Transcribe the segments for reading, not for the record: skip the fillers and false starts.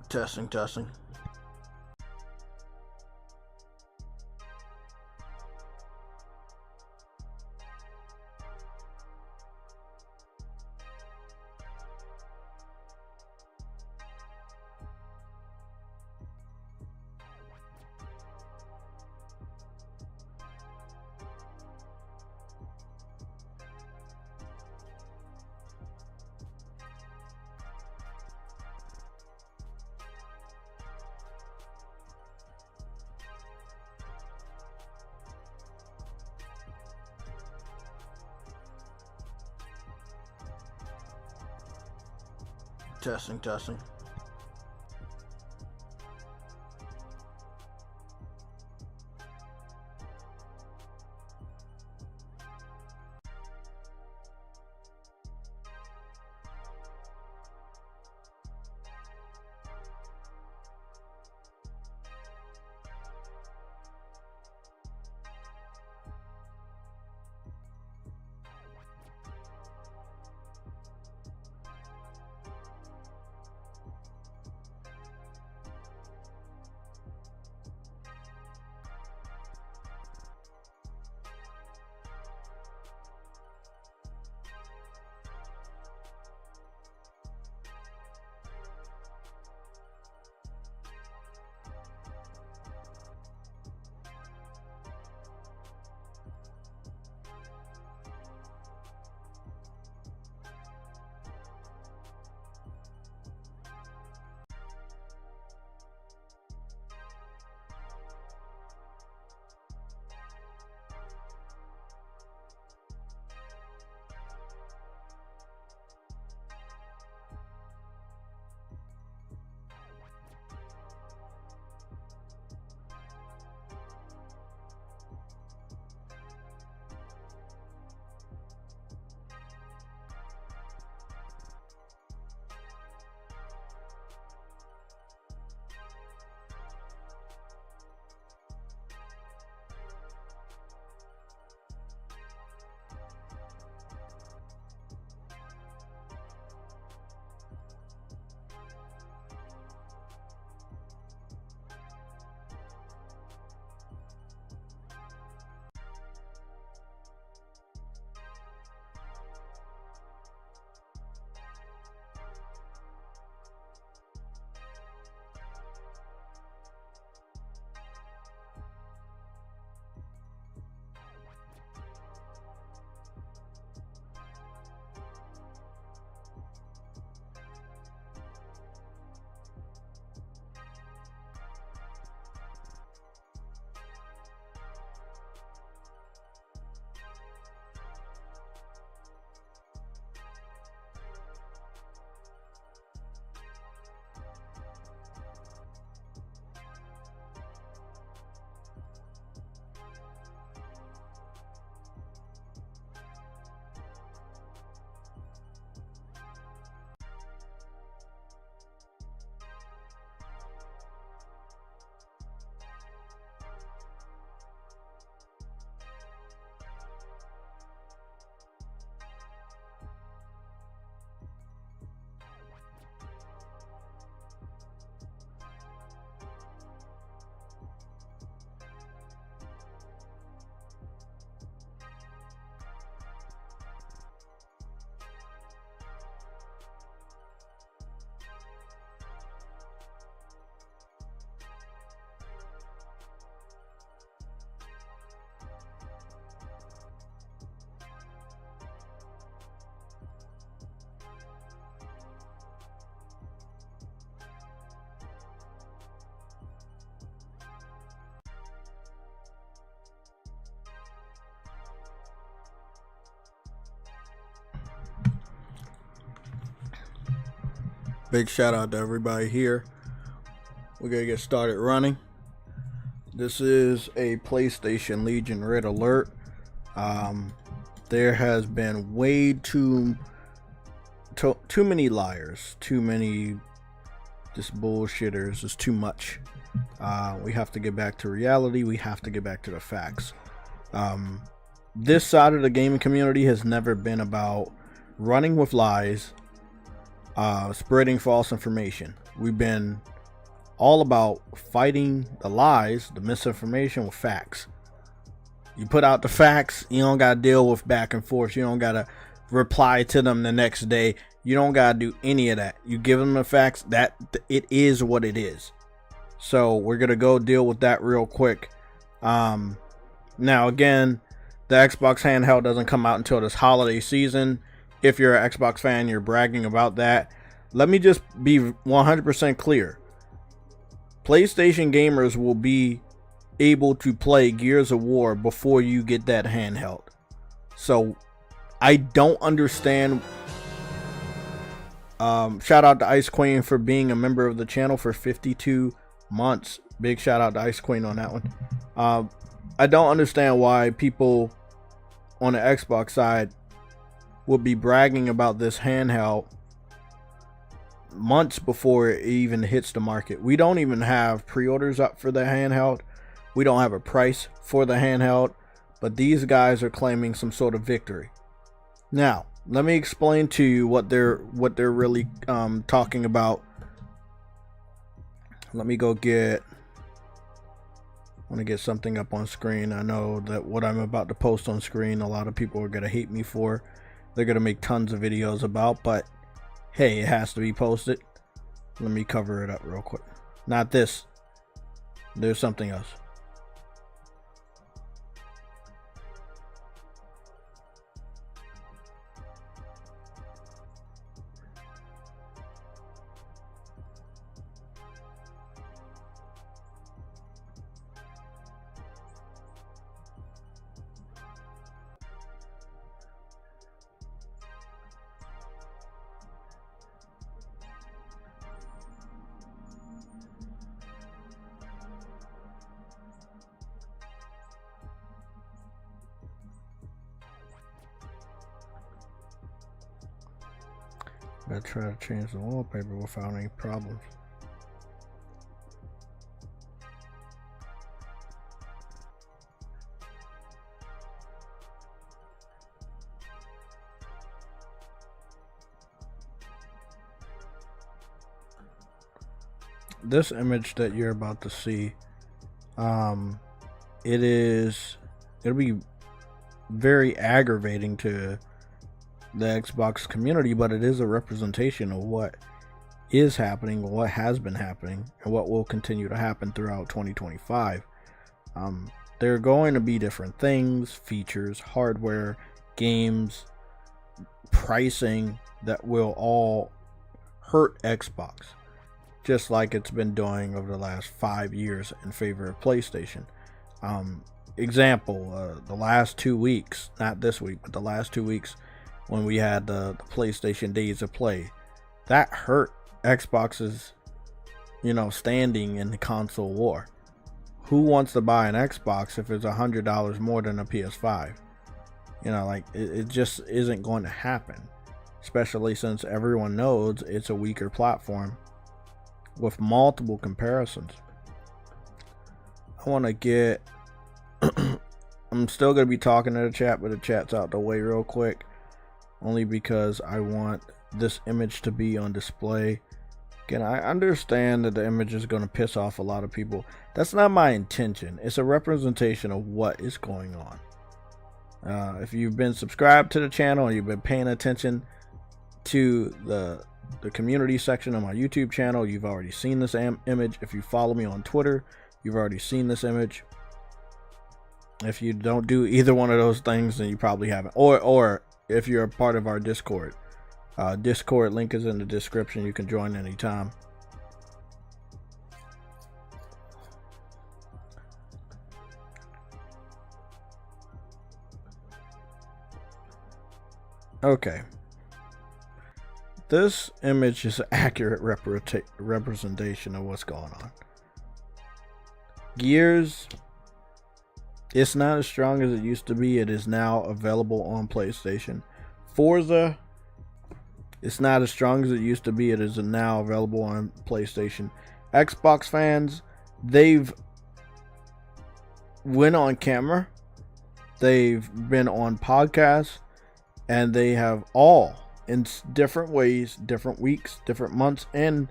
Testing, testing. Testing, testing. Big shout out to everybody here. We're gonna get started running. This is a PlayStation Legion Red Alert. There has been way too many liars, too many just bullshitters. It's too much. We have to get back to reality. We have to get back to the facts. This side of the gaming community has never been about running with lies, spreading false information. We've been all about fighting the lies, the misinformation with facts. You put out the facts, you don't got to deal with back and forth. You don't got to reply to them the next day. You don't got to do any of that. You give them the facts, that it is what it is. So we're going to go deal with that real quick. Now, again, the Xbox handheld doesn't come out until this holiday season. If you're an Xbox fan, you're bragging about that. Let me just be 100% clear. PlayStation gamers will be able to play Gears of War before you get that handheld. So I don't understand. Shout out to Ice Queen for being a member of the channel for 52 months. Big shout out to Ice Queen on that one. I don't understand why people on the Xbox side would be bragging about this handheld months before it even hits the market. We don't even have pre-orders up for the handheld. We don't have a price for the handheld, but these guys are claiming some sort of victory. Now, let me explain to you what they're really talking about. Let me go get. I want to get something up on screen. I know that what I'm about to post on screen, a lot of people are going to hate me for. They're going to make tons of videos about, but hey, it has to be posted. Let me cover it up real quick. Not this. There's something else. I try to change the wallpaper without any problems. This image that you're about to see, it'll be very aggravating to the Xbox community, but it is a representation of what is happening, what has been happening, and what will continue to happen throughout 2025. There are going to be different things, features, hardware, games, pricing that will all hurt Xbox, just like it's been doing over the last 5 years in favor of PlayStation. Example, the last 2 weeks, not this week, but the last 2 weeks, when we had the PlayStation Days of Play, that hurt Xbox's, standing in the console war. Who wants to buy an Xbox if it's $100 more than a PS5? It just isn't going to happen, especially since everyone knows it's a weaker platform with multiple comparisons. I want to get I'm still going to be talking to the chat, but the chat's out the way real quick, only because I want this image to be on display. Again, I understand that the image is going to piss off a lot of people. That's not my intention. It's a representation of what is going on. If you've been subscribed to the channel and you've been paying attention to the community section of my YouTube channel, you've already seen this image. If you follow me on Twitter, you've already seen this image. If you don't do either one of those things, then you probably haven't. Or if you're a part of our Discord, Discord link is in the description. You can join anytime. Okay. This image is an accurate representation of what's going on. Gears, it's not as strong as it used to be. It is now available on PlayStation. Forza, it's not as strong as it used to be. It is now available on PlayStation. Xbox fans, they've went on camera, they've been on podcasts, and they have all, in different ways, different weeks, different months, and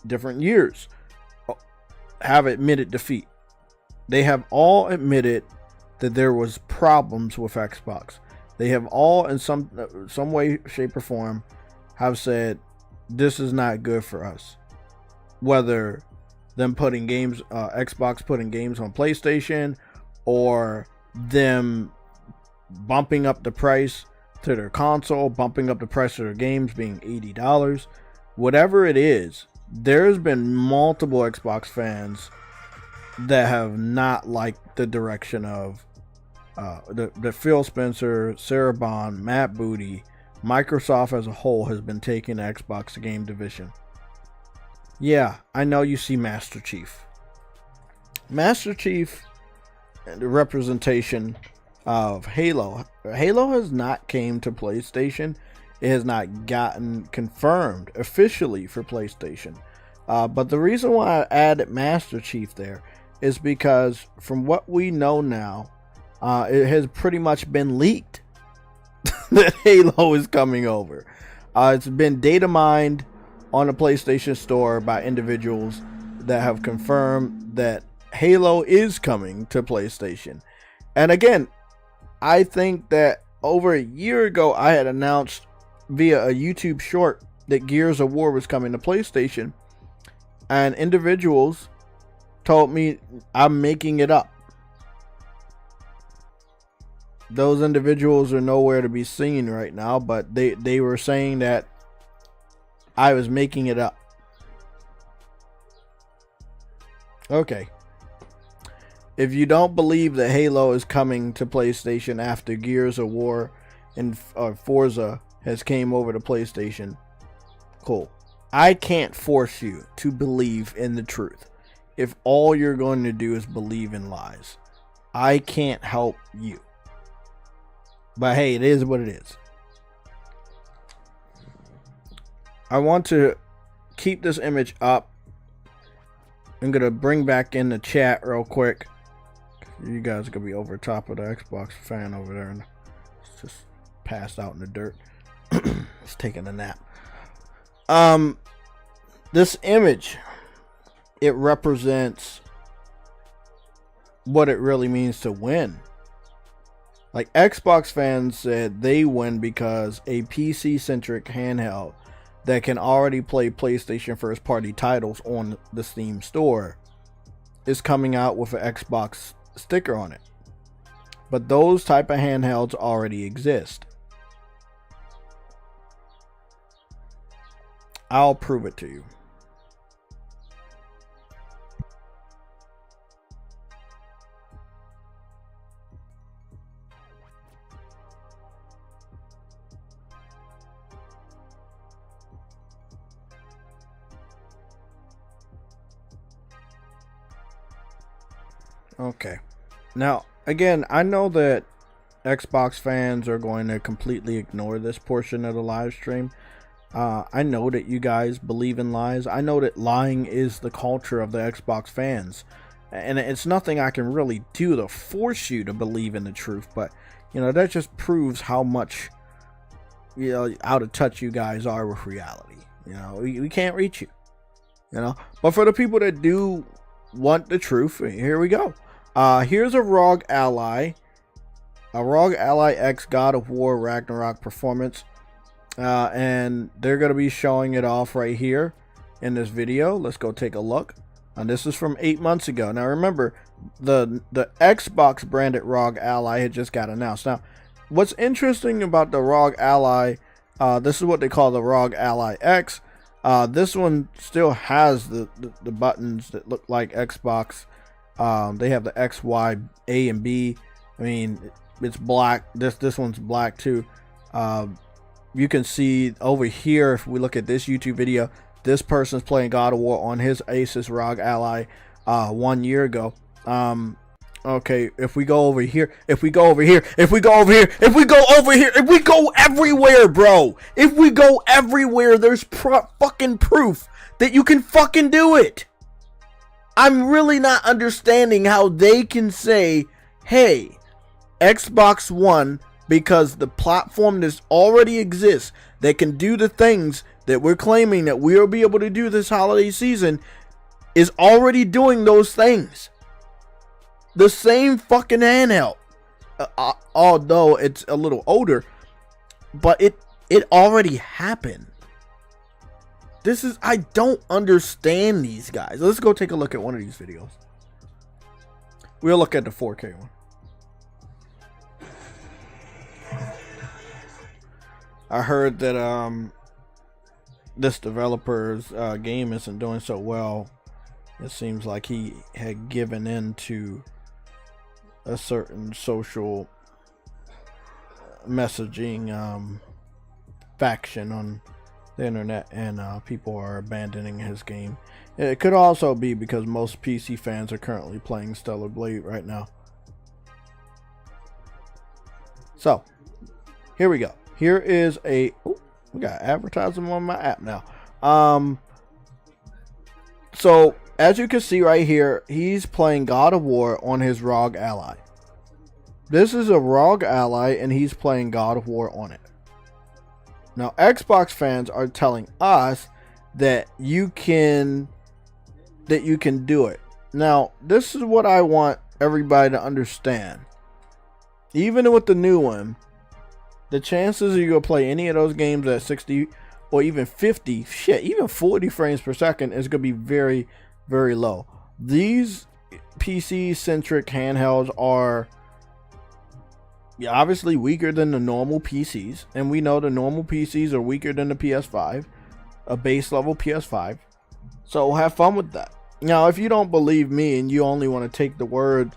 different years, have admitted defeat. They have all admitted that there was problems with Xbox. They have all, in some way, shape, or form, have said this is not good for us. Whether them putting games, Xbox putting games on PlayStation, or them bumping up the price to their console, bumping up the price of their games being $80. Whatever it is, there's been multiple Xbox fans that have not liked the direction of the Phil Spencer, Sarah Bond, Matt Booty, Microsoft as a whole has been taking the Xbox game division. Yeah, I know you see Master Chief. Master Chief, the representation of Halo. Halo has not came to PlayStation. It has not gotten confirmed officially for PlayStation. But the reason why I added Master Chief there is because from what we know now, it has pretty much been leaked that Halo is coming over. It's been data mined on the PlayStation Store by individuals that have confirmed that Halo is coming to PlayStation. And again, I think that over a year ago, I had announced via a YouTube short that Gears of War was coming to PlayStation, and individuals told me I'm making it up. Those individuals are nowhere to be seen right now, but they were saying that I was making it up. Okay. If you don't believe that Halo is coming to PlayStation after Gears of War and Forza has came over to PlayStation, cool. I can't force you to believe in the truth. If all you're going to do is believe in lies, I can't help you. But hey, it is what it is. I want to keep this image up. I'm going to bring back in the chat real quick. You guys are going to be over top of the Xbox fan over there, and it's just passed out in the dirt. It's taking a nap. This image, it represents what it really means to win. Like, Xbox fans said they win because a PC-centric handheld that can already play PlayStation first-party titles on the Steam store is coming out with an Xbox sticker on it. But those type of handhelds already exist. I'll prove it to you. Okay. Now, again, I know that Xbox fans are going to completely ignore this portion of the live stream. I know that you guys believe in lies. I know that lying is the culture of the Xbox fans. And it's nothing I can really do to force you to believe in the truth. But, you know, that just proves how much, you know, out of touch you guys are with reality. You know, we can't reach you. You know, but for the people that do want the truth, here we go. Here's a Rog Ally X God of War Ragnarok performance, and they're going to be showing it off right here in this video. Let's go take a look. And this is from 8 months ago. Now remember, the Xbox branded Rog Ally had just got announced. Now, what's interesting about the Rog Ally, this is what they call the Rog Ally X. This one still has the buttons that look like Xbox. They have the X, Y, A, and B. I mean, it's black. This one's black too. You can see over here, if we look at this YouTube video, this person's playing God of War on his Asus Rog Ally 1 year ago. Okay, if we go over here, if we go everywhere, bro. If we go everywhere, there's fucking proof that you can fucking do it. I'm really not understanding how they can say, hey, Xbox One, because the platform that already exists that can do the things that we're claiming that we'll be able to do this holiday season, is already doing those things. The same fucking handheld. Although it's a little older, but it already happened. I don't understand these guys. Let's go take a look at one of these videos. We'll look at the 4K one. I heard that this developer's game isn't doing so well. It seems like he had given in to a certain social messaging faction on the internet, and people are abandoning his game. It could also be because most PC fans are currently playing Stellar Blade right now. So here we go. Here is we got advertising on my app now. So as you can see right here, he's playing God of War on his Rog Ally. This is a Rog Ally, and he's playing God of War on it. Now, Xbox fans are telling us that you can do it. Now, this is what I want everybody to understand. Even with the new one, the chances you're going to play any of those games at 60 or even 50, shit, even 40 frames per second is going to be very, very low. These PC-centric handhelds are obviously weaker than the normal PCs, and we know the normal PCs are weaker than the PS5, a base level PS5. So have fun with that. Now, if you don't believe me and you only want to take the word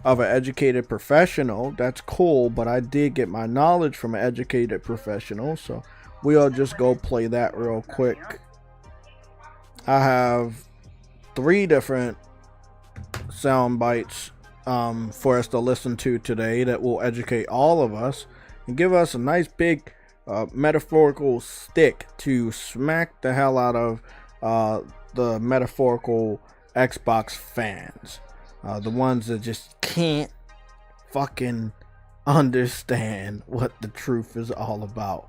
of an educated professional, that's cool, but I did get my knowledge from an educated professional, so we'll just go play that real quick. I have 3 different sound bites for us to listen to today that will educate all of us and give us a nice big metaphorical stick to smack the hell out of the metaphorical Xbox fans, the ones that just can't fucking understand what the truth is all about.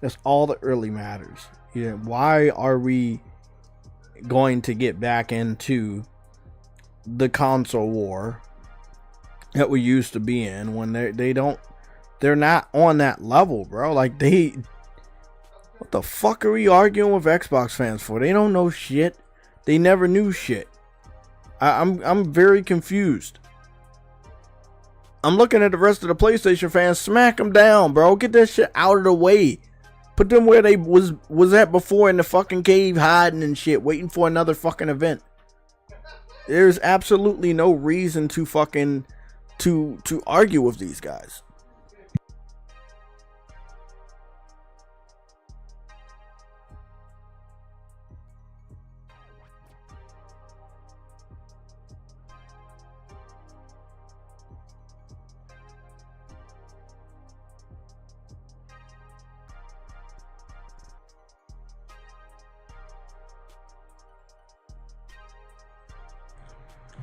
That's all that really matters. You know, why are we going to get back into the console war that we used to be in when they're not on that level, bro? Like, what the fuck are we arguing with Xbox fans for? They don't know shit. They never knew shit. I'm very confused. I'm looking at the rest of the PlayStation fans. Smack them down, bro. Get that shit out of the way. Put them where they was at before, in the fucking cave, hiding and shit, waiting for another fucking event. There's absolutely no reason to fucking to argue with these guys.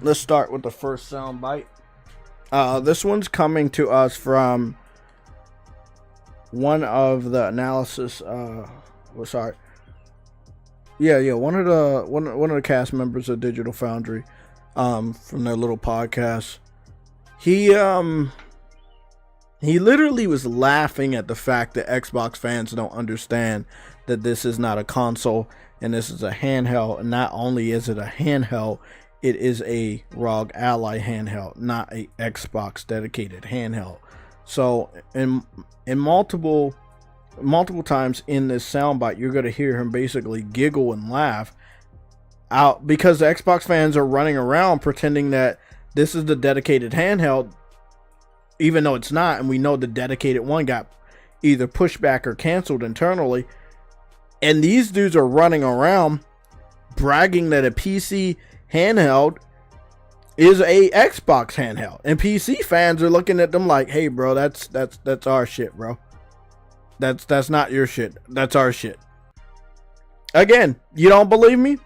Let's start with the first sound bite. This one's coming to us from one of the analysis. One of the cast members of Digital Foundry, from their little podcast. He literally was laughing at the fact that Xbox fans don't understand that this is not a console and this is a handheld. And not only is it a handheld, it is a Rog Ally handheld, not a Xbox dedicated handheld. So in multiple times in this soundbite, you're going to hear him basically giggle and laugh out because the Xbox fans are running around pretending that this is the dedicated handheld, even though it's not. And we know the dedicated one got either pushed back or canceled internally. And these dudes are running around bragging that a PC handheld is a Xbox handheld, and PC fans are looking at them like, hey bro, that's our shit, bro. That's not your shit, that's our shit. Again, you don't believe me?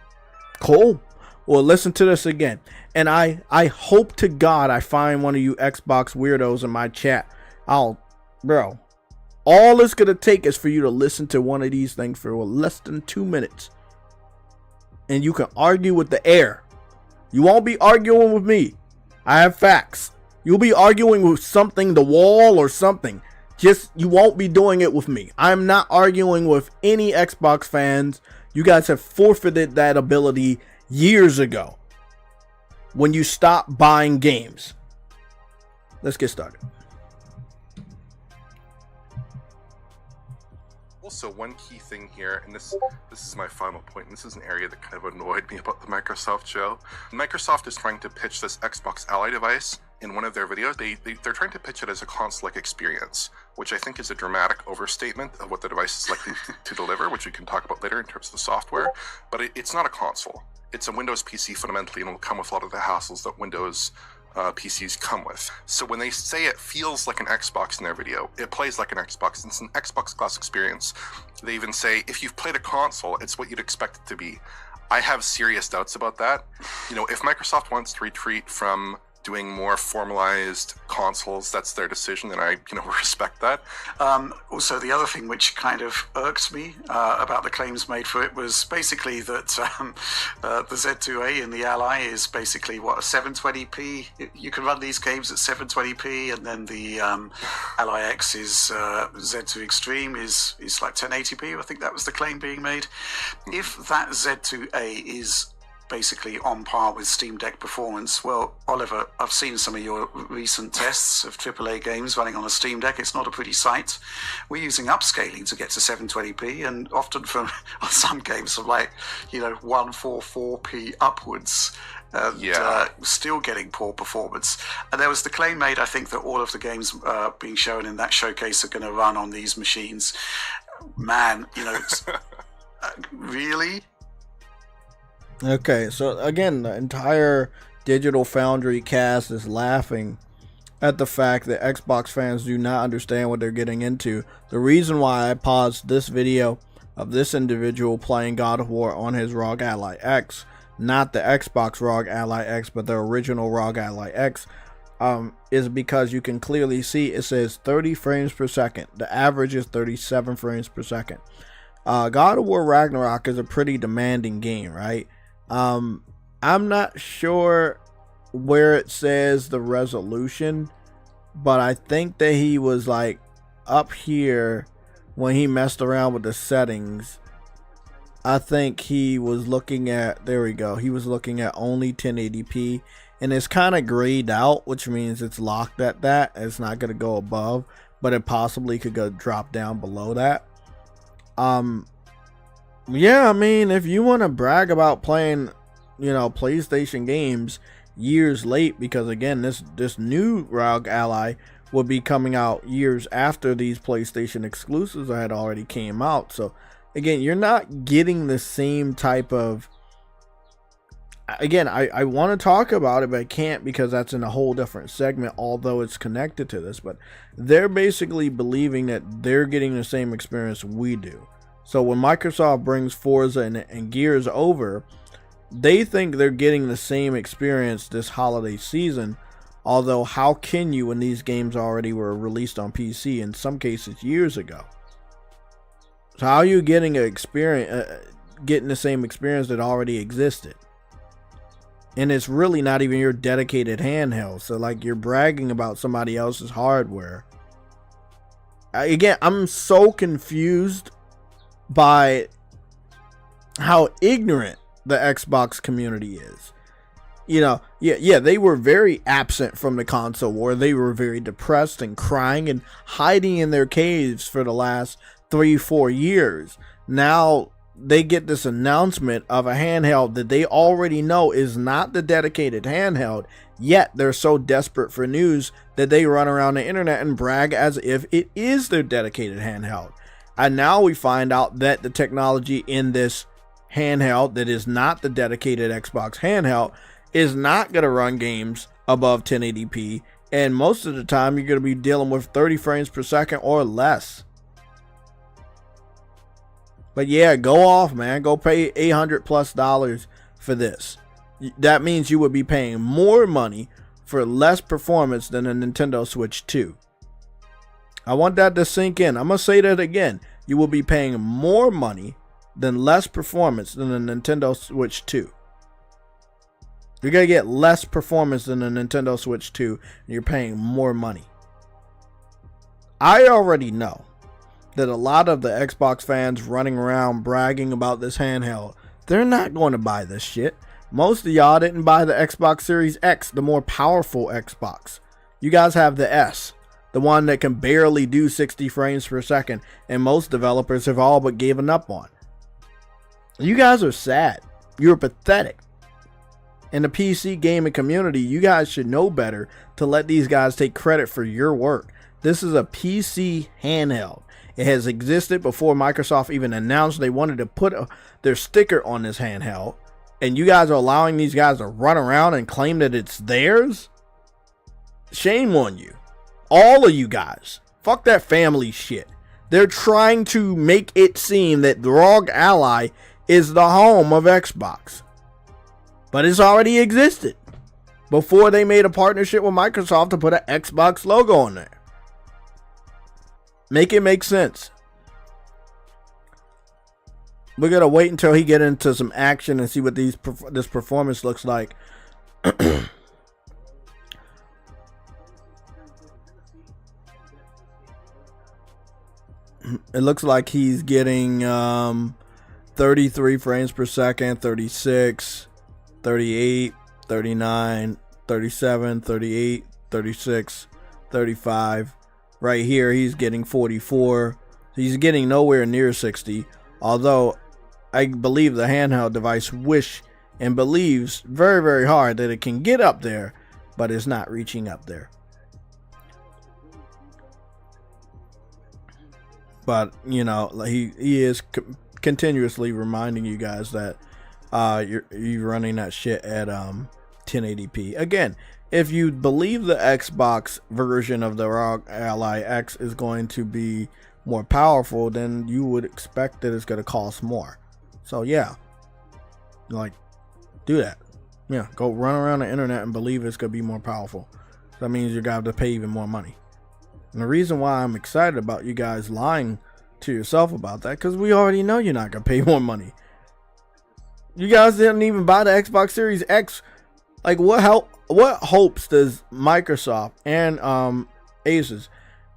Cool. Well, listen to this again. And I hope to God I find one of you Xbox weirdos in my chat. Bro, all it's gonna take is for you to listen to one of these things for less than 2 minutes. and you can argue with the air. You won't be arguing with me. I have facts. You'll be arguing with something, the wall or something. Just, you won't be doing it with me. I'm not arguing with any Xbox fans. You guys have forfeited that ability years ago when you stopped buying games. Let's get started. Also, one key thing here, and this is my final point, and this is an area that kind of annoyed me about the Microsoft show. Microsoft is trying to pitch this Xbox Ally device in one of their videos. They're trying to pitch it as a console-like experience, which I think is a dramatic overstatement of what the device is likely to deliver, which we can talk about later in terms of the software. But it's not a console. It's a Windows PC fundamentally, and it will come with a lot of the hassles that Windows PCs come with. So when they say it feels like an Xbox in their video, it plays like an Xbox. It's an Xbox class experience. They even say if you've played a console, it's what you'd expect it to be. I have serious doubts about that. You know, if Microsoft wants to retreat from doing more formalized consoles, that's their decision, and I, respect that. Also, the other thing which kind of irked me about the claims made for it was basically that the Z2A in the Ally is basically, a 720p? You can run these games at 720p, and then the Ally X is Z2 Extreme is like 1080p. I think that was the claim being made. If that Z2A is basically on par with Steam Deck performance. Well, Oliver, I've seen some of your recent tests of AAA games running on a Steam Deck. It's not a pretty sight. We're using upscaling to get to 720p, and often on some games from 144p upwards, and still getting poor performance. And there was the claim made, I think, that all of the games being shown in that showcase are going to run on these machines. Man, really? Okay, so again, the entire Digital Foundry cast is laughing at the fact that Xbox fans do not understand what they're getting into. The reason why I paused this video of this individual playing God of War on his Rog Ally X, not the Xbox Rog Ally X, but the original Rog Ally X, is because you can clearly see it says 30 frames per second. The average is 37 frames per second. God of War Ragnarok is a pretty demanding game, right? I'm not sure where it says the resolution, but I think that he was like up here when he messed around with the settings. I think he was looking at, there we go, he was looking at only 1080p, and it's kind of grayed out, which means it's locked at that. It's not going to go above, but it possibly could go drop down below that. Yeah, I mean, if you want to brag about playing, PlayStation games years late, because again, this new ROG Ally will be coming out years after these PlayStation exclusives had already came out. So again, you're not getting the same type of, again, I want to talk about it, but I can't because that's in a whole different segment, although it's connected to this. But they're basically believing that they're getting the same experience we do. So when Microsoft brings Forza and Gears over, they think they're getting the same experience this holiday season. Although, how can you when these games already were released on PC, in some cases years ago? So how are you getting getting the same experience that already existed? And it's really not even your dedicated handheld. So like, you're bragging about somebody else's hardware. Again, I'm so confused by how ignorant the Xbox community is. They were very absent from the console war. They were very depressed and crying and hiding in their caves for the last 3-4 years. Now they get this announcement of a handheld that they already know is not the dedicated handheld, yet they're so desperate for news that they run around the internet and brag as if it is their dedicated handheld. And now we find out that the technology in this handheld that is not the dedicated Xbox handheld is not going to run games above 1080p. And most of the time, you're going to be dealing with 30 frames per second or less. But yeah, go off, man. Go pay $800+ for this. That means you would be paying more money for less performance than a Nintendo Switch 2. I want that to sink in. I'm going to say that again. You will be paying more money less performance than the Nintendo Switch 2. You're going to get less performance than the Nintendo Switch 2, and you're paying more money. I already know that a lot of the Xbox fans running around bragging about this handheld, they're not going to buy this shit. Most of y'all didn't buy the Xbox Series X, the more powerful Xbox. You guys have the S, the one that can barely do 60 frames per second, and most developers have all but given up on. You guys are sad. You're pathetic. In the PC gaming community, you guys should know better to let these guys take credit for your work. This is a PC handheld. It has existed before Microsoft even announced they wanted to put their sticker on this handheld. And you guys are allowing these guys to run around and claim that it's theirs? Shame on you. All of you guys. Fuck that family shit. They're trying to make it seem that the Rog Ally is the home of Xbox. But it's already existed before they made a partnership with Microsoft to put an Xbox logo on there. Make it make sense. We're going to wait until he get into some action and see what this performance looks like. It looks like he's getting 33 frames per second, 36, 38, 39, 37, 38, 36, 35. Right here, he's getting 44. He's getting nowhere near 60. Although, I believe the handheld device wish and believes very, very hard that it can get up there, but it's not reaching up there. But, you know, he is continuously reminding you guys that you're running that shit at 1080p. Again, if you believe the Xbox version of the Rog Ally X is going to be more powerful, then you would expect that it's going to cost more. So yeah, like, do that. Yeah, go run around the internet and believe it's going to be more powerful. That means you're going to have to pay even more money. And the reason why I'm excited about you guys lying to yourself about that, because we already know you're not going to pay more money. You guys didn't even buy the Xbox Series X. Like, what hopes does Microsoft and Asus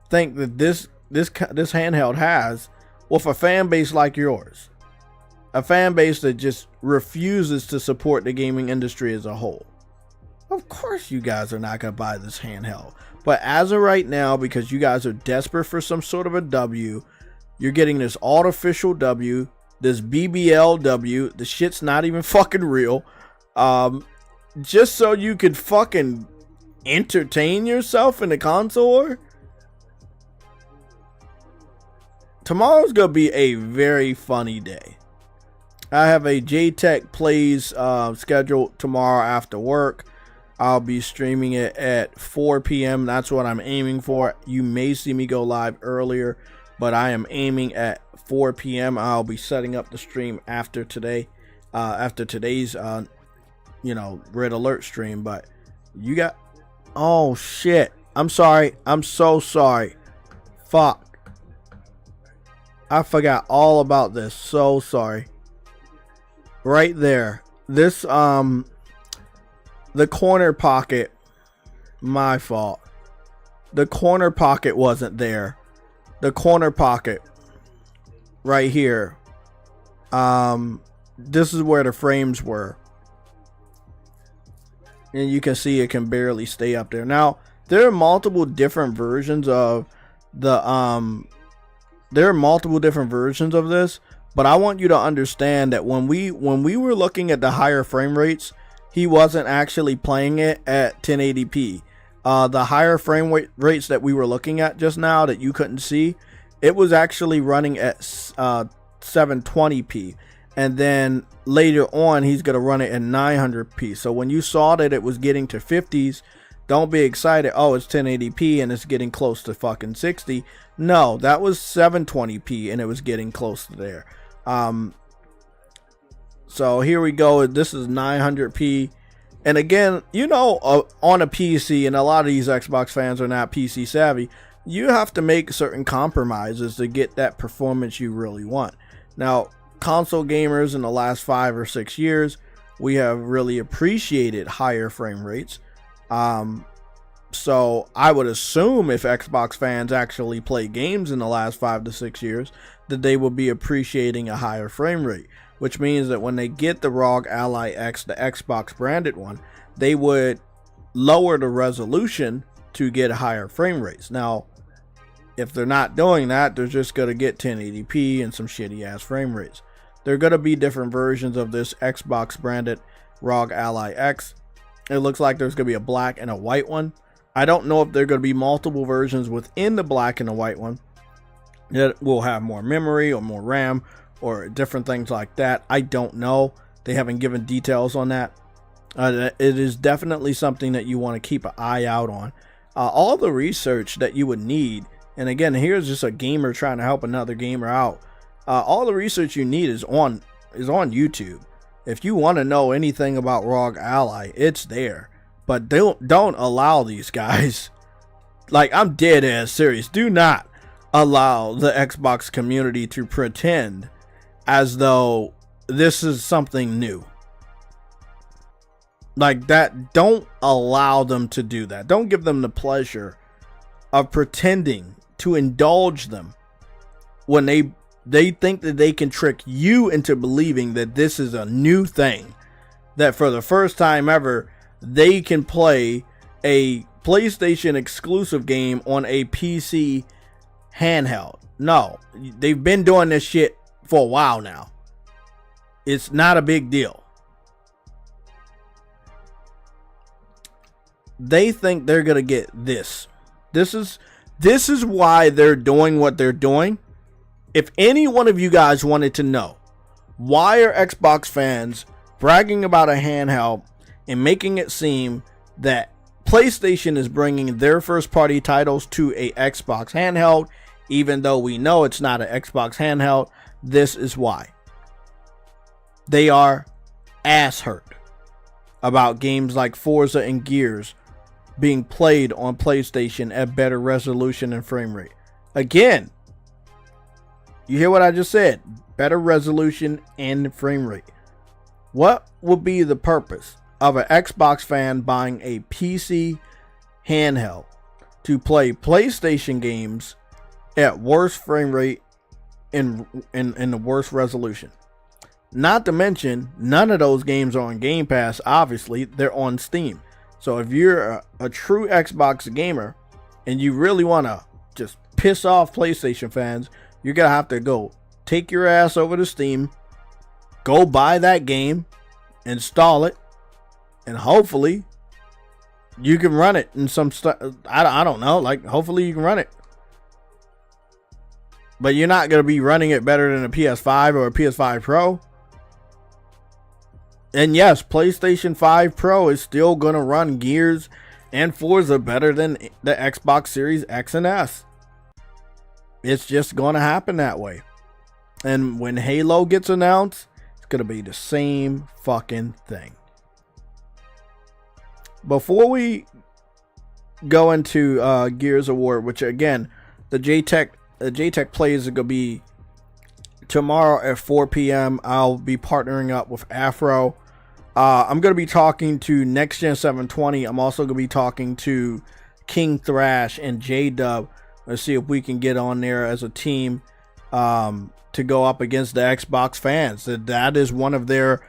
think that this handheld has with a fan base like yours? A fan base that just refuses to support the gaming industry as a whole. Of course you guys are not going to buy this handheld. But as of right now, because you guys are desperate for some sort of a W, you're getting this artificial W, this BBL W. The shit's not even fucking real. Just so you could fucking entertain yourself in the console war? Tomorrow's gonna be a very funny day. I have a JTech Plays scheduled tomorrow after work. I'll be streaming it at 4 p.m. That's what I'm aiming for. You may see me go live earlier, but I am aiming at 4 p.m. I'll be setting up the stream after today, after today's Red Alert stream. But you got, oh shit, I'm sorry, I'm so sorry, fuck, I forgot all about this, so sorry. Right there, this the corner pocket, my fault. The corner pocket wasn't there. The corner pocket right here, this is where the frames were, and you can see it can barely stay up there. Now there are multiple different versions of the this, but I want you to understand that when we were looking at the higher frame rates, he wasn't actually playing it at 1080p. The higher frame rates that we were looking at just now that you couldn't see, it was actually running at 720p, and then later on he's going to run it at 900p. So when you saw that it was getting to 50s, don't be excited, oh, it's 1080p and it's getting close to fucking 60. No, that was 720p and it was getting close to there. So here we go. This is 900p. And again, on a PC, and a lot of these Xbox fans are not PC savvy, you have to make certain compromises to get that performance you really want. Now, console gamers in the last 5 or 6 years, we have really appreciated higher frame rates. So I would assume if Xbox fans actually play games in the last 5 to 6 years, that they will be appreciating a higher frame rate, which means that when they get the Rog Ally X, the Xbox branded one, they would lower the resolution to get higher frame rates. Now, if they're not doing that, they're just going to get 1080p and some shitty ass frame rates. There are going to be different versions of this Xbox branded Rog Ally X. It looks like there's going to be a black and a white one. I don't know if there are going to be multiple versions within the black and the white one that will have more memory or more RAM or different things like that. I don't know. They haven't given details on that. It is definitely something that you want to keep an eye out on. All the research that you would need, and again, here's just a gamer trying to help another gamer out. All the research you need is on YouTube. If you want to know anything about Rog Ally, it's there. But don't allow these guys, like, I'm dead ass serious, do not allow the Xbox community to pretend as though this is something new. Like that, don't allow them to do that. Don't give them the pleasure of pretending to indulge them when they think that they can trick you into believing that this is a new thing, that for the first time ever they can play a PlayStation exclusive game on a PC handheld. No, they've been doing this shit for a while now. It's not a big deal. They think they're gonna get this. This is why they're doing what they're doing. If any one of you guys wanted to know why are Xbox fans bragging about a handheld and making it seem that PlayStation is bringing their first party titles to a Xbox handheld, even though we know it's not an Xbox handheld, this is why. They are ass hurt about games like Forza and Gears being played on PlayStation at better resolution and frame rate. Again, you hear what I just said? Better resolution and frame rate. What would be the purpose of an Xbox fan buying a PC handheld to play PlayStation games at worse frame rate in the worst resolution? Not to mention, none of those games are on Game Pass. Obviously, they're on Steam. So if you're a true Xbox gamer and you really want to just piss off PlayStation fans, you're going to have to go take your ass over to Steam, go buy that game, install it, and hopefully you can run it in some stuff. I don't know, like hopefully you can run it. But you're not going to be running it better than a PS5 or a PS5 Pro. And yes, PlayStation 5 Pro is still going to run Gears and Forza better than the Xbox Series X and S. It's just going to happen that way. And when Halo gets announced, it's going to be the same fucking thing. Before we go into Gears Award, which again, the JayTech plays are going to be tomorrow at 4 p.m. I'll be partnering up with Afro. I'm going to be talking to Next Gen 720. I'm also going to be talking to King Thrash and J-Dub. Let's see if we can get on there as a team to go up against the Xbox fans. That is one of their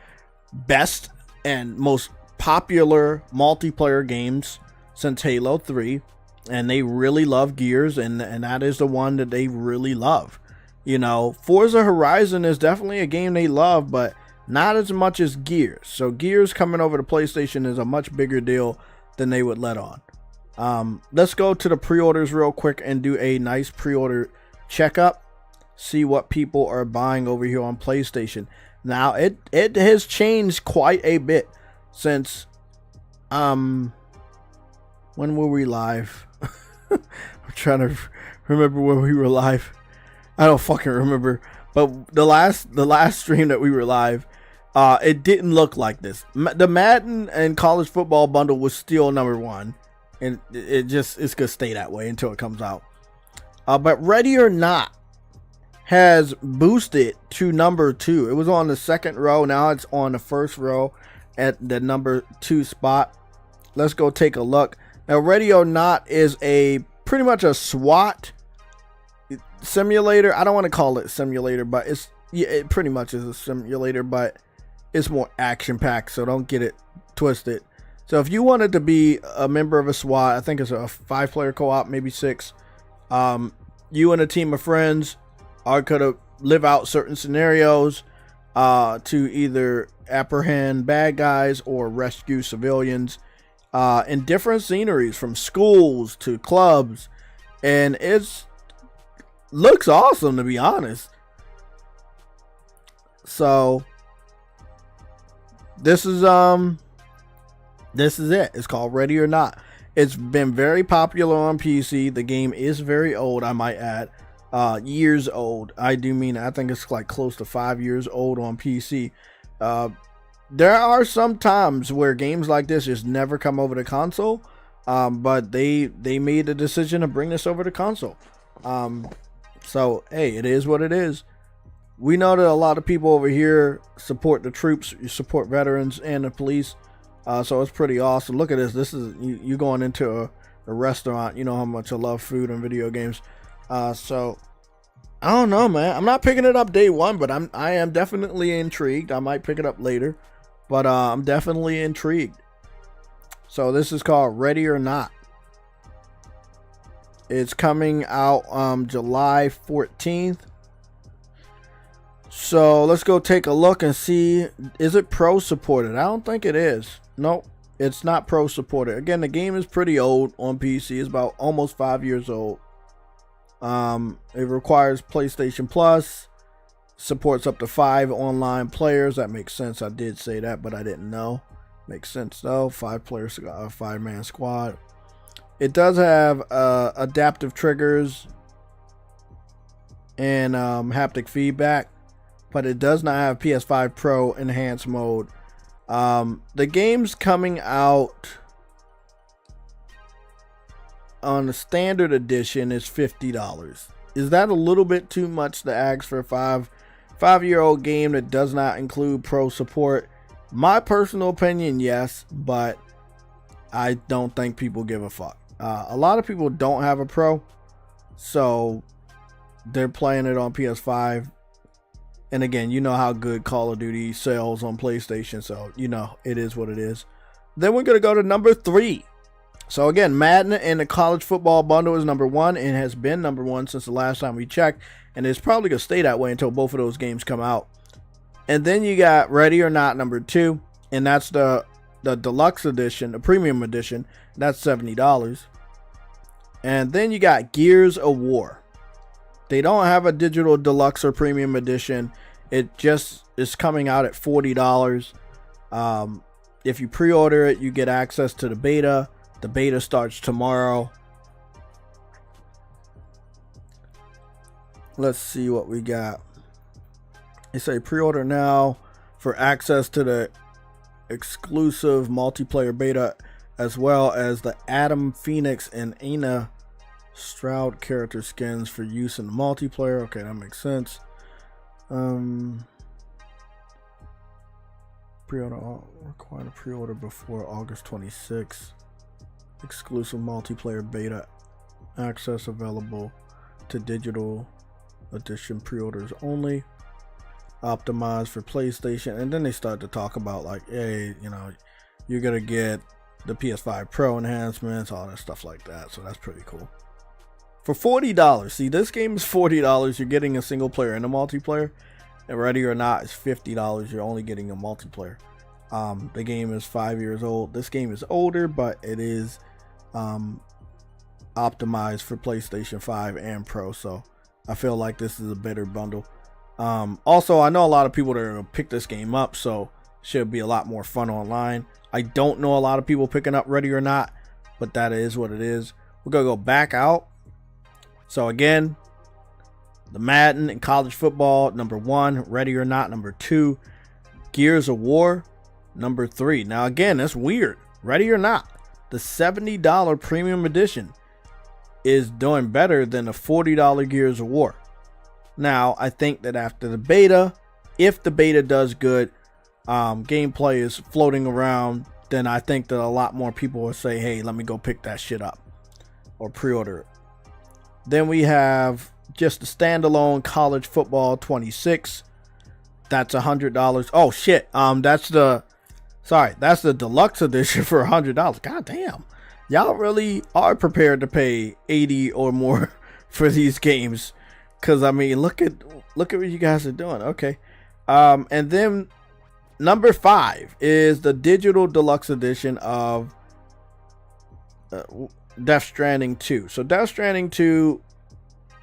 best and most popular multiplayer games since Halo 3. And they really love Gears, and that is the one that they really love. You know, Forza Horizon is definitely a game they love, but not as much as Gears. So Gears coming over to PlayStation is a much bigger deal than they would let on. Let's go to the pre-orders real quick and do a nice pre-order checkup. See what people are buying over here on PlayStation. Now, it has changed quite a bit since, when were we live? I'm trying to remember when we were live. I don't fucking remember. But the last stream that we were live, it didn't look like this. The Madden and college football bundle was still number one, and it's gonna stay that way until it comes out. But Ready or Not has boosted to number 2. It was on the second row. Now it's on the first row at the number 2 spot. Let's go take a look. Now, Ready or Not is pretty much a SWAT simulator. I don't want to call it simulator, but it pretty much is a simulator, but it's more action packed, so don't get it twisted. So if you wanted to be a member of a SWAT, I think it's a 5-player co-op, maybe 6. You and a team of friends are gonna live out certain scenarios to either apprehend bad guys or rescue civilians in different sceneries, from schools to clubs, and it's looks awesome, to be honest. So this is it. It's called Ready or Not. It's been very popular on PC. The game is very old, I might add. Years old. I do mean, I think it's like close to 5 years old on PC. There are some times where games like this just never come over to console, but they made the decision to bring this over to console. So hey, it is what it is. We know that a lot of people over here support the troops, you support veterans and the police, so it's pretty awesome. Look at this. This is you going into a restaurant. You know how much I love food and video games. So I don't know, man. I'm not picking it up day one, but I am definitely intrigued. I might pick it up later, but I'm definitely intrigued. So this is called Ready or Not. It's coming out July 14th. So let's go take a look and see, is it pro supported? I don't think it is. Nope, it's not pro supported. Again, the game is pretty old on PC. It's about almost 5 years old. It requires PlayStation Plus, supports up to 5 online players. That makes sense. I did say that, but I didn't know. Makes sense though. 5-player, 5-man squad. It does have adaptive triggers and haptic feedback, but it does not have PS5 Pro enhanced mode. The game's coming out on the standard edition is $50. Is that a little bit too much to ask for a five-year-old game that does not include pro support? My personal opinion, yes, but I don't think people give a fuck. A lot of people don't have a pro, so they're playing it on PS5. And again, you know how good Call of Duty sells on PlayStation, so you know it is what it is. Then we're going to go to number 3. So again, Madden and the college football bundle is number 1 and has been number 1 since the last time we checked, and it's probably going to stay that way until both of those games come out. And then you got Ready or Not number 2, and that's the deluxe edition, the premium edition. That's $70. And then you got Gears of War. They don't have a digital deluxe or premium edition. It just is coming out at $40. If you pre-order it, you get access to the beta. The beta starts tomorrow. Let's see what we got. They say pre-order now for access to the exclusive multiplayer beta, as well as the Adam Phoenix and Ana Stroud character skins for use in the multiplayer. Okay, that makes sense. Pre-order required a pre-order before August 26th. Exclusive multiplayer beta access available to digital edition pre-orders only. Optimized for PlayStation. And then they start to talk about like, hey, you know, you're gonna get the PS5 Pro enhancements, all that stuff like that. So that's pretty cool. For $40, see, this game is $40. You're getting a single player and a multiplayer. And Ready or Not is $50. You're only getting a multiplayer. The game is 5 years old. This game is older, but it is optimized for PlayStation 5 and Pro. So I feel like this is a better bundle. Also, I know a lot of people that are going to pick this game up, so it should be a lot more fun online. I don't know a lot of people picking up Ready or Not, but that is what it is. We're going to go back out. So again, the Madden and college football, number 1. Ready or Not, number 2. Gears of War, number 3. Now again, that's weird. Ready or Not, the $70 premium edition is doing better than the $40 Gears of War. Now, I think that after the beta, if the beta does good, gameplay is floating around, then I think that a lot more people will say, hey, let me go pick that shit up or pre-order it. Then we have just the standalone College Football 26. That's $100. Oh shit. That's the deluxe edition for $100. God damn. Y'all really are prepared to pay 80 or more for these games. Cause I mean, look at what you guys are doing. Okay. And then number 5 is the digital deluxe edition of Death Stranding 2. So Death Stranding 2,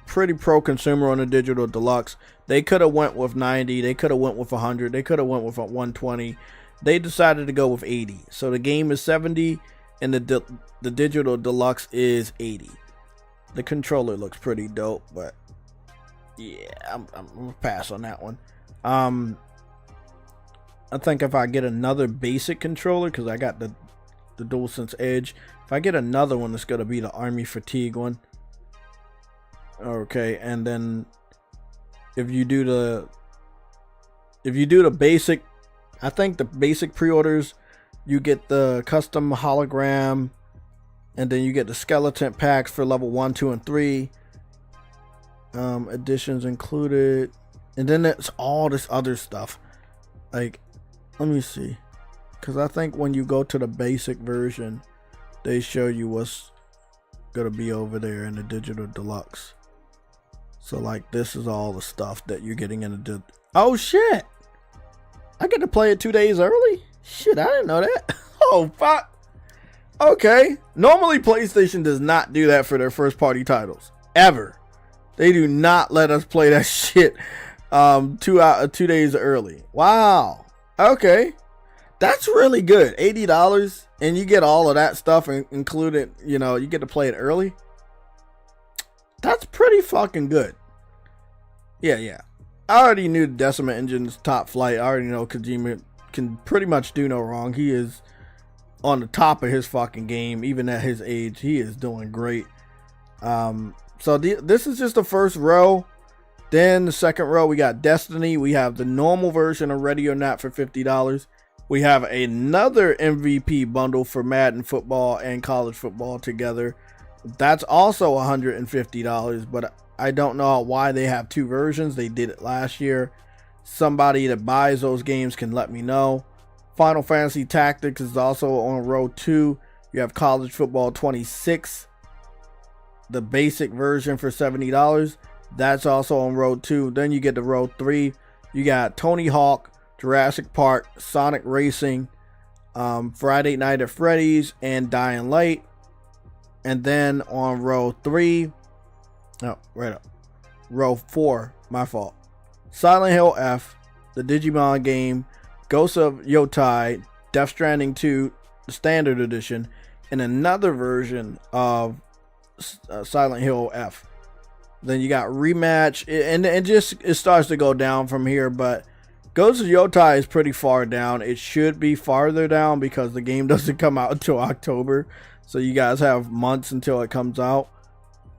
pretty pro consumer on the digital deluxe. They could have went with 90, they could have went with 100, they could have went with 120. They decided to go with 80. So the game is 70 and the digital deluxe is 80. The controller looks pretty dope, but yeah, I'm gonna pass on that one. I think if I get another basic controller, because I got the DualSense Edge, if I get another one, it's gonna be the Army Fatigue one. Okay, and then if you do the basic, I think the basic pre-orders, you get the custom hologram, and then you get the skeleton packs for level 1, 2, and 3. Editions included, and then it's all this other stuff. Like, let me see, because I think when you go to the basic version, they show you what's gonna be over there in the digital deluxe. So like, this is all the stuff that you're getting in the oh shit, I get to play it 2 days early. Shit, I didn't know that. Oh fuck. Okay, normally PlayStation does not do that for their first party titles ever. They do not let us play that shit 2 days early. Wow. Okay, that's really good. $80 and you get all of that stuff included. You know, you get to play it early. That's pretty fucking good. Yeah. I already knew the Decima Engine's top flight. I already know Kojima can pretty much do no wrong. He is on the top of his fucking game. Even at his age, he is doing great. So this is just the first row. Then the second row, we got Destiny. We have the normal version of Ready or Not for $50. We have another MVP bundle for Madden football and college football together. That's also $150, but I don't know why they have 2 versions. They did it last year. Somebody that buys those games can let me know. Final Fantasy Tactics is also on row 2. You have College Football 26, the basic version for $70. That's also on row 2. Then you get to row 3. You got Tony Hawk, Jurassic Park, Sonic Racing, Friday Night at Freddy's, and Dying Light. And then on row 4, my fault, Silent Hill F, the Digimon game, Ghost of Yotai, Death Stranding 2, the standard edition, and another version of Silent Hill F. Then you got Rematch, and it starts to go down from here, but Ghost of Yotai is pretty far down. It should be farther down because the game doesn't come out until October. So you guys have months until it comes out.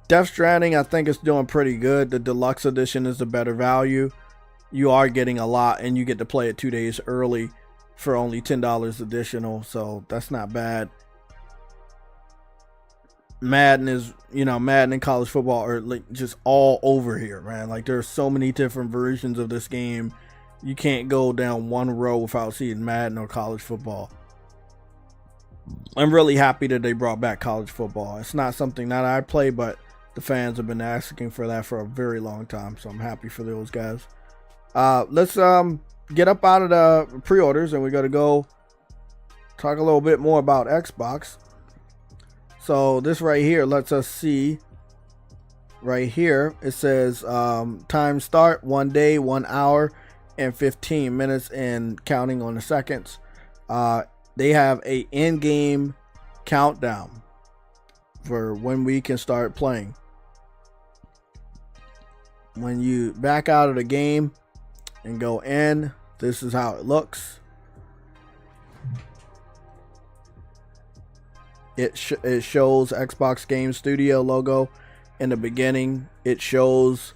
Death Stranding, I think it's doing pretty good. The deluxe edition is a better value. You are getting a lot, and you get to play it 2 days early for only $10 additional. So that's not bad. Madden and college football are like just all over here, man. Like, there's so many different versions of this game. You can't go down one row without seeing Madden or college football. I'm really happy that they brought back college football. It's not something that I play, but the fans have been asking for that for a very long time, so I'm happy for those guys. Let's get up out of the pre-orders, and we're gonna go talk a little bit more about Xbox. So this right here lets us see. Right here it says time start 1 day, 1 hour, and 15 minutes, and counting on the seconds. They have a in-game countdown for when we can start playing. When you back out of the game and go in, this is how it looks. It shows Xbox Game Studio logo in the beginning. It shows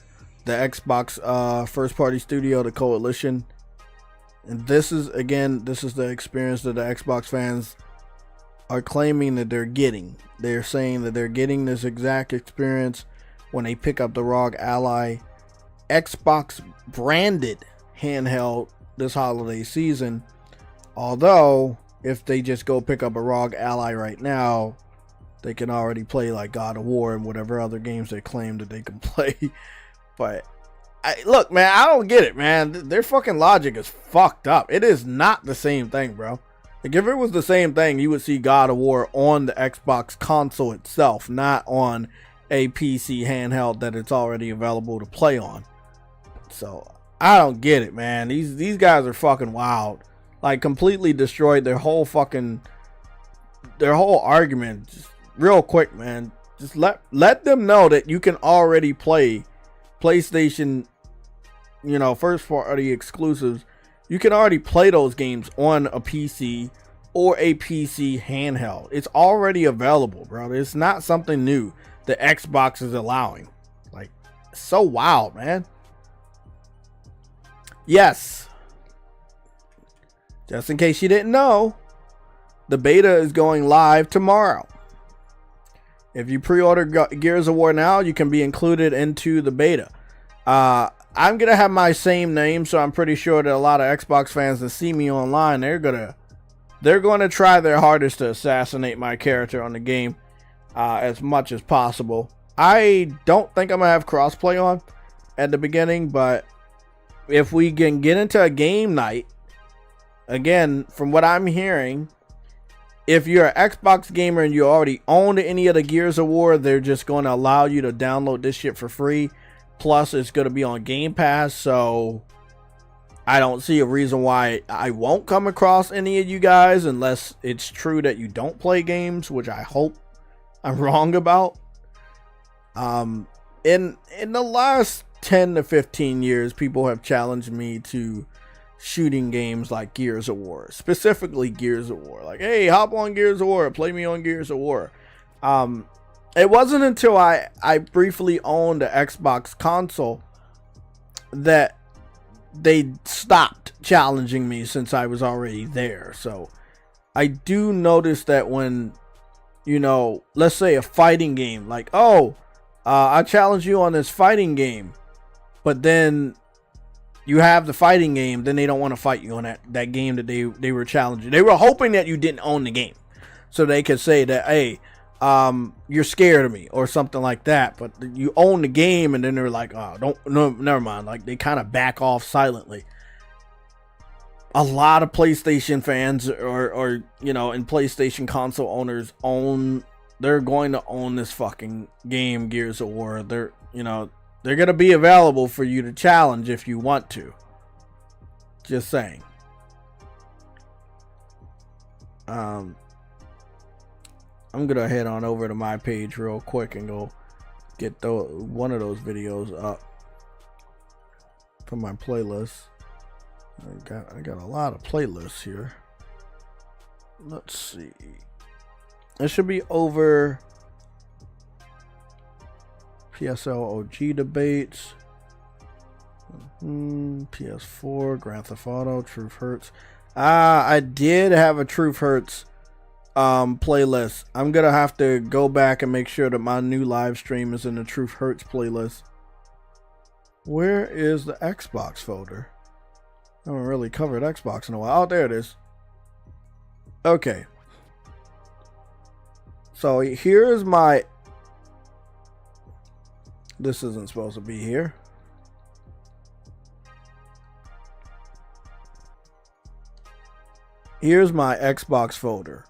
the Xbox first party studio, the Coalition. And this is the experience that the Xbox fans are claiming that they're getting. They're saying that they're getting this exact experience when they pick up the Rog Ally Xbox branded handheld this holiday season. Although, if they just go pick up a Rog Ally right now, they can already play like God of War and whatever other games they claim that they can play. But look, man, I don't get it, man. Their fucking logic is fucked up. It is not the same thing, bro. Like, if it was the same thing, you would see God of War on the Xbox console itself, not on a PC handheld that it's already available to play on. So I don't get it, man. These guys are fucking wild. Like, completely destroyed their whole argument. Just real quick, man. Just let them know that you can already play PlayStation, first party exclusives. You can already play those games on a PC or a PC handheld. It's already available, bro. It's not something new the Xbox is allowing. Like, so wild, man. Yes. Just in case you didn't know, the beta is going live tomorrow. If you pre-order Gears of War now, you can be included into the beta. I'm going to have my same name, so I'm pretty sure that a lot of Xbox fans that see me online, they're going to try their hardest to assassinate my character on the game as much as possible. I don't think I'm going to have crossplay on at the beginning, but if we can get into a game night, again, from what I'm hearing, if you're an Xbox gamer and you already own any of the Gears of War, they're just going to allow you to download this shit for free. Plus, it's going to be on Game Pass, so I don't see a reason why I won't come across any of you guys unless it's true that you don't play games, which I hope I'm wrong about. In the last 10 to 15 years, people have challenged me to shooting games like Gears of War, specifically Gears of War. Like, hey, hop on Gears of War, play me on Gears of War. It wasn't until I briefly owned the Xbox console that they stopped challenging me, since I was already there. So I do notice that when, let's say a fighting game, like, I challenge you on this fighting game, but then you have the fighting game, then they don't want to fight you on that game that they were challenging. They were hoping that you didn't own the game, so they could say that, hey, you're scared of me or something like that. But you own the game, and then they're like, never mind. Like, they kind of back off silently. A lot of PlayStation fans or and PlayStation console owners they're going to own this fucking game, Gears of War. They're going to be available for you to challenge if you want to. Just saying. I'm going to head on over to my page real quick and go get one of those videos up from my playlist. I got a lot of playlists here. Let's see. It should be over PSLOG debates, PS4, Grand Theft Auto, Truth Hurts. I did have a Truth Hurts playlist. I'm gonna have to go back and make sure that my new live stream is in the Truth Hurts playlist. Where is the Xbox folder? I haven't really covered Xbox in a while. Oh, there it is. Okay. So here's my... This isn't supposed to be here. Here's my Xbox folder.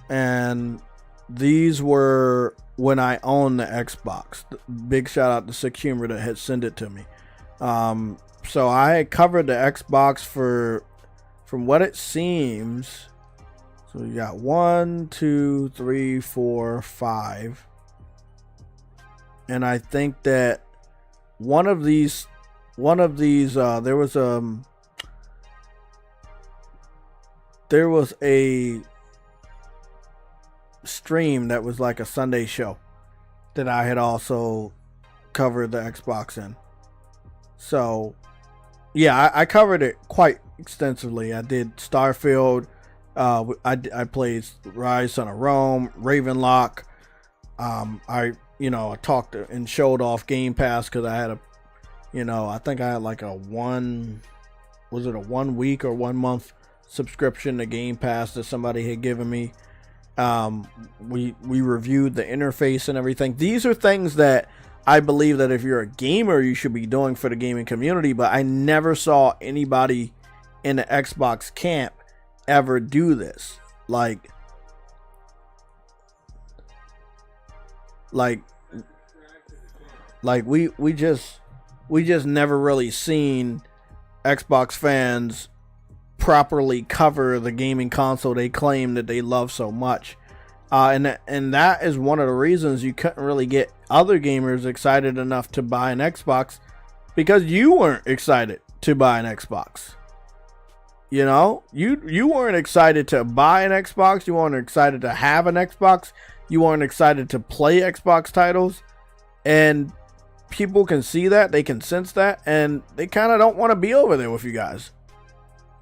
And these were when I owned the Xbox. Big shout out to Sick Humor that had sent it to me. So I had covered the Xbox from what it seems. So you got 1, 2, 3, 4, 5. And I think that one of these there was a stream that was like a Sunday show that I had also covered the Xbox in. So yeah, I covered it quite extensively. I did Starfield. I played Rise, Son of Rome, Ravenlock. I talked and showed off Game Pass because I had I think I had like a 1 week or 1 month subscription to Game Pass that somebody had given me. We reviewed the interface and everything. These are things that I believe that if you're a gamer, you should be doing for the gaming community, but I never saw anybody in the Xbox camp ever do this. Like we just never really seen Xbox fans properly cover the gaming console they claim that they love so much. And that is one of the reasons you couldn't really get other gamers excited enough to buy an Xbox, because you weren't excited to buy an Xbox. You know, you weren't excited to buy an Xbox. You weren't excited to have an Xbox. You weren't excited to play Xbox titles. And people can see that, they can sense that, and they kind of don't want to be over there with you guys.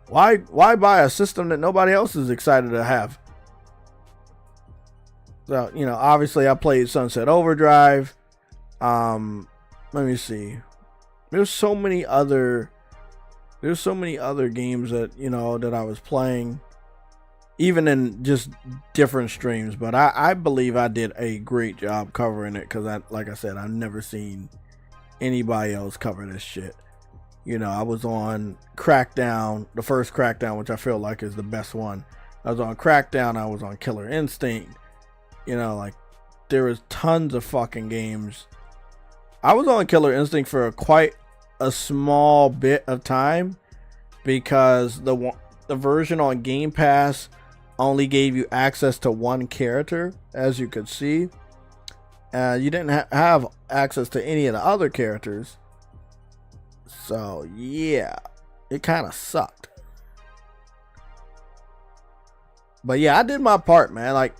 Why buy a system that nobody else is excited to have? So, obviously I played Sunset Overdrive. Let me see. There's so many other games that, that I was playing, even in just different streams. But I believe I did a great job covering it, because like I said, I've never seen anybody else cover this shit. I was on Crackdown, the first Crackdown, which I feel like is the best one. I was on Crackdown. I was on Killer Instinct. There was tons of fucking games. I was on Killer Instinct for quite a small bit of time, because the version on Game Pass only gave you access to one character, as you could see. You didn't have access to any of the other characters. So yeah, it kind of sucked. But yeah, I did my part, man. Like,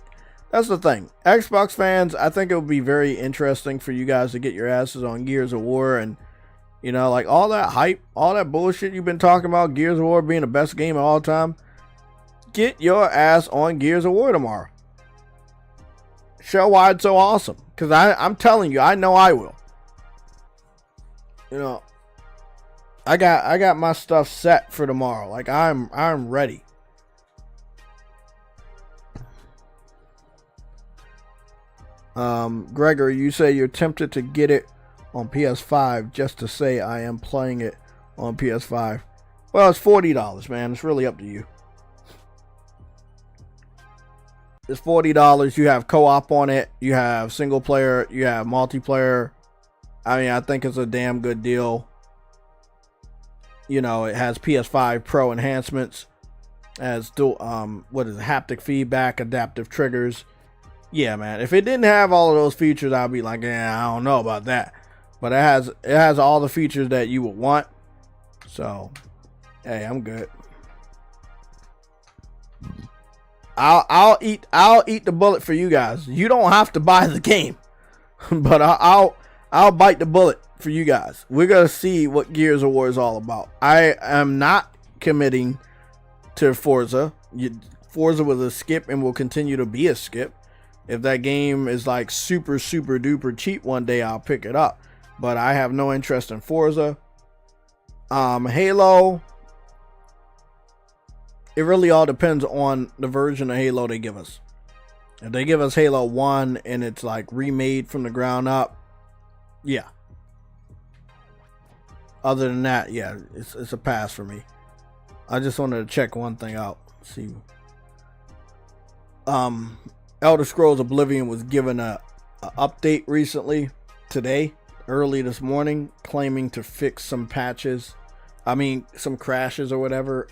that's the thing. Xbox fans, I think it would be very interesting for you guys to get your asses on Gears of War, and like all that hype, all that bullshit you've been talking about, Gears of War being the best game of all time. Get your ass on Gears of War tomorrow. Show why it's so awesome. Because I'm telling you, I know I will. I got my stuff set for tomorrow. Like, I'm ready. Gregory, you say you're tempted to get it on PS5 just to say I am playing it on PS5. Well, it's $40, man. It's really up to you. It's $40. You have co-op on it. You have single player. You have multiplayer. I mean, I think it's a damn good deal. It has PS5 Pro enhancements. Has haptic feedback, adaptive triggers. Yeah, man. If it didn't have all of those features, I'd be like, I don't know about that. But it has all the features that you would want. So, hey, I'm good. I'll eat the bullet for you guys. You don't have to buy the game, but I'll bite the bullet for you guys. We're gonna see what Gears of War is all about. I am not committing to Forza. Forza was a skip and will continue to be a skip. If that game is like super duper cheap one day, I'll pick it up. But I have no interest in Forza. Halo. It really all depends on the version of Halo they give us. If they give us Halo 1 and it's like remade from the ground up, yeah. Other than that, yeah, it's a pass for me. I just wanted to check one thing out. See. Elder Scrolls Oblivion was given a update recently, today, early this morning, claiming to fix some patches. I mean, some crashes or whatever.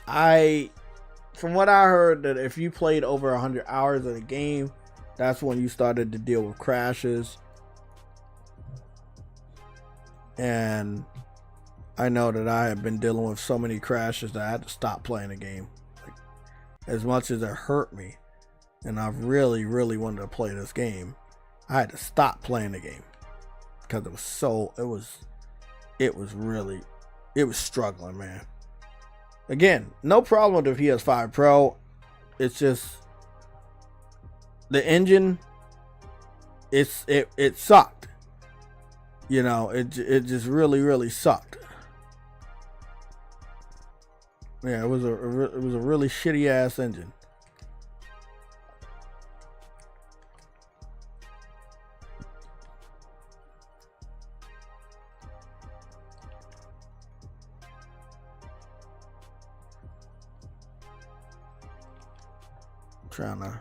From what I heard, that if you played over 100 hours of the game, that's when you started to deal with crashes. And I know that I have been dealing with so many crashes that I had to stop playing the game. Like, as much as it hurt me, and I really wanted to play this game, I had to stop playing the game because it was really it was struggling, man. Again, no problem with the PS5 Pro. It's just the engine. It sucked. You know, it just really sucked. Yeah, it was a really shitty ass engine. Trying to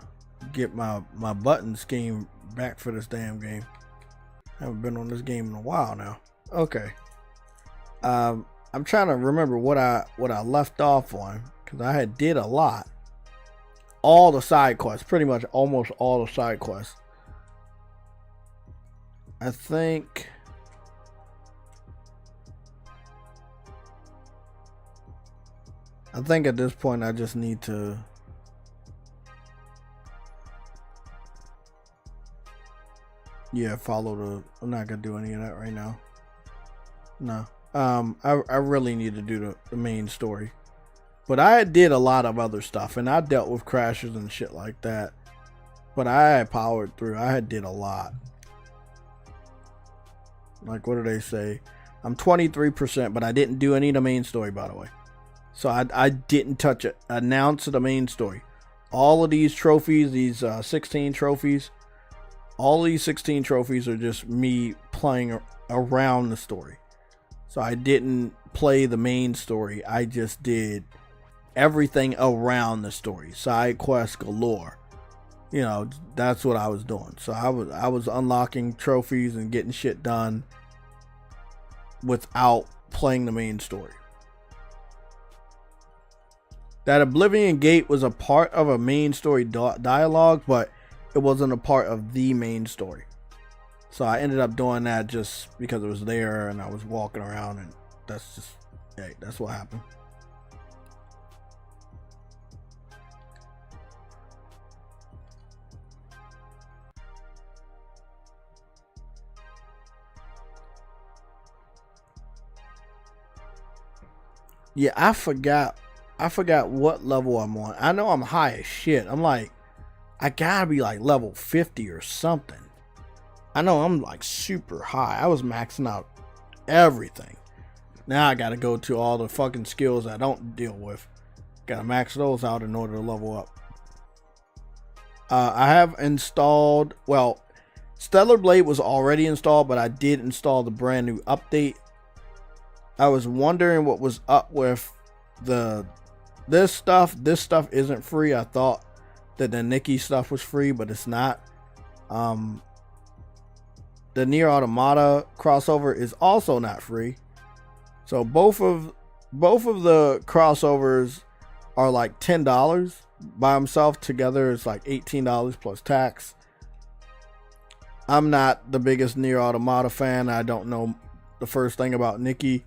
get my button scheme back for this damn game. Haven't been on this game in a while now. Okay. I'm trying to remember what I left off on, because I did a lot. All the side quests, pretty much almost all the side quests. I think at this point I just need to follow the. I'm not gonna do any of that right now. No. I really need to do the main story. But I did a lot of other stuff, and I dealt with crashes and shit like that. But I powered through. I did a lot. Like, what do they say? I'm 23%, but I didn't do any of the main story, by the way. So I didn't touch it. Announce the main story. All of these trophies, these 16 trophies, all of these 16 trophies are just me playing around the story. So I didn't play the main story. I just did everything around the story. Side quests galore. You know, that's what I was doing. So I was unlocking trophies and getting shit done without playing the main story. That Oblivion Gate was a part of a main story dialogue, but it wasn't a part of the main story. So I ended up doing that just because it was there and I was walking around, and that's just, hey, that's what happened. Yeah, I forgot what level I'm on. I know I'm high as shit. I'm like, I gotta be like level 50 or something. I know I'm like super high. I was maxing out everything. Now I gotta go to all the fucking skills I don't deal with. Gotta max those out in order to level up. I have installed, well, Stellar Blade was already installed, but I did install the brand new update. I was wondering what was up with this stuff. This stuff isn't free. I thought that the Nikki stuff was free, but it's not. The Nier Automata crossover is also not free. So both of the crossovers are like $10 by themselves. Together it's like $18 plus tax. I'm not the biggest Nier Automata fan. I don't know the first thing about Nikki.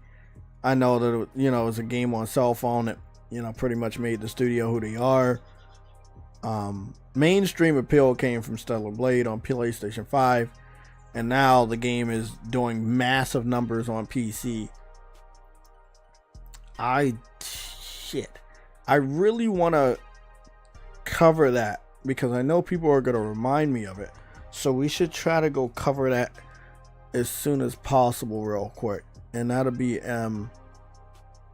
I know that, you know, it's a game on cell phone that, you know, pretty much made the studio who they are. Mainstream appeal came from Stellar Blade on PlayStation 5, and now the game is doing massive numbers on PC. I really want to cover that because I know people are going to remind me of it. So we should try to go cover that as soon as possible real quick. And that'll be in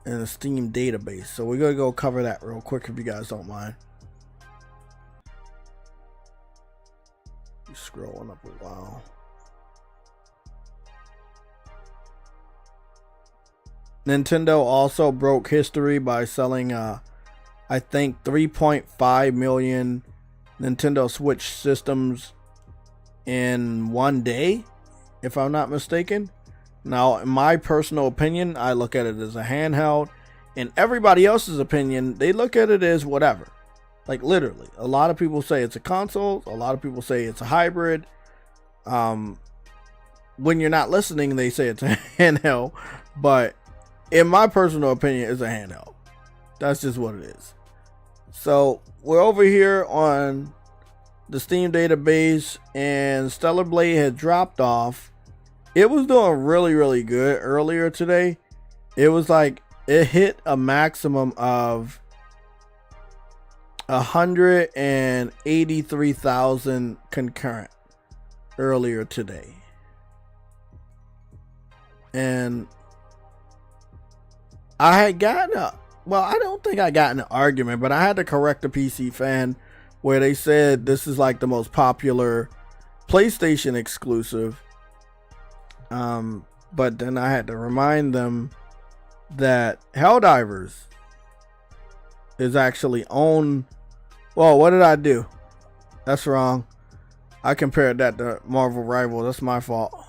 the Steam database. So we're going to go cover that real quick if you guys don't mind. Scrolling up a while. Nintendo also broke history by selling I think 3.5 million Nintendo Switch systems in one day, if I'm not mistaken. Now, in my personal opinion, I look at it as a handheld. In everybody else's opinion, they look at it as whatever. Like, literally. A lot of people say it's a console. A lot of people say it's a hybrid. When you're not listening, they say it's a handheld. But in my personal opinion, it's a handheld. That's just what it is. So, we're over here on the Steam database, and Stellar Blade had dropped off. It was doing really, really good earlier today, It was like it hit a maximum of 183,000 concurrent earlier today. And I had gotten I don't think I got in an argument, but I had to correct a PC fan where they said this is like the most popular PlayStation exclusive. But then I had to remind them that Helldivers is actually owned. Well, what did I do? That's wrong. I compared that to Marvel Rivals. That's my fault.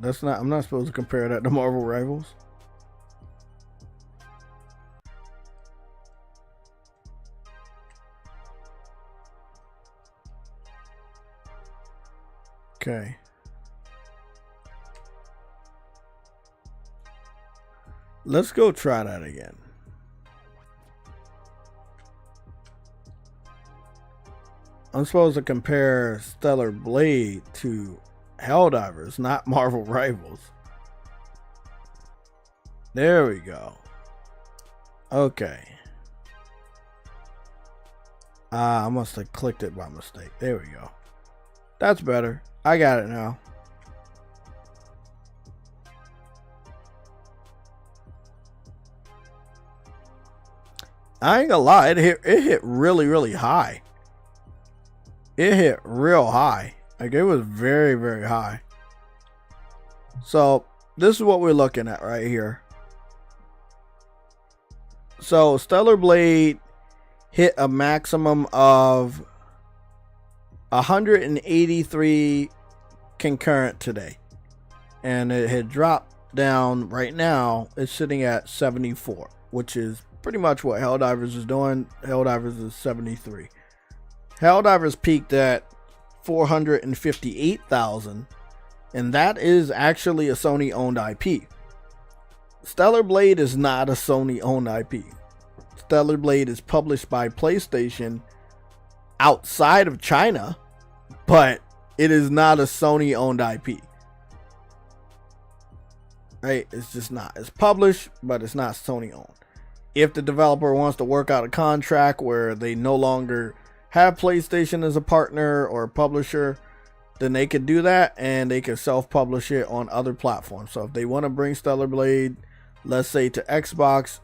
I'm not supposed to compare that to Marvel Rivals. Okay. Let's go try that again. I'm supposed to compare Stellar Blade to Helldivers, not Marvel Rivals. There we go. Okay. I must have clicked it by mistake. There we go. That's better. I got it now. I ain't gonna lie, it hit really high. It hit real high. Like, it was very, very high. So this is what we're looking at right here. So Stellar Blade hit a maximum of 183 concurrent today, and it had dropped down. Right now it's sitting at 74, which is pretty much what Helldivers is doing. Helldivers is 73. Helldivers peaked at 458,000, and that is actually a Sony owned IP. Stellar Blade is not a Sony owned IP. Stellar Blade is published by PlayStation outside of China, but it is not a Sony owned IP. Right? It's just not. It's published, but it's not Sony owned. If the developer wants to work out a contract where they no longer have PlayStation as a partner or a publisher, then they could do that, and they can self-publish it on other platforms. So if they want to bring Stellar Blade, let's say, to Xbox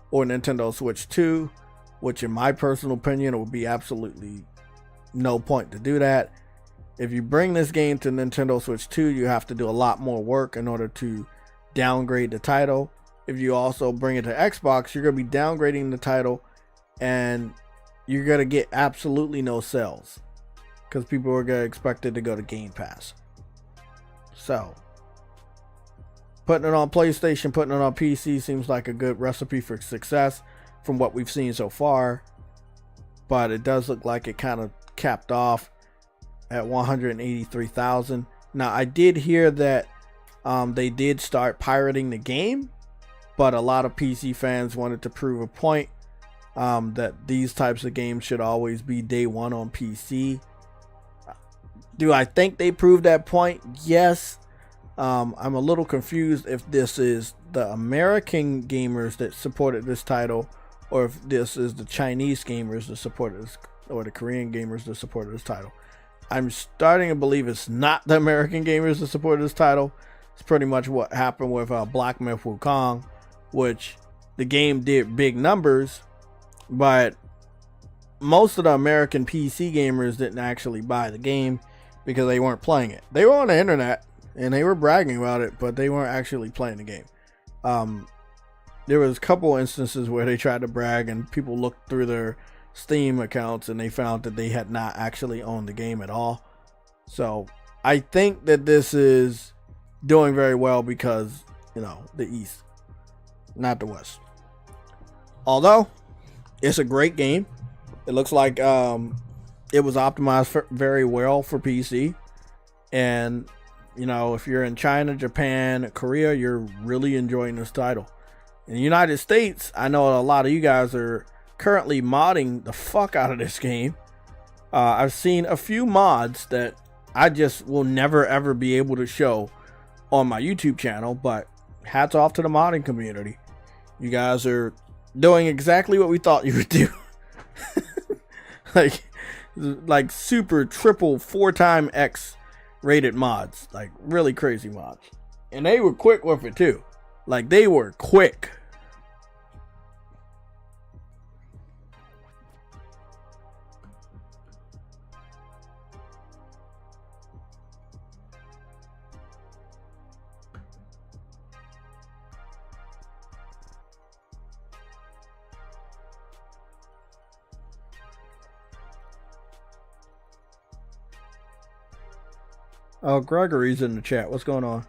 or Nintendo Switch 2, which in my personal opinion, it would be absolutely no point to do that. If you bring this game to Nintendo Switch 2, you have to do a lot more work in order to downgrade the title. If you also bring it to Xbox, you're going to be downgrading the title, and you're going to get absolutely no sales because people are going to expect it to go to Game Pass. So putting it on PlayStation, putting it on PC seems like a good recipe for success from what we've seen so far, but it does look like it kind of capped off at 183,000. Now, I did hear that they did start pirating the game, but a lot of PC fans wanted to prove a point that these types of games should always be day one on PC. Do I think they proved that point? Yes. I'm a little confused if this is the American gamers that supported this title, or if this is the Chinese gamers that supported this, or the Korean gamers that supported this title. I'm starting to believe it's not the American gamers that supported this title. It's pretty much what happened with Black Myth Wukong, which the game did big numbers, but most of the American PC gamers didn't actually buy the game because they weren't playing it. They were on the internet and they were bragging about it, but they weren't actually playing the game. There was a couple instances where they tried to brag and people looked through their Steam accounts and they found that they had not actually owned the game at all. So I think that this is doing very well because, you know, the East, not the West. Although it's a great game. It looks like it was optimized very well for PC. And, you know, if you're in China, Japan, Korea, you're really enjoying this title. In the United States, I know a lot of you guys are currently modding the fuck out of this game. I've seen a few mods that I just will never ever be able to show on my YouTube channel, but hats off to the modding community. You guys are doing exactly what we thought you would do. like super triple 4x X rated mods, like really crazy mods, and they were quick with it too. Like they were quick. Oh, Gregory's in the chat. What's going on?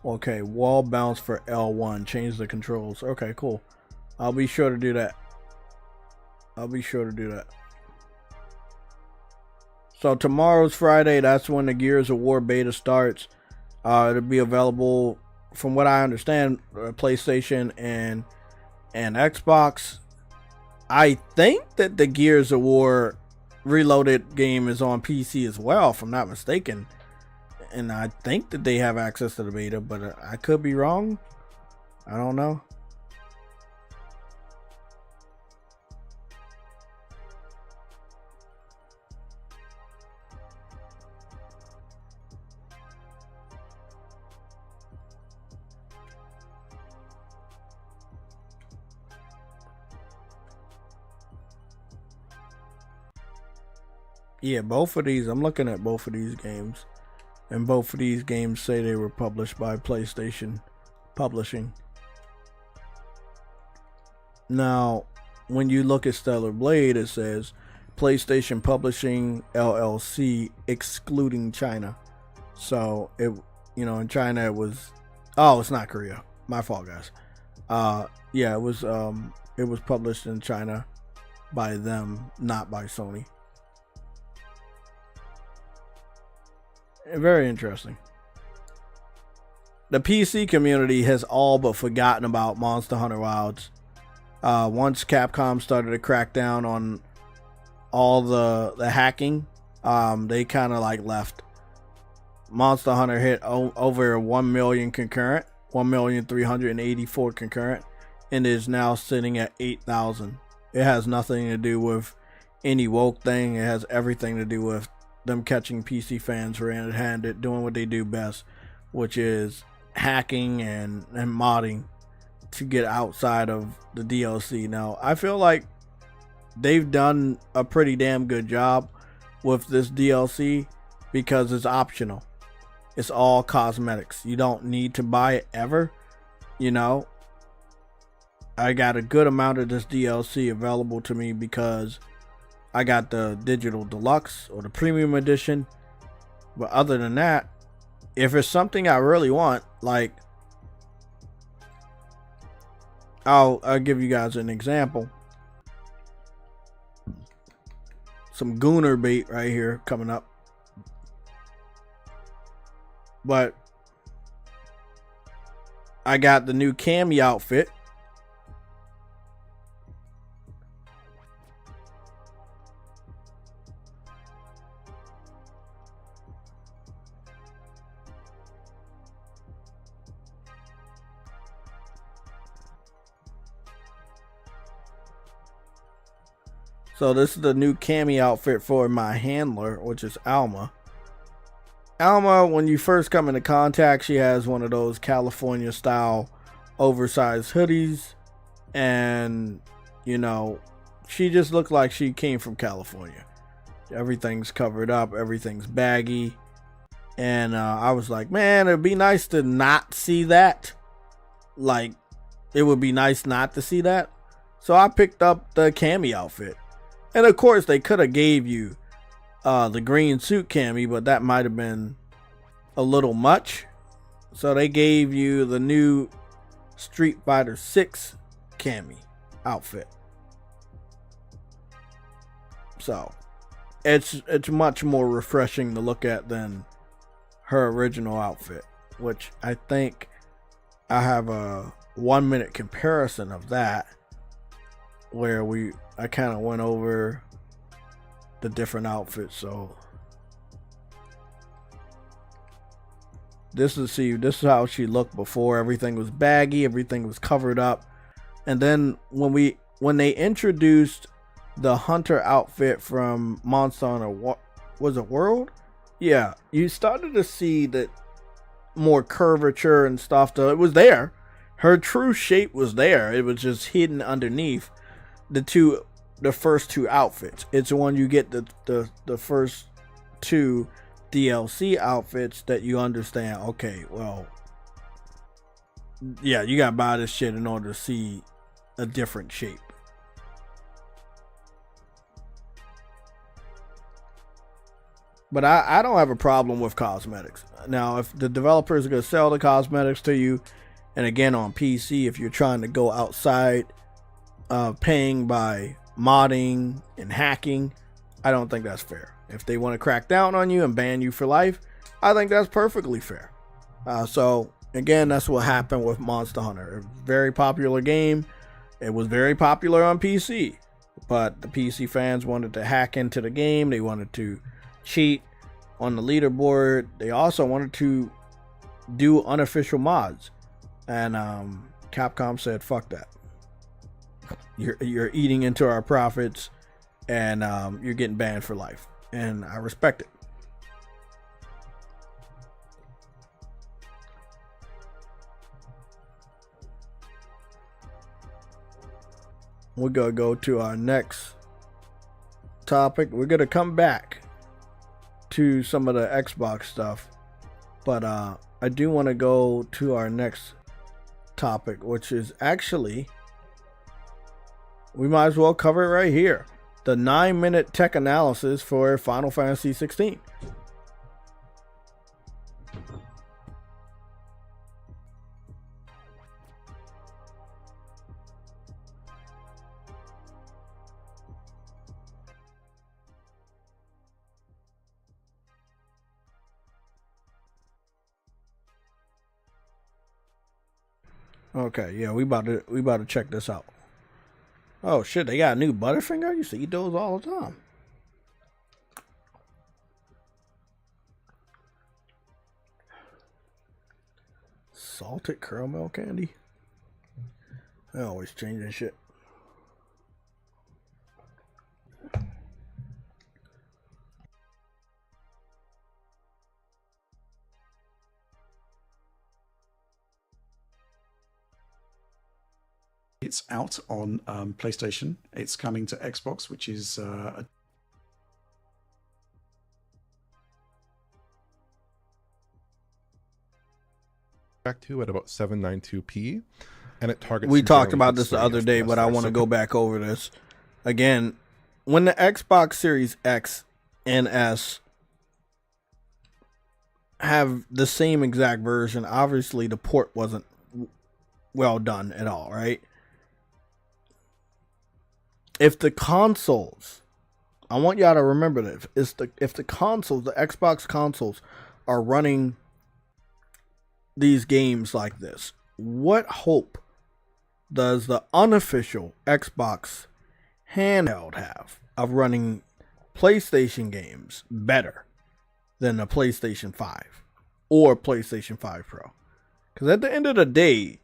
Okay, wall bounce for L1. Change the controls. Okay, cool. I'll be sure to do that. So tomorrow's Friday. That's when the Gears of War beta starts. It'll be available, from what I understand, PlayStation and Xbox. I think that the Gears of War Reloaded game is on PC as well, if I'm not mistaken. And I think that they have access to the beta, but I could be wrong. I don't know. Yeah, both of these, I'm looking at both of these games, and both of these games say they were published by PlayStation Publishing. Now, when you look at Stellar Blade, it says PlayStation Publishing LLC, excluding China. So it, in China it was, oh, it's not Korea. My fault, guys. Yeah, it was published in China by them, not by Sony. Very interesting. The PC community has all but forgotten about Monster Hunter Wilds. Once Capcom started to crack down on all the hacking, they kind of like left. Monster Hunter hit over 1 million concurrent, 1,384,000 concurrent, and is now sitting at 8,000. It has nothing to do with any woke thing. It has everything to do with them catching PC fans red-handed, doing what they do best, which is hacking and modding to get outside of the DLC. Now, I feel like they've done a pretty damn good job with this DLC because it's optional. It's all cosmetics. You don't need to buy it ever. I got a good amount of this DLC available to me because I got the digital deluxe or the premium edition. But other than that, if it's something I really want, like, I'll give you guys an example. Some Gooner bait right here coming up. But I got the new Cammy outfit. So this is the new Cammy outfit for my handler, which is Alma. Alma, when you first come into contact, she has one of those California style oversized hoodies. And, she just looked like she came from California. Everything's covered up. Everything's baggy. And I was like, man, it'd be nice to not see that. Like, it would be nice not to see that. So I picked up the Cammy outfit. And of course, they could have gave you the green suit Cammy, but that might have been a little much. So they gave you the new Street Fighter 6 Cammy outfit. So it's much more refreshing to look at than her original outfit, which I think I have a 1-minute comparison of that. where I kind of went over the different outfits. So this is how she looked before. Everything was baggy, everything was covered up. And then when they introduced the hunter outfit from Monster Hunter, was it World? Yeah, you started to see that more curvature and stuff. Though it was there, her true shape was there. It was just hidden underneath the first two outfits. It's when you get the first two DLC outfits that you understand. Okay, well, yeah, you gotta buy this shit in order to see a different shape. But I don't have a problem with cosmetics. Now, if the developers are going to sell the cosmetics to you, and again on PC, if you're trying to go outside paying by modding and hacking, I don't think that's fair. If they want to crack down on you and ban you for life, I think that's perfectly fair. So again, that's what happened with Monster Hunter. A very popular game. It was very popular on PC, but the PC fans wanted to hack into the game. They wanted to cheat on the leaderboard. They also wanted to do unofficial mods, and Capcom said, "Fuck that! You're eating into our profits, and you're getting banned for life." And I respect it. We're gonna go to our next topic. We're gonna come back to some of the Xbox stuff, but I do want to go to our next topic, which is actually, we might as well cover it right here: the 9-minute tech analysis for Final Fantasy 16. Okay, yeah, we about to check this out. Oh shit, they got a new Butterfinger? I used to eat those all the time. Salted caramel candy? They always changing shit. It's out on PlayStation. It's coming to Xbox, which is back to at about 792p, and it targets. We talked about this the other day, but I want to go back over this again. When the Xbox Series X and S have the same exact version, obviously the port wasn't well done at all, right? If the consoles, I want y'all to remember this, if the consoles, the Xbox consoles, are running these games like this, what hope does the unofficial Xbox handheld have of running PlayStation games better than the PlayStation 5 or PlayStation 5 Pro? Because at the end of the day,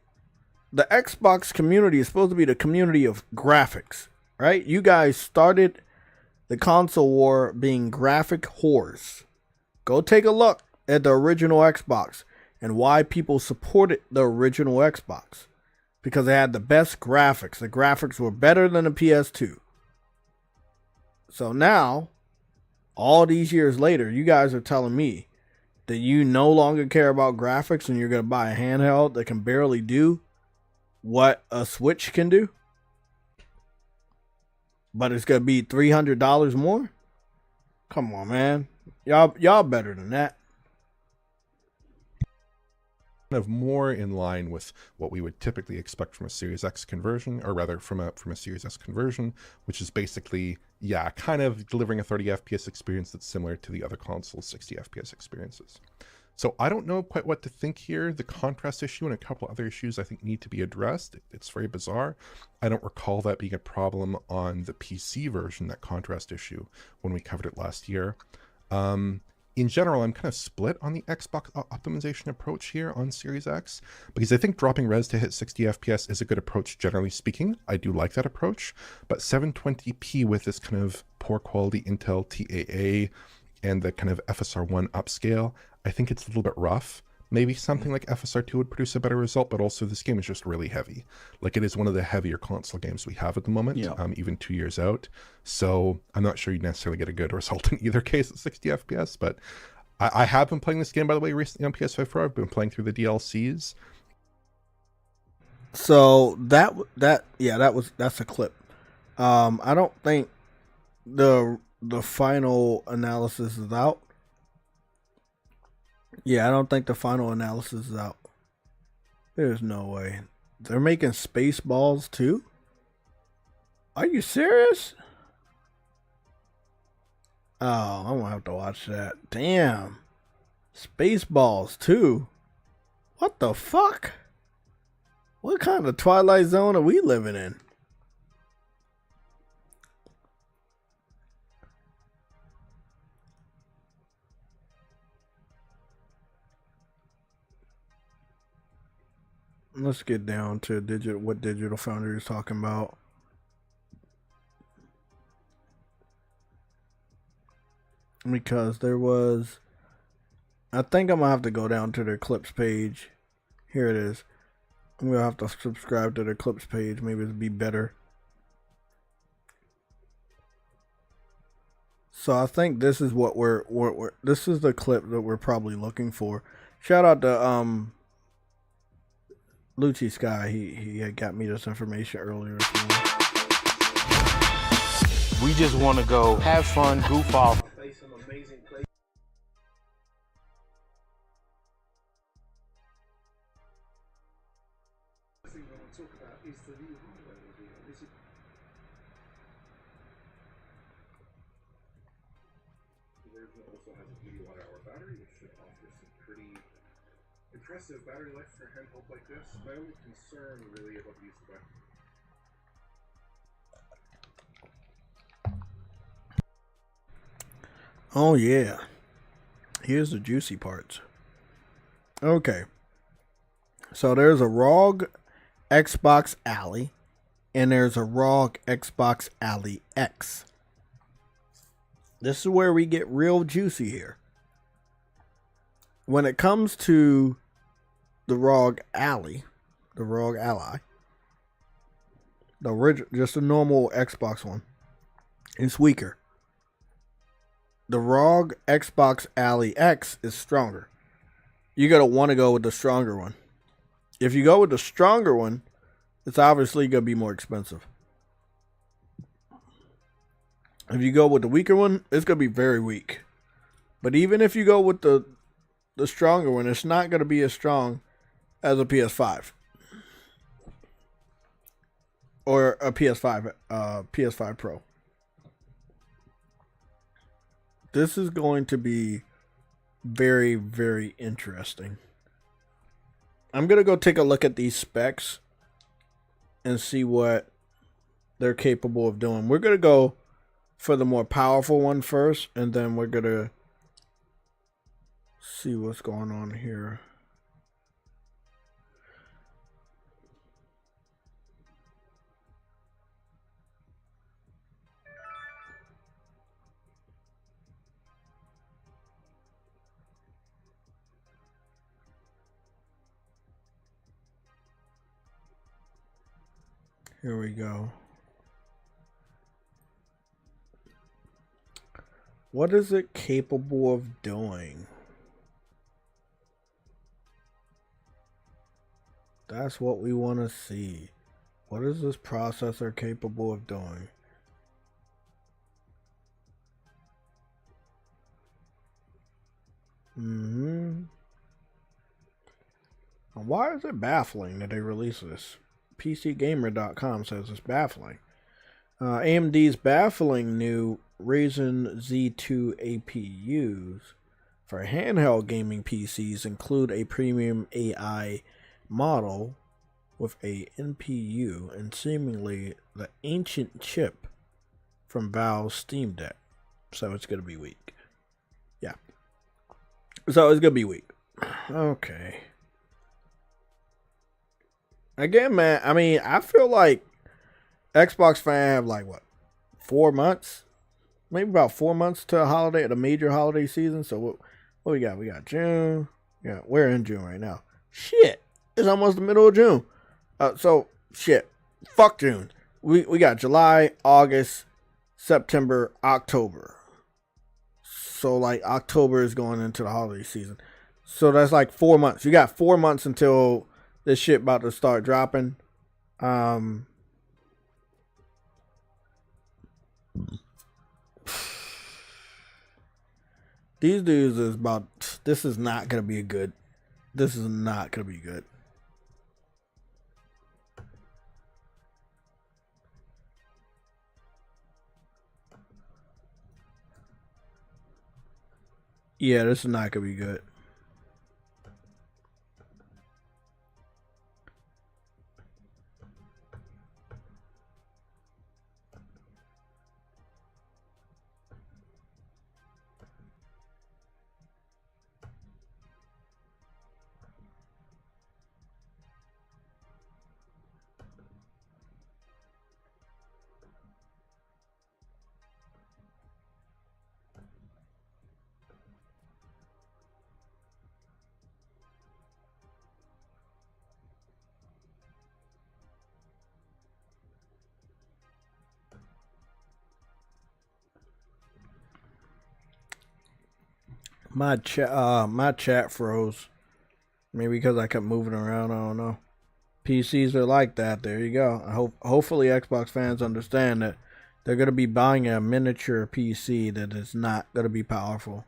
the Xbox community is supposed to be the community of graphics, right? You guys started the console war being graphic whores. Go take a look at the original Xbox and why people supported the original Xbox. Because they had the best graphics. The graphics were better than the PS2. So now, all these years later, you guys are telling me that you no longer care about graphics and you're going to buy a handheld that can barely do what a Switch can do? But it's going to be $300 more? Come on, man. Y'all better than that. Kind of more in line with what we would typically expect from a Series X conversion, or rather from a Series S conversion, which is basically, yeah, kind of delivering a 30 FPS experience that's similar to the other console's 60 FPS experiences. So I don't know quite what to think here. The contrast issue and a couple other issues I think need to be addressed. It's very bizarre. I don't recall that being a problem on the PC version, that contrast issue, when we covered it last year. In general, I'm kind of split on the Xbox optimization approach here on Series X, because I think dropping res to hit 60 FPS is a good approach, generally speaking. I do like that approach, but 720p with this kind of poor quality Intel TAA and the kind of FSR1 upscale, I think it's a little bit rough. Maybe something like FSR2 would produce a better result, but also this game is just really heavy. Like, it is one of the heavier console games we have at the moment, even 2 years out. So I'm not sure you'd necessarily get a good result in either case at 60 FPS, but I have been playing this game, by the way, recently on PS5 Pro. I've been playing through the DLCs. So that's a clip. I don't think the final analysis is out. Yeah, I don't think the final analysis is out. There's no way. They're making Spaceballs too? Are you serious? Oh, I'm gonna have to watch that. Damn. Spaceballs too? What the fuck? What kind of Twilight Zone are we living in? Let's get down to what Digital Foundry is talking about. Because there was, I think I'm gonna have to go down to their clips page. Here it is. I'm gonna have to subscribe to their clips page. Maybe it'd be better. So I think this is what this is the clip that we're probably looking for. Shout out to Lucci Sky, he had got me this information earlier this morning. We just want to go have fun, goof off. Play some amazing plays. The thing I want to talk about is the new hardware reveal. This is the version also has a 80 watt-hour battery, which should offer some pretty impressive battery life for a handheld like this. My only concern really about these devices. Oh yeah. Here's the juicy parts. Okay. So there's a ROG Xbox Ally and there's a ROG Xbox Ally X. This is where we get real juicy here. When it comes to the ROG Ally, the original, just a normal Xbox one, it's weaker. The ROG Xbox Ally X is stronger. You gotta want to go with the stronger one. If you go with the stronger one, it's obviously gonna be more expensive. If you go with the weaker one, it's gonna be very weak. But even if you go with the stronger one, it's not gonna be as strong as a PS5 or a PS5 Pro. This is going to be very, very interesting. I'm gonna go take a look at these specs and see what they're capable of doing. We're gonna go for the more powerful one first, and then we're gonna see what's going on here. Here we go. What is it capable of doing? That's what we want to see. What is this processor capable of doing? Why is it baffling that they release this? PCGamer.com says it's baffling. AMD's baffling new Ryzen Z2 APUs for handheld gaming PCs include a premium AI model with a NPU and seemingly the ancient chip from Valve's Steam Deck. So it's going to be weak. Yeah. So it's going to be weak. Okay. Again, man, I mean, I feel like Xbox fans have like, what, 4 months? Maybe about 4 months to a holiday, the major holiday season. So what we got? We got June. Yeah, we're in June right now. Shit. It's almost the middle of June. So, shit. Fuck June. We got July, August, September, October. So, like, October is going into the holiday season. So, that's like 4 months. You got 4 months until this shit about to start dropping. These dudes is about... This is not going to be good. This is not going to be good. Yeah, this is not going to be good. My chat froze. Maybe because I kept moving around. I don't know. PCs are like that. There you go. Hopefully Xbox fans understand that they're gonna be buying a miniature PC that is not gonna be powerful.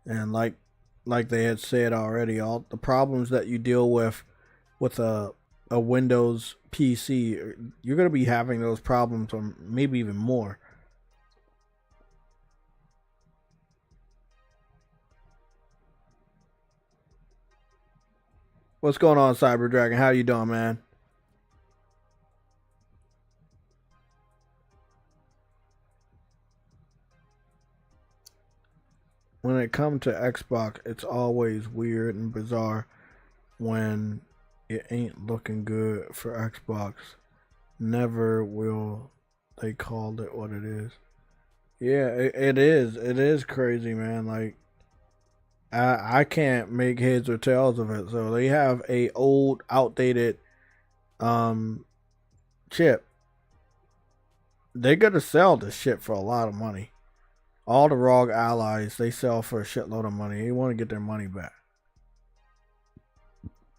And like they had said already, all the problems that you deal with a Windows PC, you're gonna be having those problems, or maybe even more. What's going on, Cyber Dragon? How you doing, man? When it comes to Xbox, it's always weird and bizarre when it ain't looking good for Xbox. Never will they call it what it is. Yeah, it is. It is crazy, man. Like, I can't make heads or tails of it. So they have a old, outdated chip. They're gonna sell this shit for a lot of money. All the Rog Allies, they sell for a shitload of money. They want to get their money back.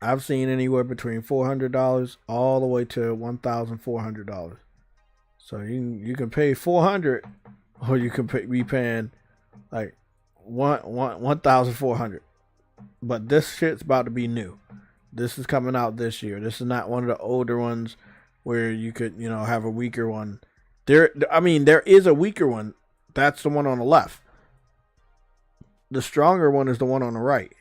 I've seen anywhere between $400 all the way to $1,400. So you can pay $400, or you can be paying like $1,400. But this shit's about to be new. This is coming out this year. This is not one of the older ones where you could, have a weaker one. There is a weaker one. That's the one on the left. The stronger one is the one on the right.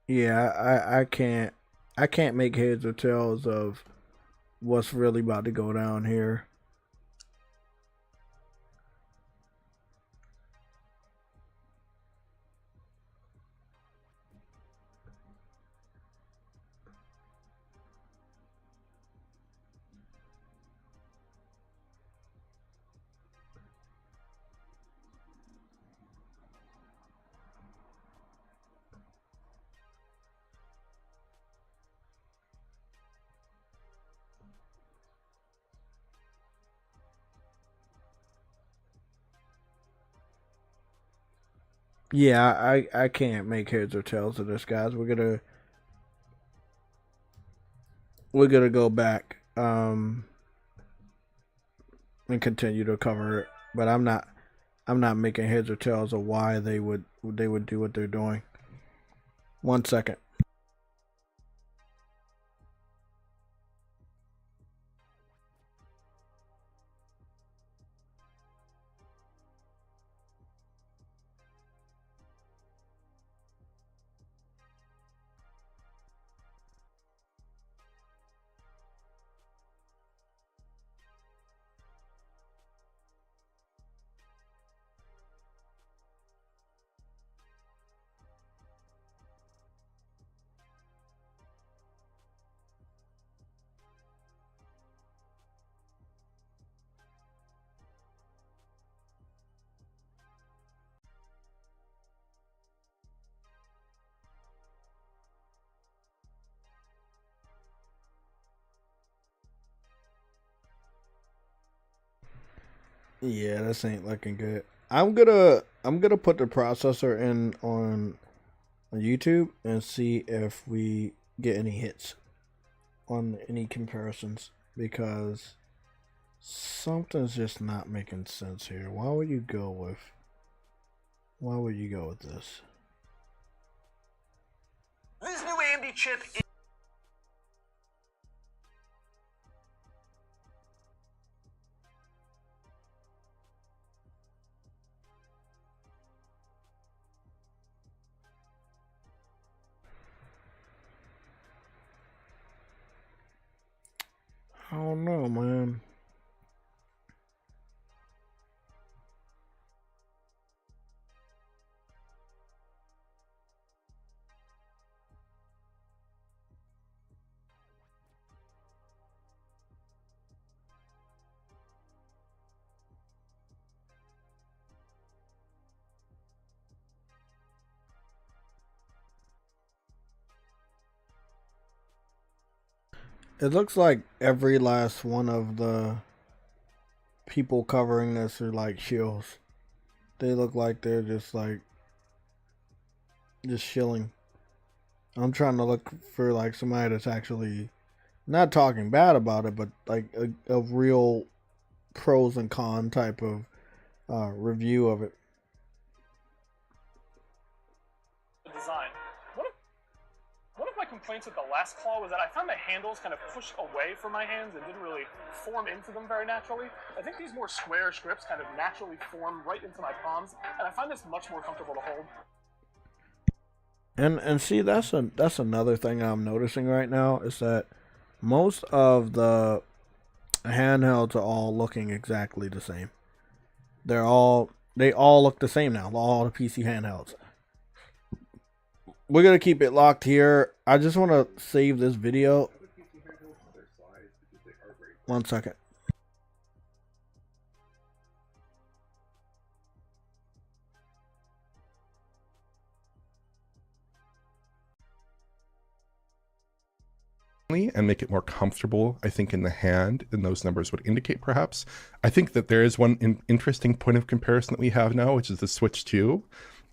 Yeah, I can't make heads or tails of what's really about to go down here. Yeah, I can't make heads or tails of this, guys. We're gonna go back and continue to cover it, but I'm not I'm not making heads or tails of why they would do what they're doing. 1 second. Yeah, this ain't looking good. I'm gonna put the processor in on YouTube and see if we get any hits on any comparisons, because something's just not making sense here. Why would you go with this? This new AMD chip is I don't know, man. It looks like every last one of the people covering this are like shills. They look like they're just shilling. I'm trying to look for like somebody that's actually not talking bad about it, but like a real pros and cons type of review of it. design. One of my complaints with the last claw was that I found the handles kind of pushed away from my hands and didn't really form into them very naturally. I think these more square grips kind of naturally form right into my palms, and I find this much more comfortable to hold. And see, that's another thing I'm noticing right now, is that most of the handhelds are all looking exactly the same. They all look the same now, all the PC handhelds. We're gonna keep it locked here. I just want to save this video. 1 second. And make it more comfortable, I think, in the hand than those numbers would indicate, perhaps. I think that there is one interesting point of comparison that we have now, which is the Switch 2.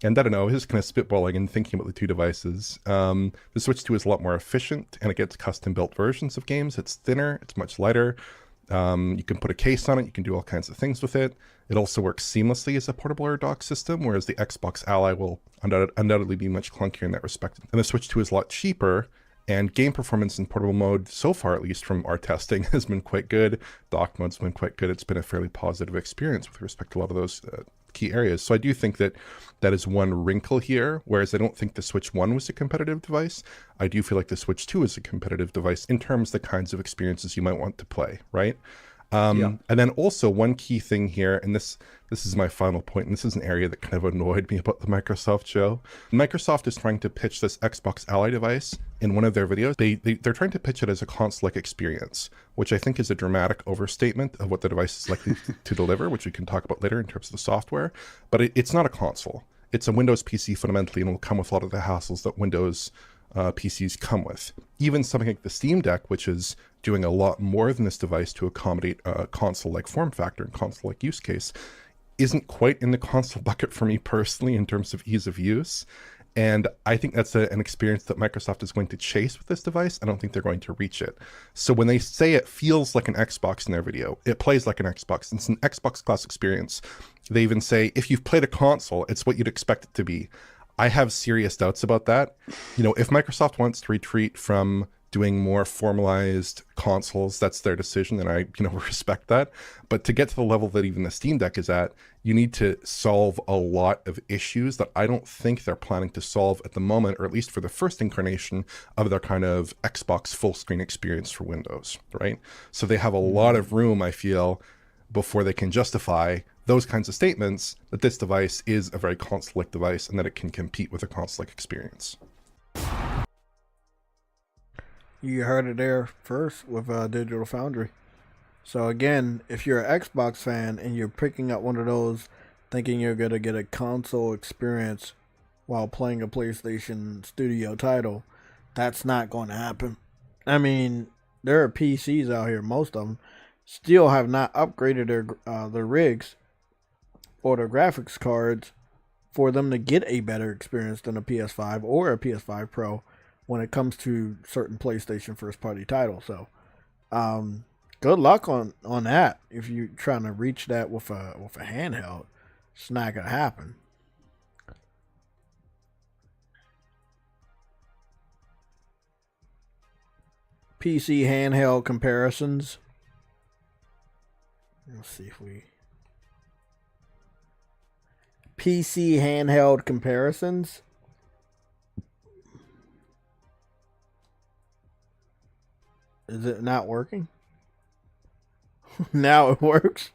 And I don't know, just kind of spitballing and thinking about the two devices. The Switch 2 is a lot more efficient, and it gets custom-built versions of games. It's thinner, it's much lighter. You can put a case on it, you can do all kinds of things with it. It also works seamlessly as a portable or dock system, whereas the Xbox Ally will undoubtedly be much clunkier in that respect. And the Switch 2 is a lot cheaper, and game performance in portable mode, so far at least from our testing, has been quite good. Dock mode's been quite good. It's been a fairly positive experience with respect to a lot of those key areas. So I do think that that is one wrinkle here, whereas I don't think the Switch 1 was a competitive device. I do feel like the Switch 2 is a competitive device in terms of the kinds of experiences you might want to play, right? And then also one key thing here, and this is my final point, and this is an area that kind of annoyed me about the Microsoft show. Microsoft is trying to pitch this Xbox Ally device in one of their videos. They're trying to pitch it as a console-like experience, which I think is a dramatic overstatement of what the device is likely to deliver, which we can talk about later in terms of the software. But it's not a console. It's a Windows PC fundamentally, and will come with a lot of the hassles that Windows PCs come with. Even something like the Steam Deck, which is doing a lot more than this device to accommodate a console-like form factor and console-like use case, isn't quite in the console bucket for me personally in terms of ease of use. And I think that's an experience that Microsoft is going to chase with this device. I don't think they're going to reach it. So when they say it feels like an Xbox in their video, it plays like an Xbox. It's an Xbox class experience. They even say, if you've played a console, it's what you'd expect it to be. I have serious doubts about that. You know, if Microsoft wants to retreat from doing more formalized consoles, that's their decision, and I, respect that. But to get to the level that even the Steam Deck is at, you need to solve a lot of issues that I don't think they're planning to solve at the moment, or at least for the first incarnation of their kind of Xbox full screen experience for Windows, right? So they have a lot of room, I feel, before they can justify those kinds of statements that this device is a very console-like device and that it can compete with a console-like experience. You heard it there first with Digital Foundry. So again, if you're an Xbox fan and you're picking up one of those thinking you're going to get a console experience while playing a PlayStation Studio title, that's not going to happen. I mean, there are PCs out here, most of them still have not upgraded their rigs or their graphics cards for them to get a better experience than a PS5 or a PS5 Pro when it comes to certain PlayStation first-party titles. So, good luck on that. If you're trying to reach that with a handheld, it's not gonna happen. PC handheld comparisons. Let's see if we PC handheld comparisons. Is it not working? Now it works.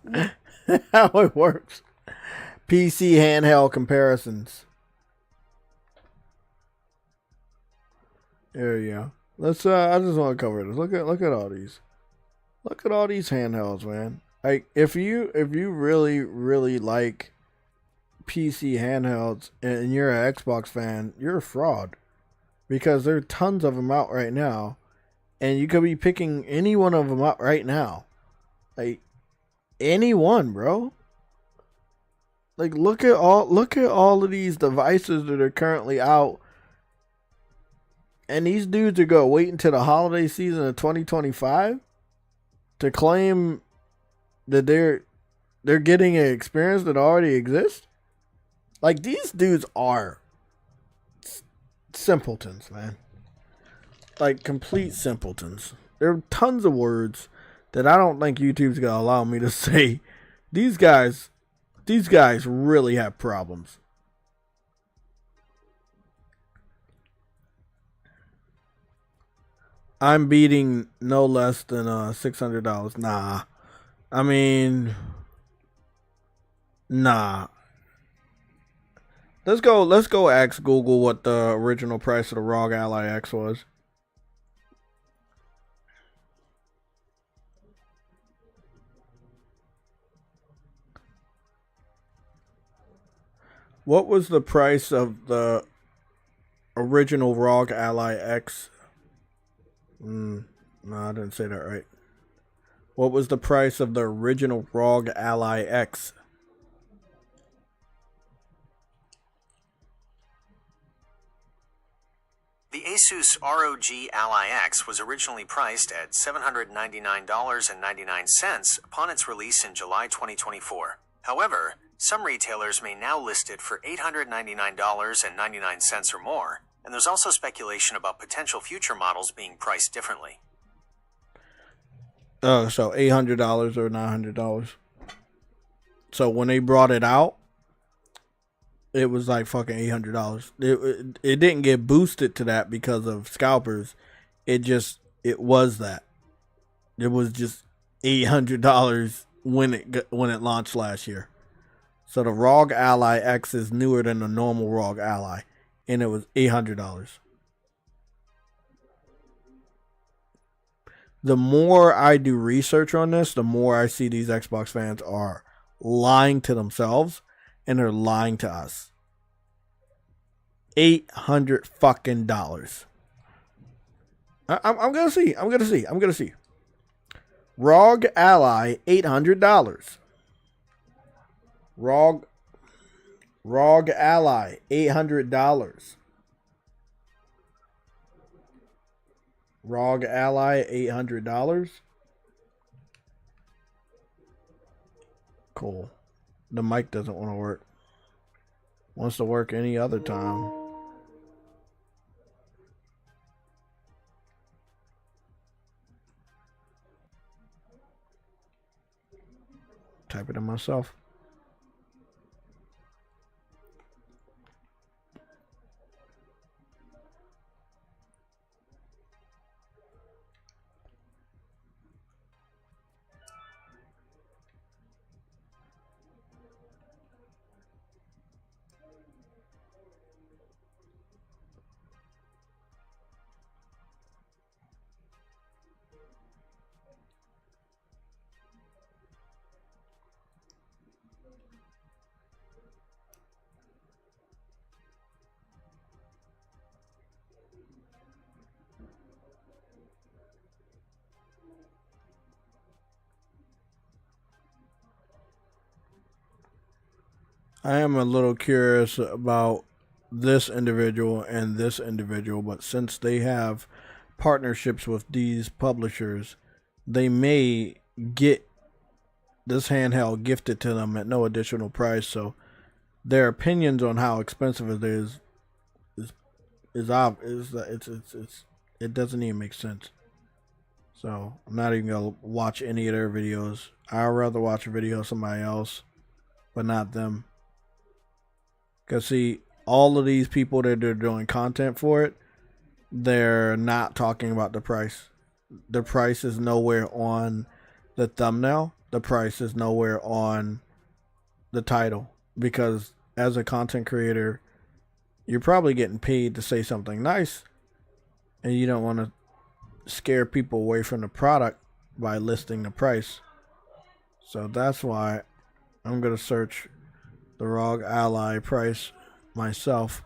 Now it works. PC handheld comparisons. There you go. Let's I just want to cover this. Look at all these. Look at all these handhelds, man. Like if you really, really like PC handhelds and you're an Xbox fan, you're a fraud. Because there are tons of them out right now. And you could be picking any one of them up right now. Like, any one, bro. Like, look at all of these devices that are currently out. And these dudes are going to wait until the holiday season of 2025 to claim that they're getting an experience that already exists. Like, these dudes are simpletons, man. Like complete simpletons. There are tons of words that I don't think YouTube's gonna allow me to say. These guys really have problems. I'm beating no less than $600. Nah. I mean, nah. Let's go ask Google what the original price of the Rog Ally X was. What was the price of the original Rog Ally X? No, I didn't say that right. What was the price of the original Rog Ally X? The Asus ROG Ally X was originally priced at $799.99 upon its release in July 2024. However, some retailers may now list it for $899.99 or more, and there's also speculation about potential future models being priced differently. So $800 or $900. So when they brought it out, it was like fucking $800. It didn't get boosted to that because of scalpers. It was that. It was just $800 when it launched last year. So the ROG Ally X is newer than the normal ROG Ally, and it was $800. The more I do research on this, the more I see these Xbox fans are lying to themselves, and they're lying to us. $800 fucking dollars. I'm gonna see. ROG Ally, $800. ROG Rog Ally, $800. Rog Ally, $800. Cool. The mic doesn't want to work. Wants to work any other time. Type it in myself. I am a little curious about this individual and this individual, but since they have partnerships with these publishers, they may get this handheld gifted to them at no additional price. So their opinions on how expensive it is obvious. It doesn't even make sense. So I'm not even gonna watch any of their videos. I'd rather watch a video of somebody else, but not them. Because, see, all of these people that are doing content for it, they're not talking about the price. The price is nowhere on the thumbnail. The price is nowhere on the title. Because as a content creator, you're probably getting paid to say something nice. And you don't want to scare people away from the product by listing the price. So that's why I'm going to search the Rog Ally price myself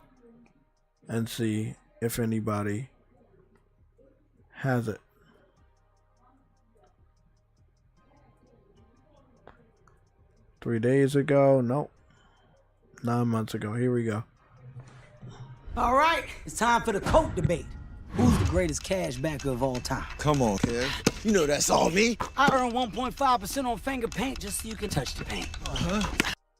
and see if anybody has it. Three days ago, nope. 9 months ago. Here we go. All right, it's time for the coat debate. Who's the greatest cashbacker of all time? Come on, Kev. You know that's all me. I earn 1.5% on finger paint just so you can touch the paint.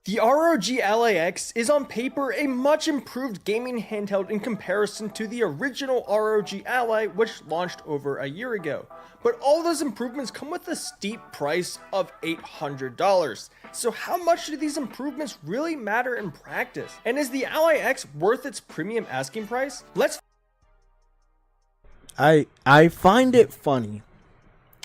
The ROG Ally X is on paper a much improved gaming handheld in comparison to the original ROG Ally, which launched over a year ago. But all those improvements come with a steep price of $800. So how much do these improvements really matter in practice? And is the Ally X worth its premium asking price? I find it funny,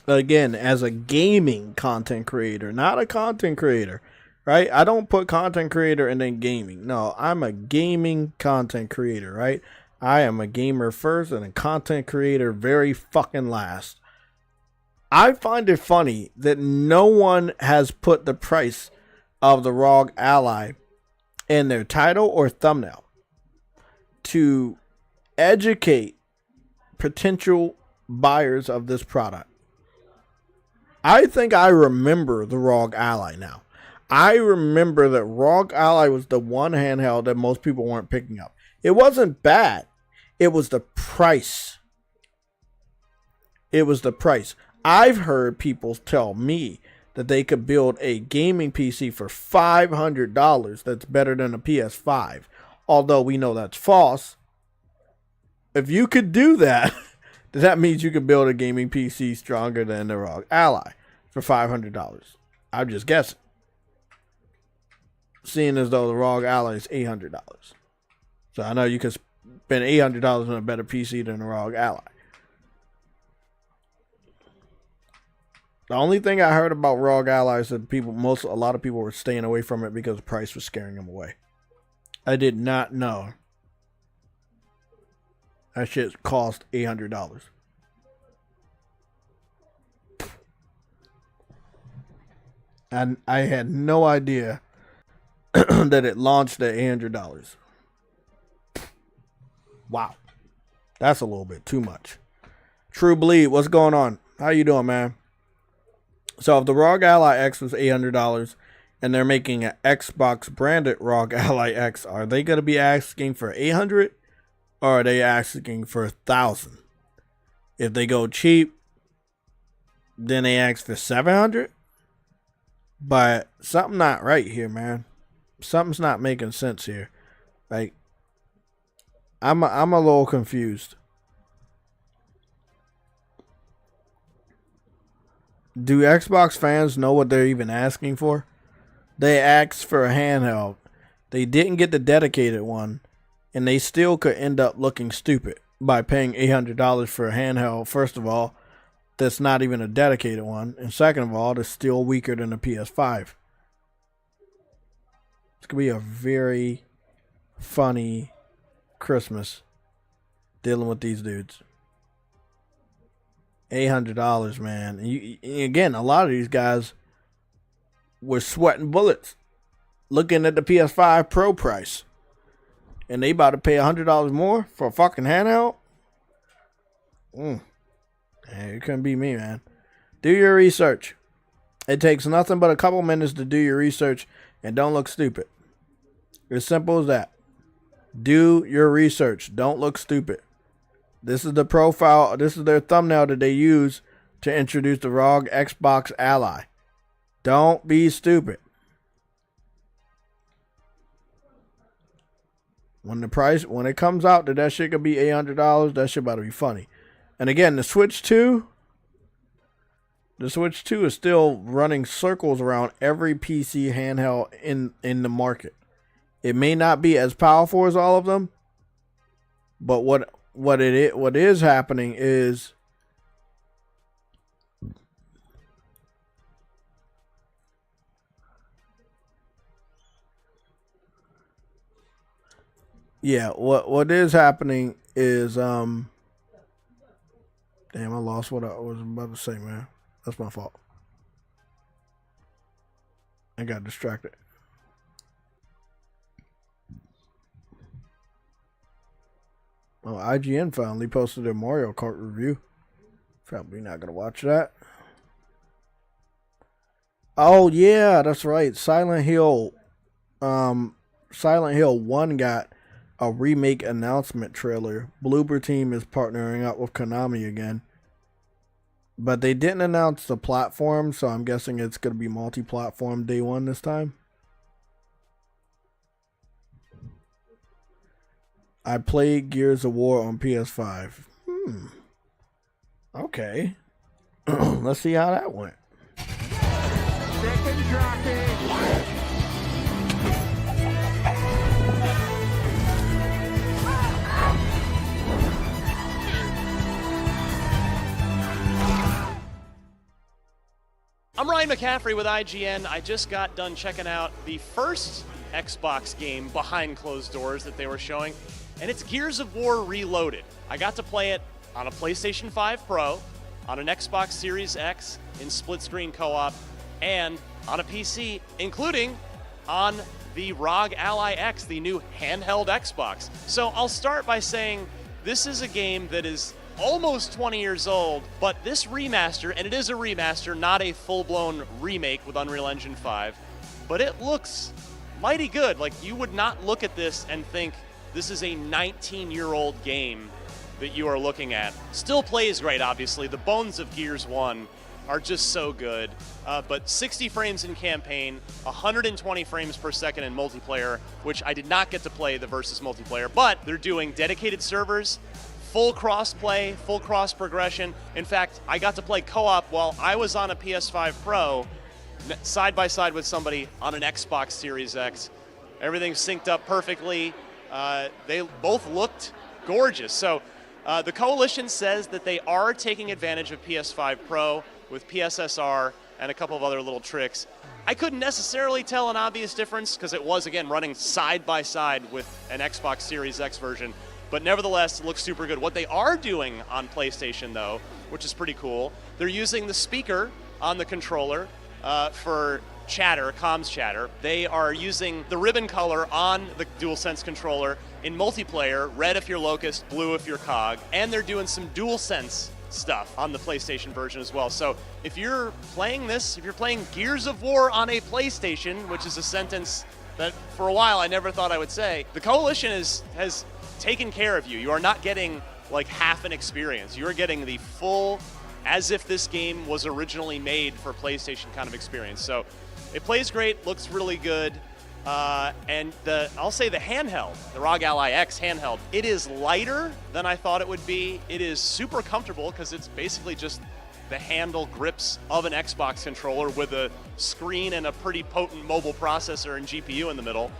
again, as a gaming content creator, not a content creator. Right? I don't put content creator and then gaming. No, I'm a gaming content creator, right? I am a gamer first and a content creator very fucking last. I find it funny that no one has put the price of the ROG Ally in their title or thumbnail to educate potential buyers of this product. I think I remember the ROG Ally now. I remember that ROG Ally was the one handheld that most people weren't picking up. It wasn't bad. It was the price. It was the price. I've heard people tell me that they could build a gaming PC for $500 that's better than a PS5. Although we know that's false. If you could do that, that means you could build a gaming PC stronger than the ROG Ally for $500. I'm just guessing. Seeing as though the ROG Ally is $800. So I know you could spend $800 on a better PC than the ROG Ally. The only thing I heard about ROG Ally is that a lot of people were staying away from it because the price was scaring them away. I did not know that shit cost $800. And I had no idea that it launched at $800. Wow. That's a little bit too much. True Bleed, what's going on? How you doing, man? So if the ROG Ally X was $800 and they're making an Xbox branded ROG Ally X, are they going to be asking for 800 or are they asking for 1,000? If they go cheap, then they ask for 700. But something not right here, man. Something's not making sense here. Like, I'm a little confused. Do Xbox fans know what they're even asking for? They asked for a handheld. They didn't get the dedicated one, and they still could end up looking stupid by paying $800 for a handheld. First of all, that's not even a dedicated one, and second of all, it's still weaker than the PS5. It's gonna be a very funny Christmas dealing with these dudes. $800, man. And again, a lot of these guys were sweating bullets looking at the PS5 Pro price, and they about to pay $100 more for a fucking handheld. Hey, it couldn't be me, man. Do your research. It takes nothing but a couple minutes to do your research, and don't look stupid. As simple as that. Do your research. Don't look stupid. This is the profile. This is their thumbnail that they use to introduce the ROG Xbox Ally. Don't be stupid. When it comes out that shit could be $800, that shit about to be funny. And again, the Switch 2 is still running circles around every PC handheld in the market. It may not be as powerful as all of them, but what is happening is what is happening is damn, I lost what I was about to say, man. That's my fault. I got distracted. Oh, IGN finally posted their Mario Kart review. Probably not gonna watch that. Oh yeah, that's right. Silent Hill 1 got a remake announcement trailer. Bloober Team is partnering up with Konami again. But they didn't announce the platform, so I'm guessing it's going to be multi-platform day one this time. I played Gears of War on PS5. Okay. Let's see how that went. Second dropping. I'm Ryan McCaffrey with IGN. I just got done checking out the first Xbox game behind closed doors that they were showing, and it's Gears of War Reloaded. I got to play it on a PlayStation 5 Pro, on an Xbox Series X in split-screen co-op, and on a PC, including on the ROG Ally X, the new handheld Xbox. So I'll start by saying this is a game that is almost 20 years old, but this remaster, and it is a remaster, not a full-blown remake with Unreal Engine 5, but it looks mighty good. Like, you would not look at this and think this is a 19-year-old game that you are looking at. Still plays great, obviously. The bones of Gears 1 are just so good, but 60 frames in campaign, 120 frames per second in multiplayer, which I did not get to play the versus multiplayer, but they're doing dedicated servers, full cross-play, full cross-progression. In fact, I got to play co-op while I was on a PS5 Pro, side-by-side with somebody on an Xbox Series X. Everything synced up perfectly. They both looked gorgeous. So the Coalition says that they are taking advantage of PS5 Pro with PSSR and a couple of other little tricks. I couldn't necessarily tell an obvious difference because it was, again, running side-by-side with an Xbox Series X version. But nevertheless, it looks super good. What they are doing on PlayStation, though, which is pretty cool, they're using the speaker on the controller for chatter, comms chatter. They are using the ribbon color on the DualSense controller in multiplayer, red if you're Locust, blue if you're COG, and they're doing some DualSense stuff on the PlayStation version as well. So if you're playing this, if you're playing Gears of War on a PlayStation, which is a sentence that for a while I never thought I would say, the Coalition has taken care of you. You are not getting like half an experience. You are getting the full, as if this game was originally made for PlayStation kind of experience. So it plays great, looks really good. And I'll say the handheld, the Rog Ally X handheld, it is lighter than I thought it would be. It is super comfortable because it's basically just the handle grips of an Xbox controller with a screen and a pretty potent mobile processor and GPU in the middle.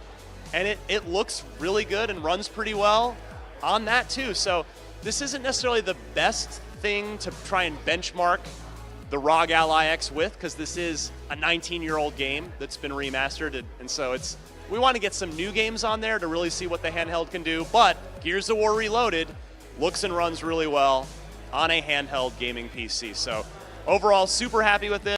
And it looks really good and runs pretty well on that too. So this isn't necessarily the best thing to try and benchmark the Rog Ally X with, because this is a 19-year-old game that's been remastered, and so we want to get some new games on there to really see what the handheld can do. But Gears of War Reloaded looks and runs really well on a handheld gaming PC. So overall, super happy with it.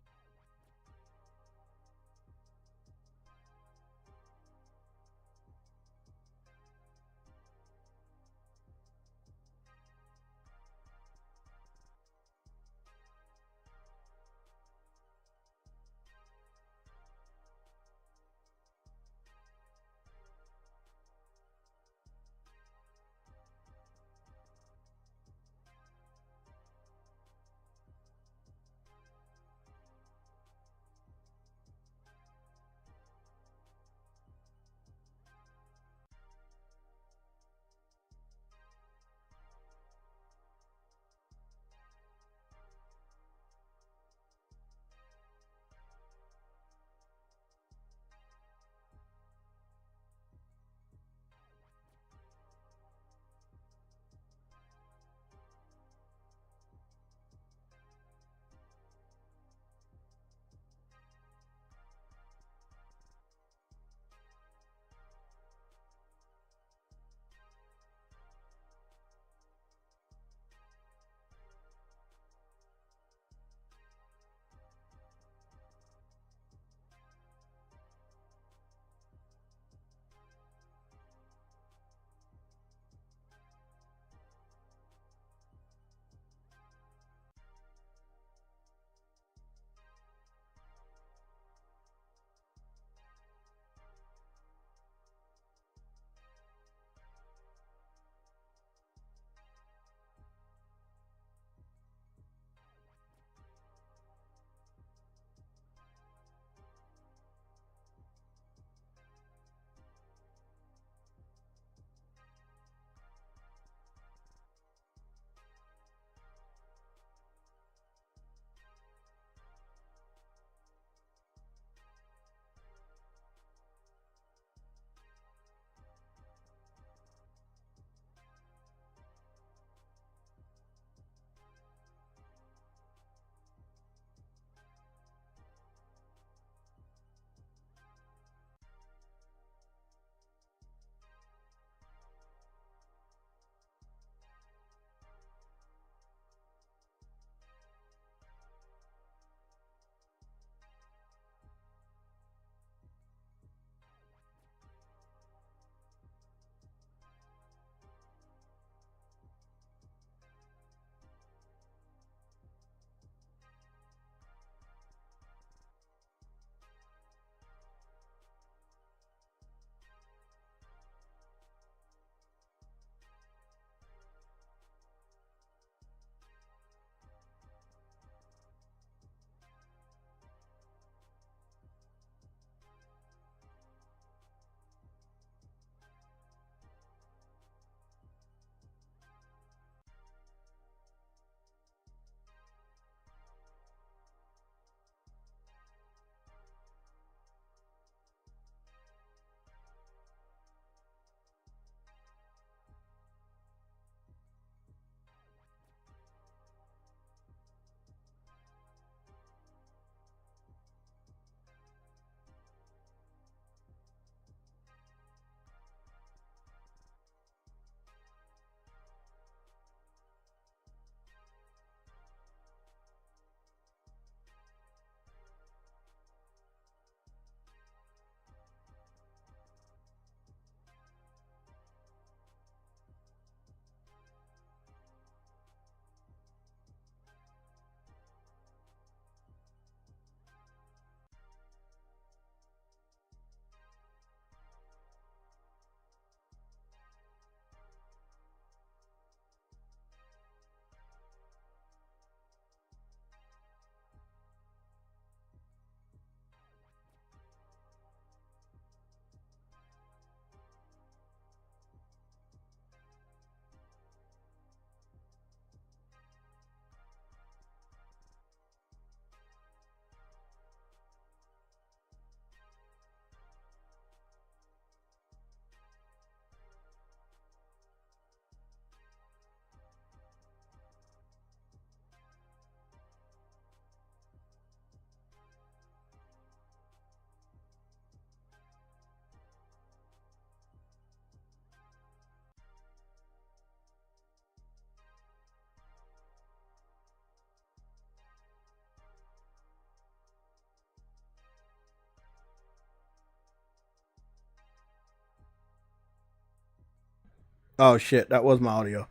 Oh shit, that was my audio.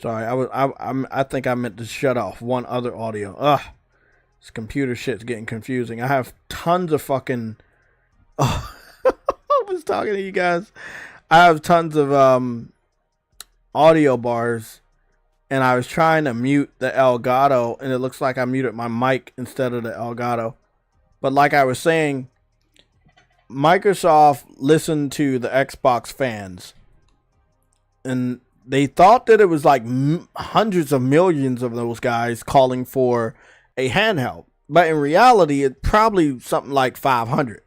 Sorry, I think I meant to shut off one other audio. Ugh. This computer shit's getting confusing. I have tons of fucking I was talking to you guys. I have tons of audio bars, and I was trying to mute the Elgato, and it looks like I muted my mic instead of the Elgato. But like I was saying, Microsoft listened to the Xbox fans, and they thought that it was like hundreds of millions of those guys calling for a handheld. But in reality, it's probably something like 500.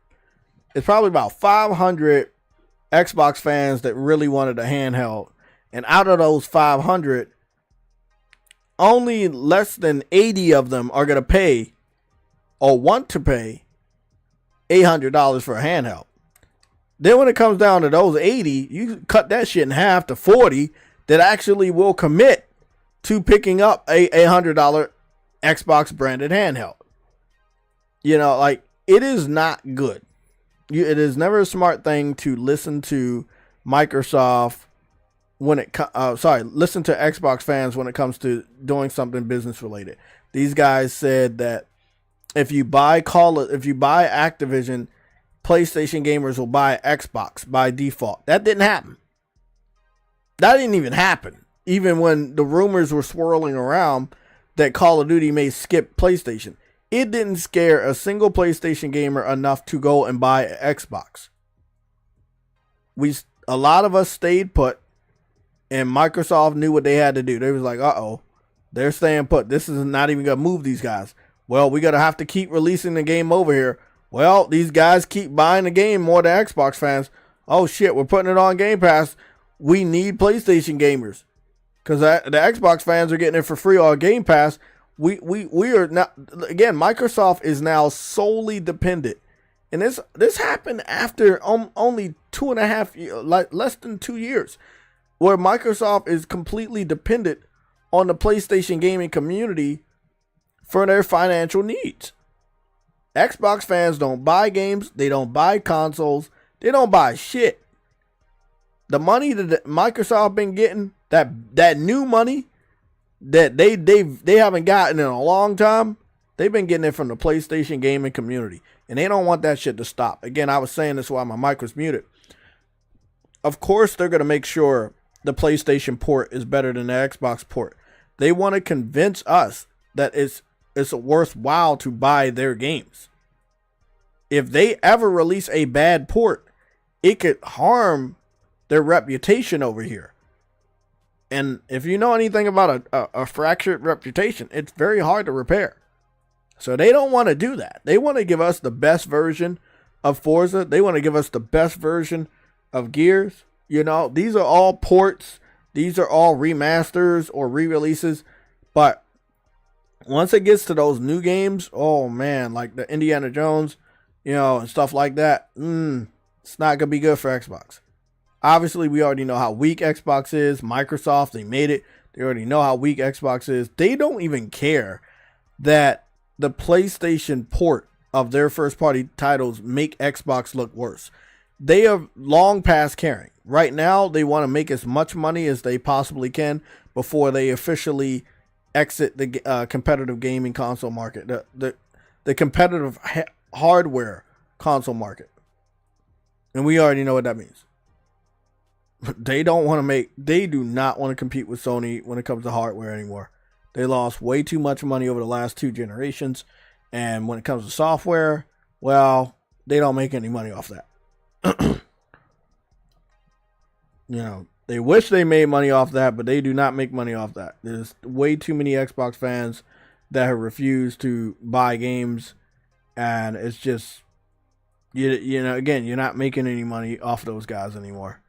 It's probably about 500 Xbox fans that really wanted a handheld. And out of those 500, only less than 80 of them are going to pay or want to pay $800 for a handheld. Then when it comes down to those 80, you cut that shit in half to 40 that actually will commit to picking up a $100 Xbox branded handheld. You know, like, it is not good. It is never a smart thing to listen to Microsoft when it listen to Xbox fans when it comes to doing something business related. These guys said that if you buy Activision, PlayStation gamers will buy Xbox by default. That didn't happen. That didn't even happen. Even when the rumors were swirling around that Call of Duty may skip PlayStation, it didn't scare a single PlayStation gamer enough to go and buy an Xbox. A lot of us stayed put, and Microsoft knew what they had to do. They was like, uh-oh, they're staying put. This is not even going to move these guys. Well, we got to have to keep releasing the game over here. Well, these guys keep buying the game more than Xbox fans. Oh, shit, we're putting it on Game Pass. We need PlayStation gamers. Because the Xbox fans are getting it for free on Game Pass. We are not, again, Microsoft is now solely dependent. And this happened after only 2.5 years, like less than 2 years, where Microsoft is completely dependent on the PlayStation gaming community for their financial needs. Xbox fans don't buy games, they don't buy consoles, they don't buy shit. The money that Microsoft been getting, that new money that they haven't gotten in a long time, they've been getting it from the PlayStation gaming community, and they don't want that shit to stop. Again, I was saying this while my mic was muted. Of course, they're going to make sure the PlayStation port is better than the Xbox port. They want to convince us that it's worthwhile to buy their games. If they ever release a bad port, it could harm their reputation over here. And if you know anything about a fractured reputation, it's very hard to repair. So they don't want to do that. They want to give us the best version of Forza. They want to give us the best version of Gears. You know, these are all ports. These are all remasters or re-releases. But once it gets to those new games, oh man, like the Indiana Jones, you know, and stuff like that, it's not going to be good for Xbox. Obviously, we already know how weak Xbox is. Microsoft, they made it. They already know how weak Xbox is. They don't even care that the PlayStation port of their first-party titles make Xbox look worse. They are long past caring. Right now, they want to make as much money as they possibly can before they officially exit the competitive gaming console market, the competitive hardware console market. And we already know what that means. They do not want to compete with Sony when it comes to hardware anymore. They lost way too much money over the last 2 generations. And when it comes to software, well, they don't make any money off that. You know, they wish they made money off that, but they do not make money off that. There's way too many Xbox fans that have refused to buy games. And it's just, you know, again, you're not making any money off those guys anymore.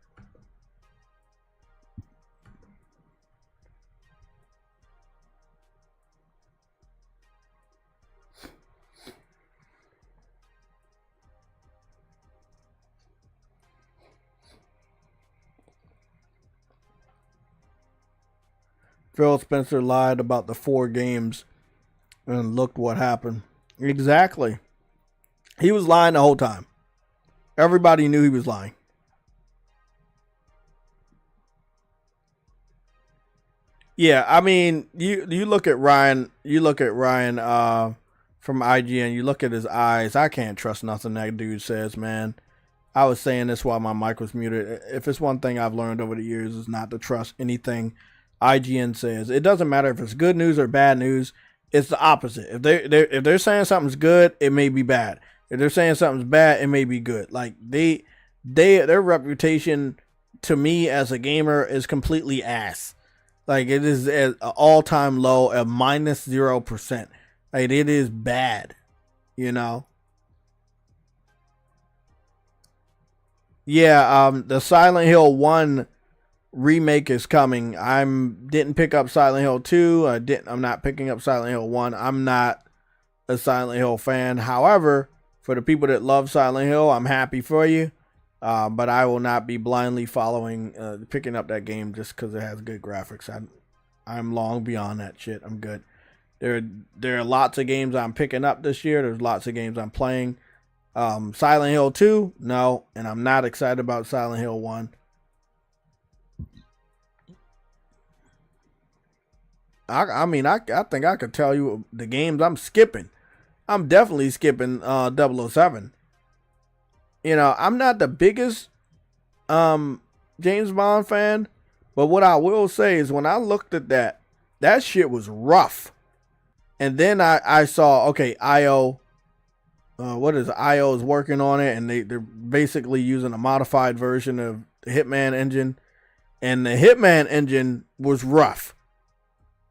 Phil Spencer lied about the 4 games, and look what happened. Exactly. He was lying the whole time. Everybody knew he was lying. Yeah, I mean, you look at Ryan, from IGN, you look at his eyes. I can't trust nothing that dude says, man. I was saying this while my mic was muted. If it's one thing I've learned over the years is not to trust anything IGN says. It doesn't matter if it's good news or bad news. It's the opposite. If they're saying something's good, it may be bad. If they're saying something's bad, it may be good. Like their reputation to me as a gamer is completely ass. Like it is at an all-time low of -0%. Like it is bad, you know. Yeah, the Silent Hill 1 remake is coming. Didn't pick up Silent Hill 2. I'm not picking up Silent Hill 1. I'm not a Silent Hill fan. However, for the people that love Silent Hill, I'm happy for you. But I will not be blindly picking up that game just because it has good graphics. I'm long beyond that shit. I'm good. There are lots of games I'm picking up this year. There's lots of games I'm playing. Silent Hill 2, no, and I'm not excited about Silent Hill 1. I think I could tell you the games I'm skipping. I'm definitely skipping 007. You know, I'm not the biggest James Bond fan, but what I will say is when I looked at that shit was rough. And then I saw, okay, IO is working on it, and they're basically using a modified version of the Hitman engine, and the Hitman engine was rough.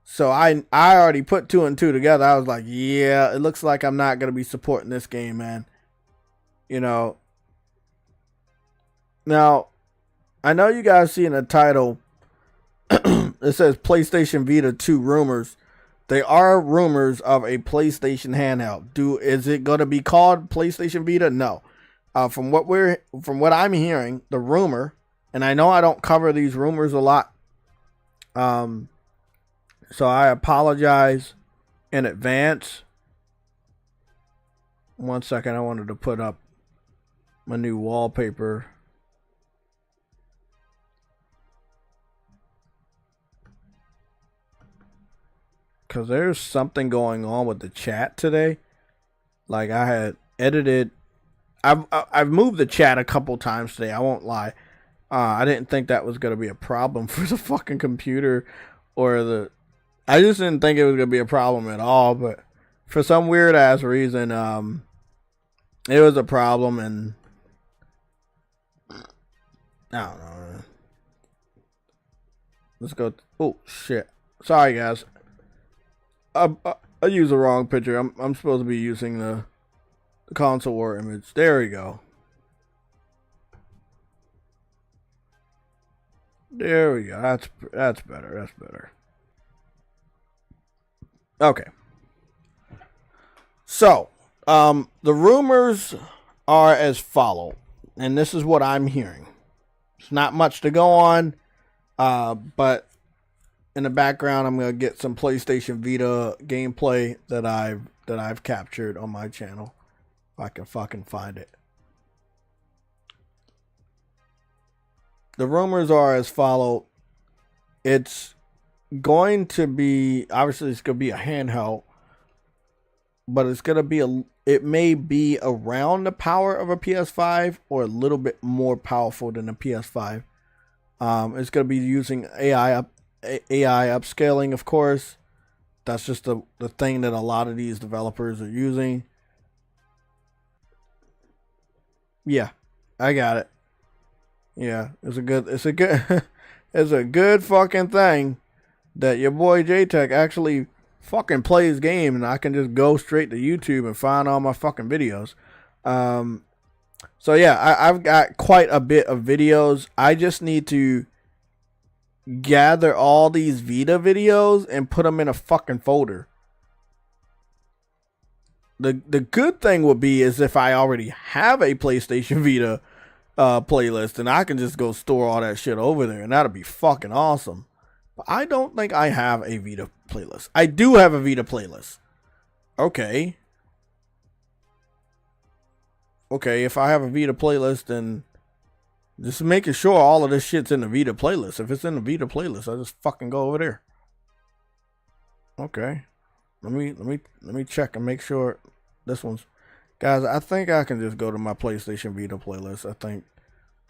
So I already put 2 and 2 together. I was like, yeah, it looks like I'm not gonna be supporting this game, man. You know. Now, I know you guys see in the title it says PlayStation Vita 2 rumors. There are rumors of a PlayStation handheld. Is it going to be called PlayStation Vita? No. From what I'm hearing, the rumor, and I know I don't cover these rumors a lot, so I apologize in advance. 1 second, I wanted to put up my new wallpaper. Because there's something going on with the chat today. Like I had edited. I've moved the chat a couple times today. I won't lie. I didn't think that was going to be a problem for the fucking computer I just didn't think it was going to be a problem at all. But for some weird ass reason, it was a problem, and I don't know. Let's go. Oh shit. Sorry guys. I used the wrong picture. I'm supposed to be using the console war image. There we go. There we go. That's better. That's better. Okay. So, the rumors are as follow, and this is what I'm hearing. It's not much to go on, but in the background, I'm gonna get some PlayStation Vita gameplay that I've captured on my channel, if I can fucking find it. The rumors are as follow. It's going to be, obviously it's gonna be a handheld, but it's gonna be it may be around the power of a PS5 or a little bit more powerful than a PS5. It's gonna be using AI upscaling, of course. That's just the thing that a lot of these developers are using. Yeah, I got it. Yeah, it's a good it's a good fucking thing that your boy JayTech actually fucking plays game, and I can just go straight to YouTube and find all my fucking videos. So yeah, I've got quite a bit of videos. I just need to gather all these Vita videos and put them in a fucking folder. The good thing would be is if I already have a PlayStation Vita playlist, and I can just go store all that shit over there, and that'll be fucking awesome. But I don't think I have a Vita playlist. I do have a Vita playlist. Okay, if I have a Vita playlist, then just making sure all of this shit's in the Vita playlist. If it's in the Vita playlist, I just fucking go over there. Okay. Let me check and make sure this one's. Guys, I think I can just go to my PlayStation Vita playlist. I think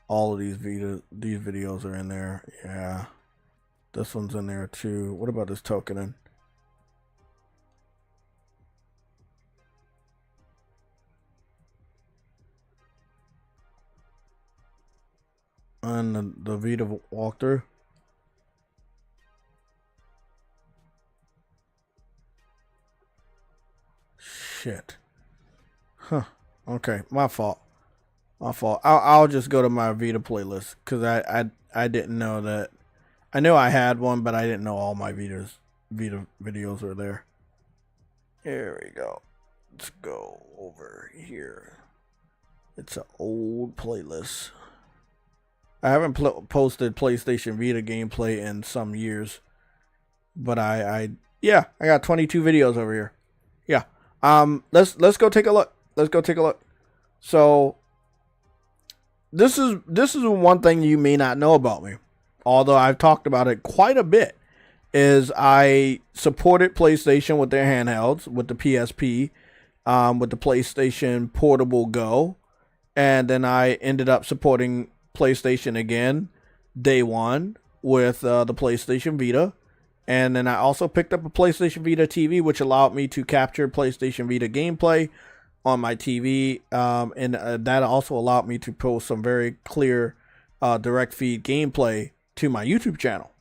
all of these videos are in there. Yeah. This one's in there too. What about this tokening? And the Vita walkthrough. Shit. Huh. Okay, my fault. My fault. I'll just go to my Vita playlist because I didn't know that. I knew I had one, but I didn't know all my Vita videos were there. Here we go. Let's go over here. It's an old playlist. I haven't posted PlayStation Vita gameplay in some years, but I got 22 videos over here. Yeah. Let's go take a look. Let's go take a look. So this is one thing you may not know about me, although I've talked about it quite a bit, is I supported PlayStation with their handhelds, with the PSP, with the PlayStation Portable Go, and then I ended up supporting PlayStation again day one with the PlayStation Vita. And then I also picked up a PlayStation Vita TV, which allowed me to capture PlayStation Vita gameplay on my TV. And that also allowed me to post some very clear direct feed gameplay to my YouTube channel,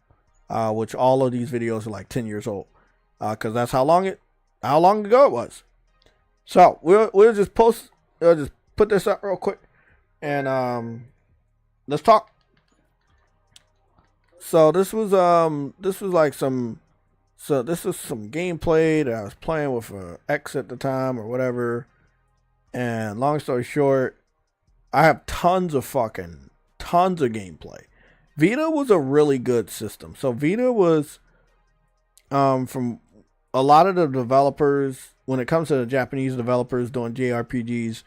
which all of these videos are like 10 years old, because that's how long ago it was. So we'll just put this up real quick, and let's talk. So this was some gameplay that I was playing with X at the time or whatever. And long story short, I have tons of gameplay. Vita was a really good system. So Vita was from a lot of the developers, when it comes to the Japanese developers doing JRPGs,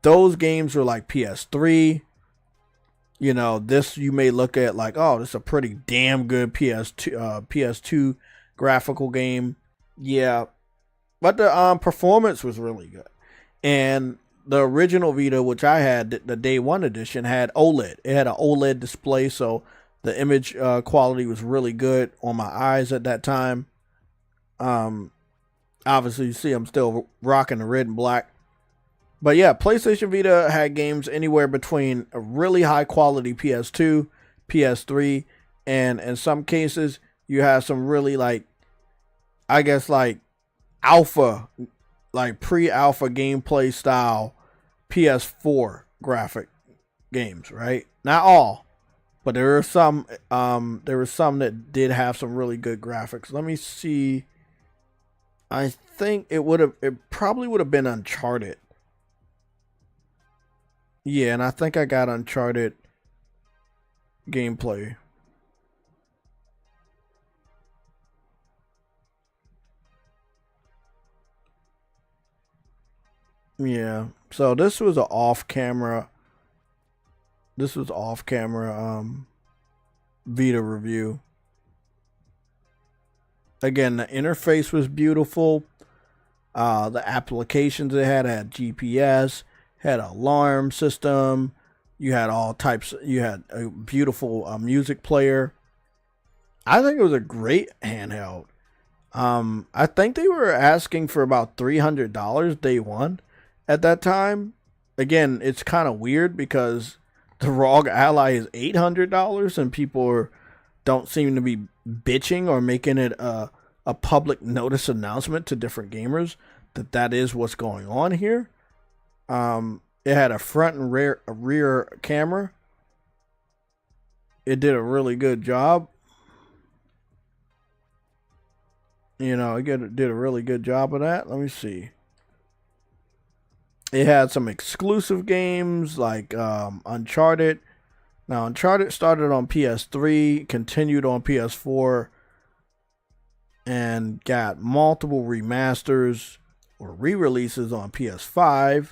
those games were like PS3. You know, this you may look at like, oh, this is a pretty damn good PS2 graphical game. Yeah. But the performance was really good. And the original Vita, which I had, the day one edition, had OLED. It had an OLED display, so the image quality was really good on my eyes at that time. Obviously, you see I'm still rocking the red and black. But yeah, PlayStation Vita had games anywhere between a really high quality PS2, PS3, and in some cases, you have some really alpha, like pre-alpha gameplay style PS4 graphic games, right? Not all, but there were some that did have some really good graphics. Let me see. I think it probably would have been Uncharted. Yeah, and I think I got Uncharted gameplay. Yeah, so this was an off-camera Vita review. Again, the interface was beautiful. The applications it had GPS, had an alarm system. You had all types. You had a beautiful music player. I think it was a great handheld. I think they were asking for about $300 day one at that time. Again, it's kind of weird because the Rog Ally is $800 and people don't seem to be bitching or making it a public notice announcement to different gamers that is what's going on here. It had a front and rear camera. It did a really good job. You know, it did a really good job of that. Let me see. It had some exclusive games like Uncharted. Now, Uncharted started on PS3, continued on PS4, and got multiple remasters or re-releases on PS5.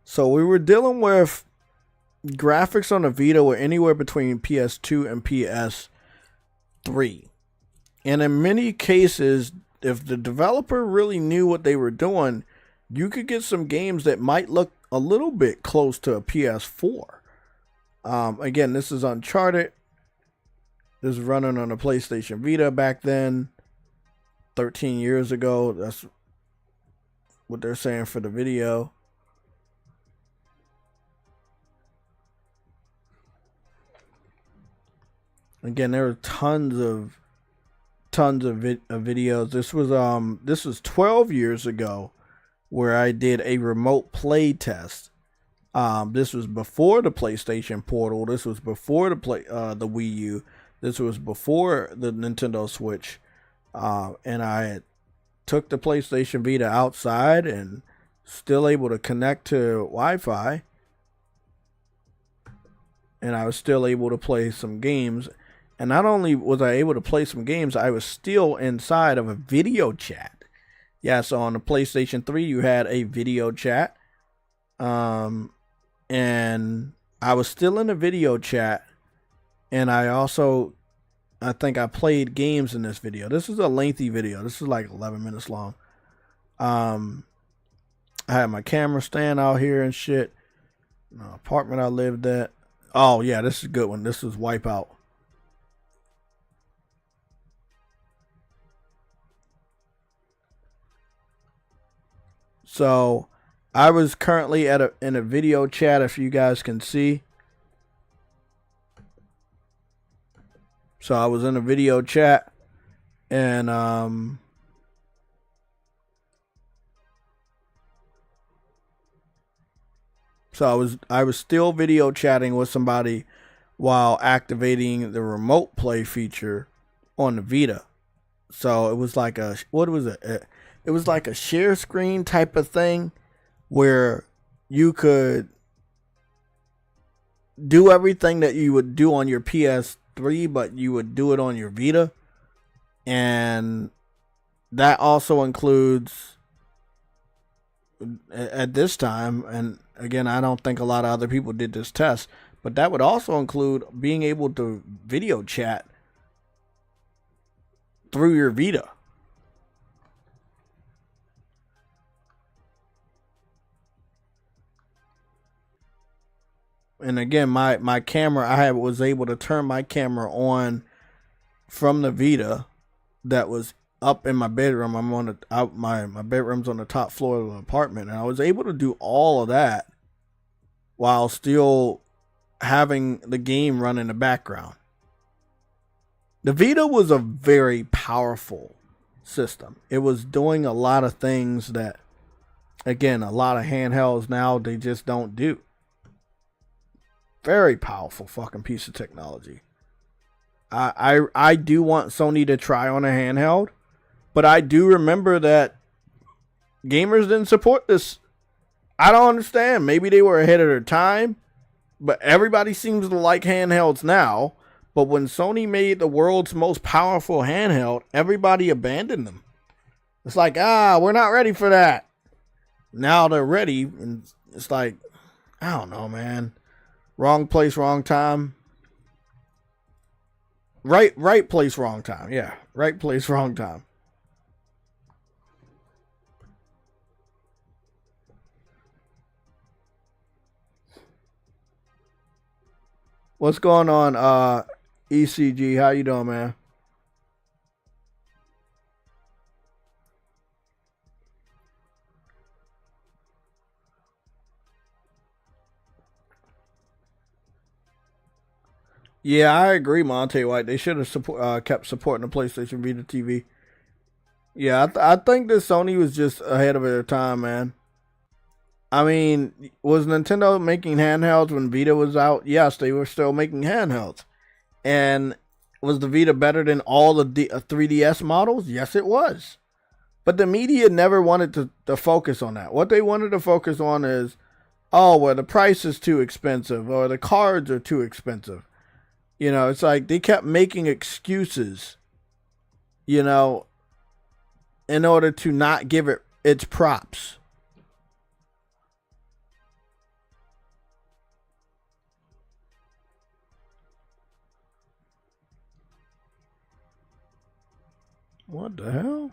So we were dealing with graphics on the Vita were anywhere between PS2 and PS3. And in many cases, if the developer really knew what they were doing, you could get some games that might look a little bit close to a PS4. Again, this is Uncharted. This is running on a PlayStation Vita back then, 13 years ago. That's what they're saying for the video. Again, there are tons of videos. This was 12 years ago where I did a remote play test. This was before the PlayStation Portal. This was before the Wii U. This was before the Nintendo Switch. And I took the PlayStation Vita outside and still able to connect to Wi-Fi. And I was still able to play some games. And not only was I able to play some games, I was still inside of a video chat. Yeah, so on the PlayStation 3, you had a video chat. And I was still in a video chat. And I think I played games in this video. This is a lengthy video. This is like 11 minutes long. I had my camera stand out here and shit. The apartment I lived at. Oh, yeah, this is a good one. This was Wipeout. So I was currently in a video chat, if you guys can see. So I was in a video chat, and so I was still video chatting with somebody while activating the remote play feature on the Vita. So it was like a, what was it? It was like a share screen type of thing where you could do everything that you would do on your PS3, but you would do it on your Vita. And that also includes, at this time, and again, I don't think a lot of other people did this test, but that would also include being able to video chat through your Vita. And again, my camera, I was able to turn my camera on from the Vita that was up in my bedroom. I'm on my bedroom's on the top floor of the apartment, and I was able to do all of that while still having the game run in the background. The Vita was a very powerful system. It was doing a lot of things that, again, a lot of handhelds now, they just don't do. Very powerful fucking piece of technology. I do want Sony to try on a handheld, but I do remember that gamers didn't support this. I don't understand. Maybe they were ahead of their time, but everybody seems to like handhelds now. But when Sony made the world's most powerful handheld, everybody abandoned them. It's like, we're not ready for that. Now they're ready, and it's like, I don't know, man. Wrong place, wrong time. Right place, wrong time. Yeah, right place, wrong time. What's going on, ECG? How you doing, man? Yeah, I agree, Monte White. They should have kept supporting the PlayStation Vita TV. Yeah, I think that Sony was just ahead of their time, man. I mean, was Nintendo making handhelds when Vita was out? Yes, they were still making handhelds. And was the Vita better than all the 3DS models? Yes, it was. But the media never wanted to focus on that. What they wanted to focus on is, well, the price is too expensive, or the cards are too expensive. You know, it's like they kept making excuses, you know, in order to not give it its props. What the hell?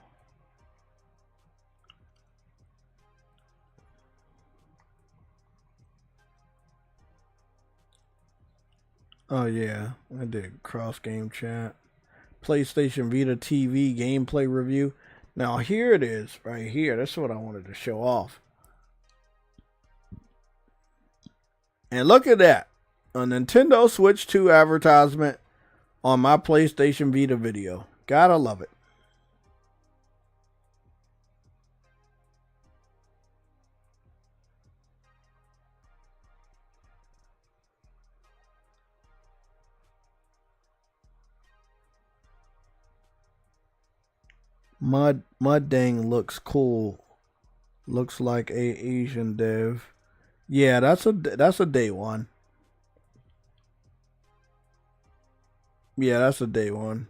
Oh yeah, I did cross game chat. PlayStation Vita TV gameplay review. Now here it is, right here. That's what I wanted to show off. And look at that. A Nintendo Switch 2 advertisement on my PlayStation Vita video. Gotta love it. Mud Dang looks cool. Looks like a Asian dev. Yeah, that's a day one. Yeah, that's a day one.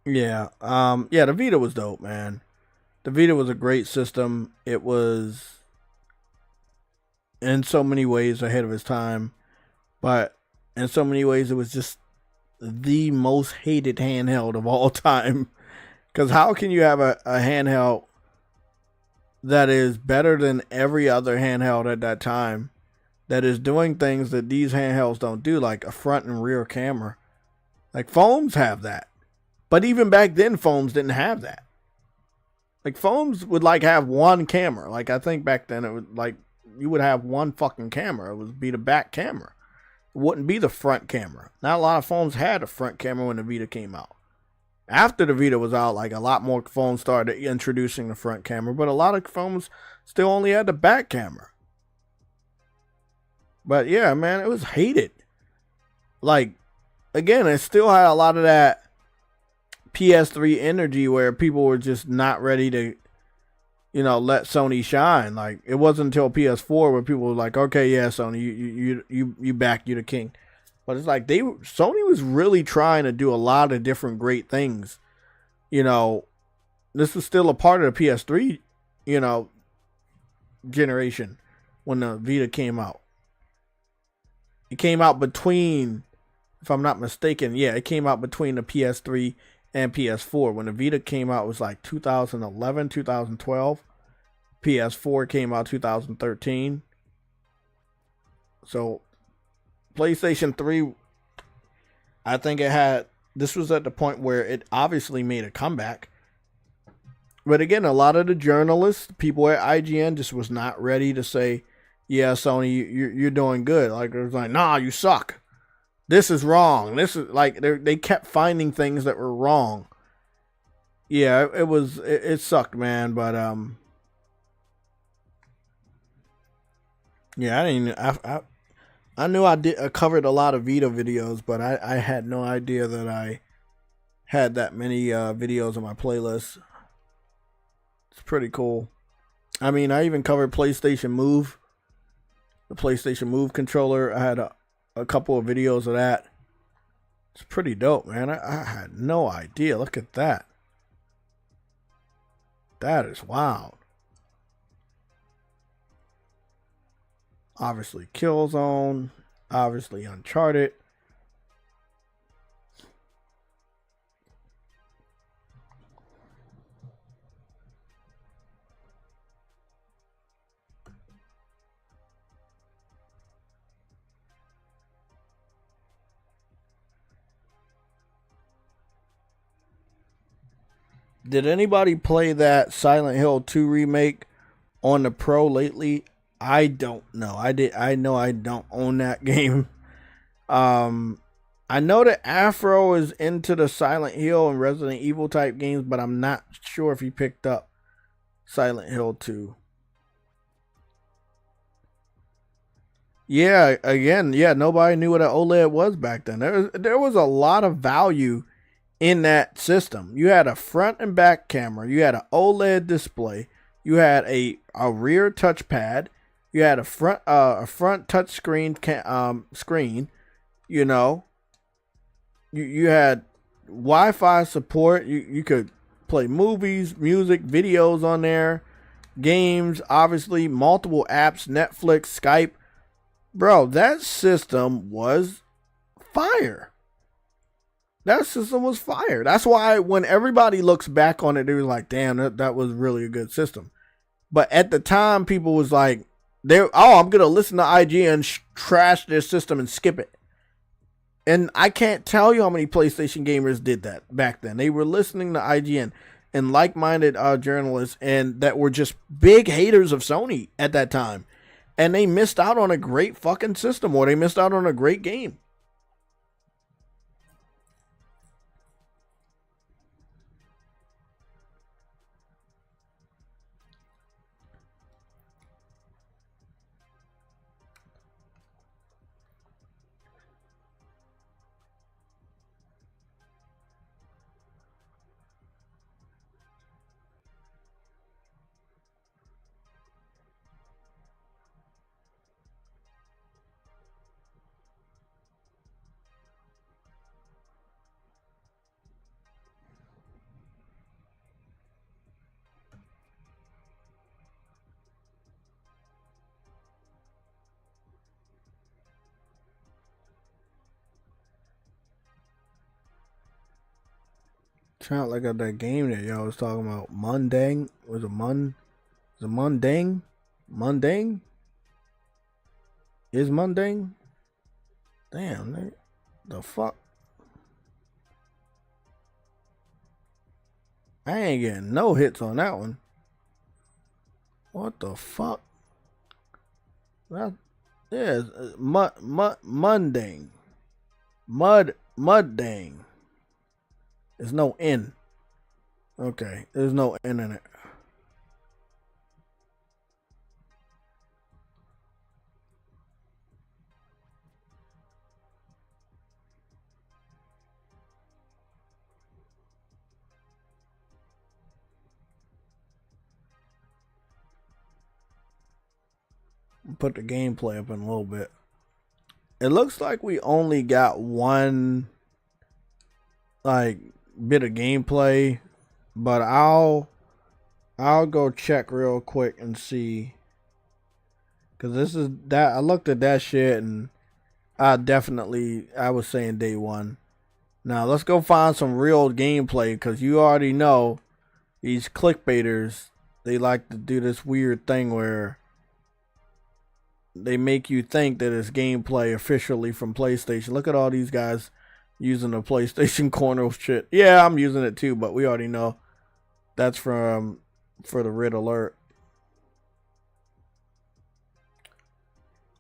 Yeah, yeah, the Vita was dope, man. The Vita was a great system. It was in so many ways ahead of its time, but in so many ways it was just the most hated handheld of all time. Because how can you have a handheld that is better than every other handheld at that time, that is doing things that these handhelds don't do, like a front and rear camera? Like phones have that. But even back then, phones didn't have that. Like phones would like have one camera. Like I think back then it was like you would have one fucking camera. It would be the back camera. It wouldn't be the front camera. Not a lot of phones had a front camera when the Vita came out. After the Vita was out, like a lot more phones started introducing the front camera, but a lot of phones still only had the back camera. But yeah, man, it was hated. Like, again, it still had a lot of that PS3 energy where people were just not ready to, you know, let Sony shine. Like, it wasn't until PS4 where people were like, okay, yeah, Sony, you back, you the king. But it's like Sony was really trying to do a lot of different great things. You know, this was still a part of the PS3, you know, generation when the Vita came out. It came out between, if I'm not mistaken, yeah, it came out between the PS3 and PS4. When the Vita came out, it was like 2011, 2012. PS4 came out 2013. So PlayStation 3, I think this was at the point where it obviously made a comeback. But again, a lot of the journalists, people at IGN, just was not ready to say, yeah, Sony, you're doing good. Like, it was like, nah, you suck. This is wrong. This is like, they kept finding things that were wrong. Yeah, it sucked, man. But, yeah, I knew I covered a lot of Vita videos, but I had no idea that I had that many videos on my playlist. It's pretty cool. I mean, I even covered PlayStation Move. The PlayStation Move controller. I had a couple of videos of that. It's pretty dope, man. I had no idea. Look at that. That is wild. Obviously Killzone. Obviously Uncharted. Did anybody play that Silent Hill 2 remake on the Pro lately? I don't know. I know I don't own that game. I know that Afro is into the Silent Hill and Resident Evil type games, but I'm not sure if he picked up Silent Hill 2. Yeah, again, yeah, nobody knew what an OLED was back then. There was a lot of value in that system. You had a front and back camera. You had an OLED display. You had a rear touchpad. You had a front touch screen screen. You know, you had Wi-Fi support. You could play movies, music, videos on there, games, obviously multiple apps, Netflix, Skype. Bro, that system was fire. That system was fire. That's why when everybody looks back on it, they were like, damn, that was really a good system. But at the time, people was like, I'm going to listen to IGN trash their system and skip it. And I can't tell you how many PlayStation gamers did that back then. They were listening to IGN and like-minded journalists and that were just big haters of Sony at that time. And they missed out on a great fucking system, or they missed out on a great game. Trying to look at that game that y'all was talking about. Mundane? Was it Mundane? Mundane? Is Mundane? Damn, the fuck? I ain't getting no hits on that one. What the fuck? That is Mundane. Muddang. There's no N. Okay, there's no N in it. Put the gameplay up in a little bit. It looks like we only got one bit of gameplay, but I'll go check real quick and see, because this is that I looked at that shit and I was saying day one. Now let's go find some real gameplay, because you already know these clickbaiters, they like to do this weird thing where they make you think that it's gameplay officially from PlayStation. Look at all these guys using the PlayStation Corner shit. Yeah, I'm using it too, but we already know that's for the Red Alert.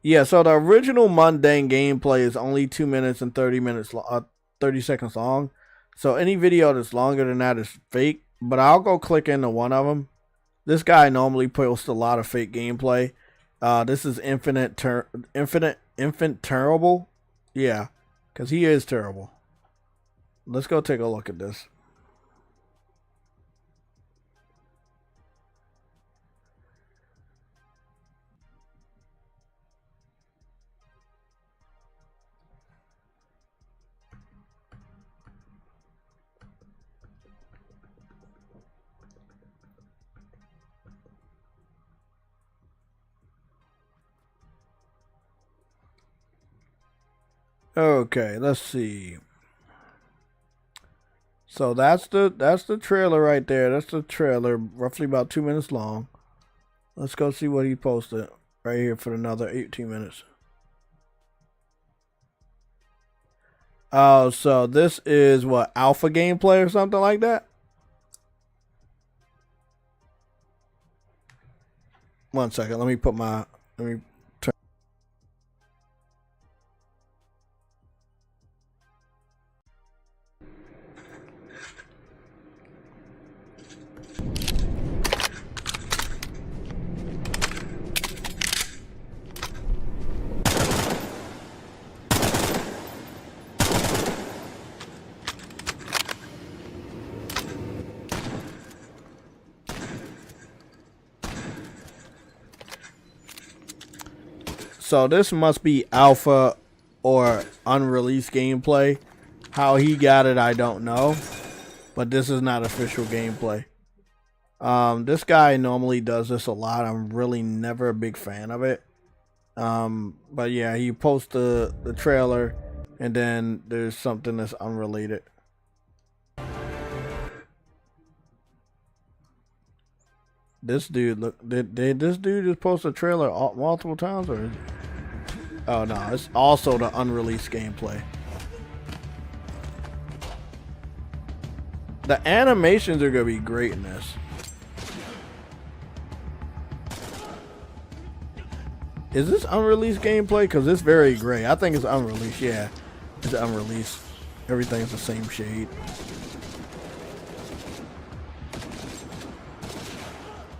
Yeah, so the original Mundane gameplay is only 2 minutes and 30 seconds long. So any video that's longer than that is fake. But I'll go click into one of them. This guy normally posts a lot of fake gameplay. This is Infant Terrible. Yeah. Because he is terrible. Let's go take a look at this. Okay, let's see. So that's the trailer right there. That's the trailer, roughly about 2 minutes long. Let's go see what he posted right here for another 18 minutes. Oh, so this is what, alpha gameplay or something like that? One second, let me turn. So this must be alpha or unreleased gameplay. How he got it, I don't know. But this is not official gameplay. This guy normally does this a lot. I'm really never a big fan of it. But yeah, he posts the trailer and then there's something that's unrelated. This dude, look, did this dude just post a trailer multiple times, or is it? Oh no, it's also the unreleased gameplay. The animations are gonna be great in this. Is this unreleased gameplay? Because it's very gray. I think it's unreleased. Yeah, it's unreleased. Everything's the same shade.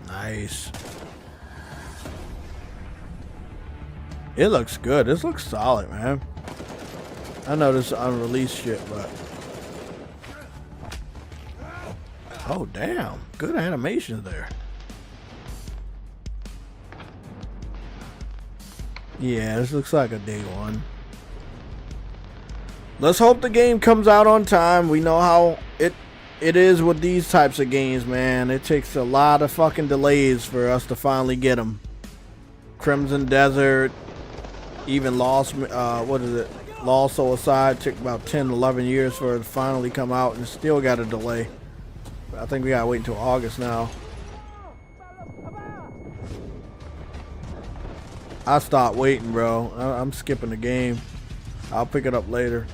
Nice. It looks good. This looks solid, man. I know this is unreleased shit, but oh damn, good animations there. Yeah, this looks like a day one. Let's hope the game comes out on time. We know how it is with these types of games, man. It takes a lot of fucking delays for us to finally get them. Crimson Desert, even Lost, what is it? Lost Suicide took about 10, 11 years for it to finally come out, and still got a delay. I think we gotta wait until August now. I stopped waiting, bro. I'm skipping the game. I'll pick it up later.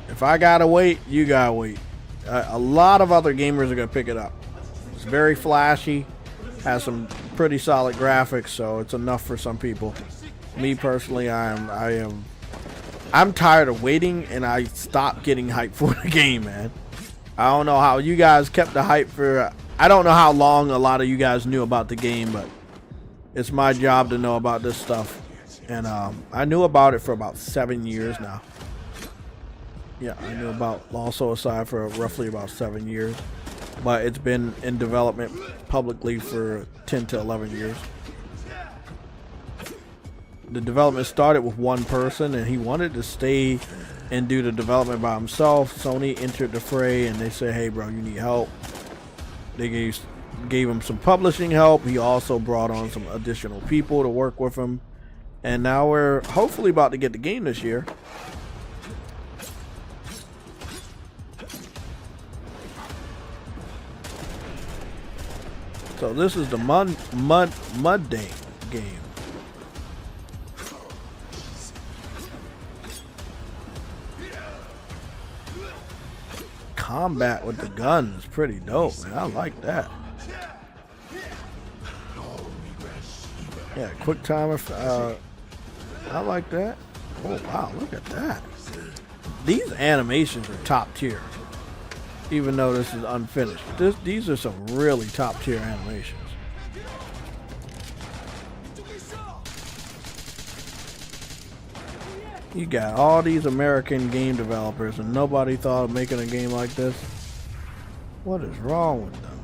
If I gotta wait, you gotta wait. A lot of other gamers are gonna pick it up. It's very flashy, has some pretty solid graphics, so it's enough for some people. Me personally, I'm tired of waiting, and I stopped getting hyped for the game, man. I don't know how you guys kept the hype for. I don't know how long a lot of you guys knew about the game, but it's my job to know about this stuff, and I knew about it for about 7 years now. Yeah, I knew about Lost Suicide for roughly about 7 years, but it's been in development publicly for 10 to 11 years. The development started with one person, and he wanted to stay and do the development by himself. Sony entered the fray, and they said, hey bro, you need help. They gave him some publishing help. He also brought on some additional people to work with him, and now we're hopefully about to get the game this year. So this is the mud day game. Combat with the gun is pretty dope, man. I like that. Yeah, quick time. I like that. Oh wow, look at that. These animations are top tier. Even though this is unfinished, these are some really top tier animations. You got all these American game developers, and nobody thought of making a game like this. What is wrong with them?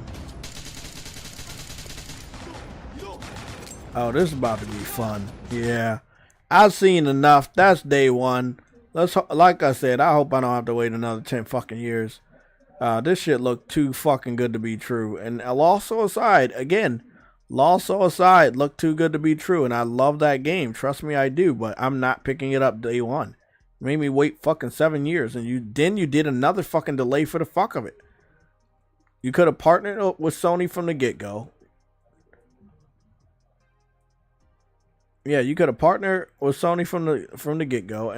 Oh, this is about to be fun. Yeah, I've seen enough. That's day one. Like I said, I hope I don't have to wait another 10 fucking years. This shit looked too fucking good to be true. And Lost Suicide, again, Lost Suicide looked too good to be true. And I love that game. Trust me, I do. But I'm not picking it up day one. It made me wait fucking 7 years. And you did another fucking delay for the fuck of it. You could have partnered with Sony from the get-go. Yeah, you could have partnered with Sony from the get-go.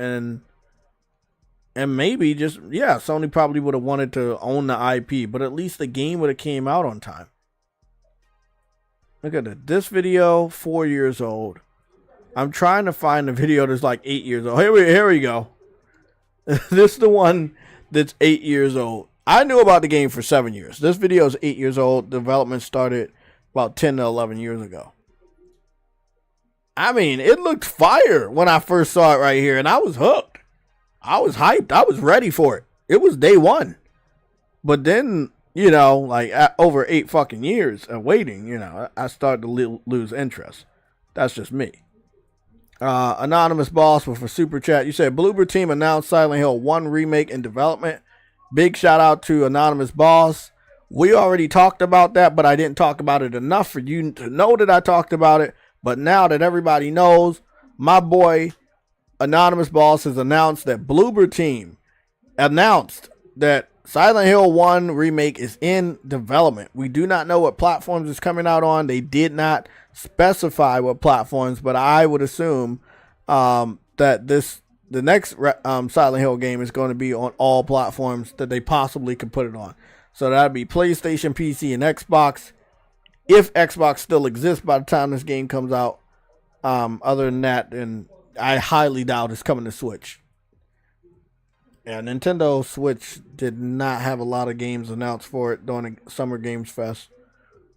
And maybe just, yeah, Sony probably would have wanted to own the IP, but at least the game would have came out on time. Look at it. This video, 4 years old. I'm trying to find the video that's like 8 years old. Here we go. This is the one that's 8 years old. I knew about the game for 7 years. This video is 8 years old. Development started about 10 to 11 years ago. I mean, it looked fire when I first saw it right here, and I was hooked. I was hyped. I was ready for it. It was day one. But then, you know, like over 8 fucking years of waiting, you know, I started to lose interest. That's just me. Anonymous Boss with a super chat. You said Bloober Team announced Silent Hill 1 remake in development. Big shout out to Anonymous Boss. We already talked about that, but I didn't talk about it enough for you to know that I talked about it. But now that everybody knows, my boy Anonymous Boss has announced that Bloober Team announced that Silent Hill 1 remake is in development. We do not know what platforms it's coming out on. They did not specify what platforms, but I would assume that the next Silent Hill game is going to be on all platforms that they possibly could put it on. So that'd be PlayStation, PC, and Xbox. If Xbox still exists by the time this game comes out. Other than that, then I highly doubt it's coming to Switch. Yeah, Nintendo Switch did not have a lot of games announced for it during the Summer Games Fest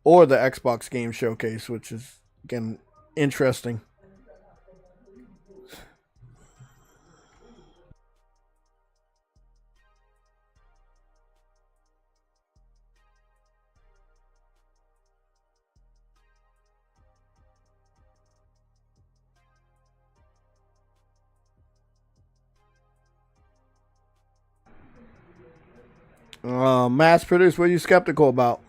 or the Xbox Game Showcase, which is, again, interesting. Mass produced, what are you skeptical about?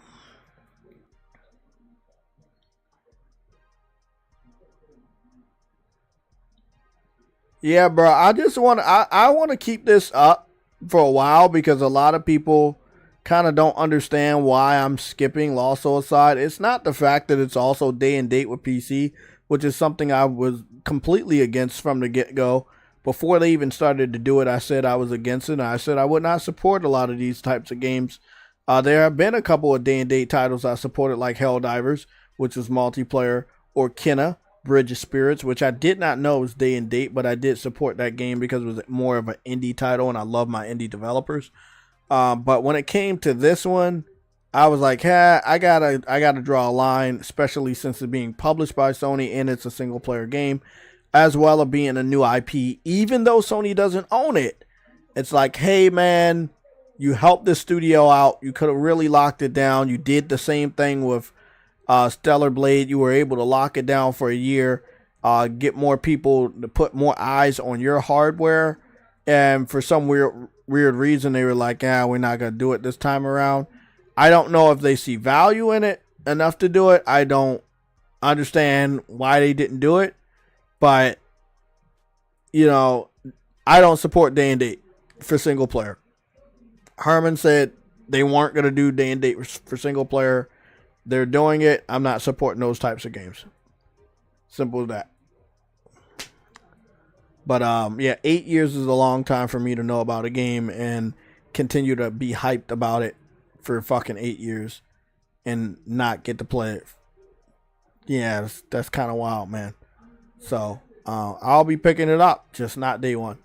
Yeah, bro, I want to keep this up for a while because a lot of people kind of don't understand why I'm skipping Lost Soul Aside. It's not the fact that it's also day and date with PC, which is something I was completely against from the get-go. Before they even started to do it, I said I was against it. And I said I would not support a lot of these types of games. There have been a couple of day-and-date titles I supported, like Helldivers, which was multiplayer, or Kenna, Bridge of Spirits, which I did not know was day-and-date, but I did support that game because it was more of an indie title, and I love my indie developers. But when it came to this one, I was like, hey, I gotta draw a line, especially since it's being published by Sony and it's a single-player game, as well as being a new IP, even though Sony doesn't own it. It's like, hey, man, you helped the studio out. You could have really locked it down. You did the same thing with Stellar Blade. You were able to lock it down for a year, get more people to put more eyes on your hardware. And for some weird reason, they were like, yeah, we're not going to do it this time around. I don't know if they see value in it enough to do it. I don't understand why they didn't do it. But, you know, I don't support day and date for single player. Herman said they weren't going to do day and date for single player. They're doing it. I'm not supporting those types of games. Simple as that. But, yeah, 8 years is a long time for me to know about a game and continue to be hyped about it for fucking 8 years and not get to play it. Yeah, that's kind of wild, man. So, I'll be picking it up, just not day one.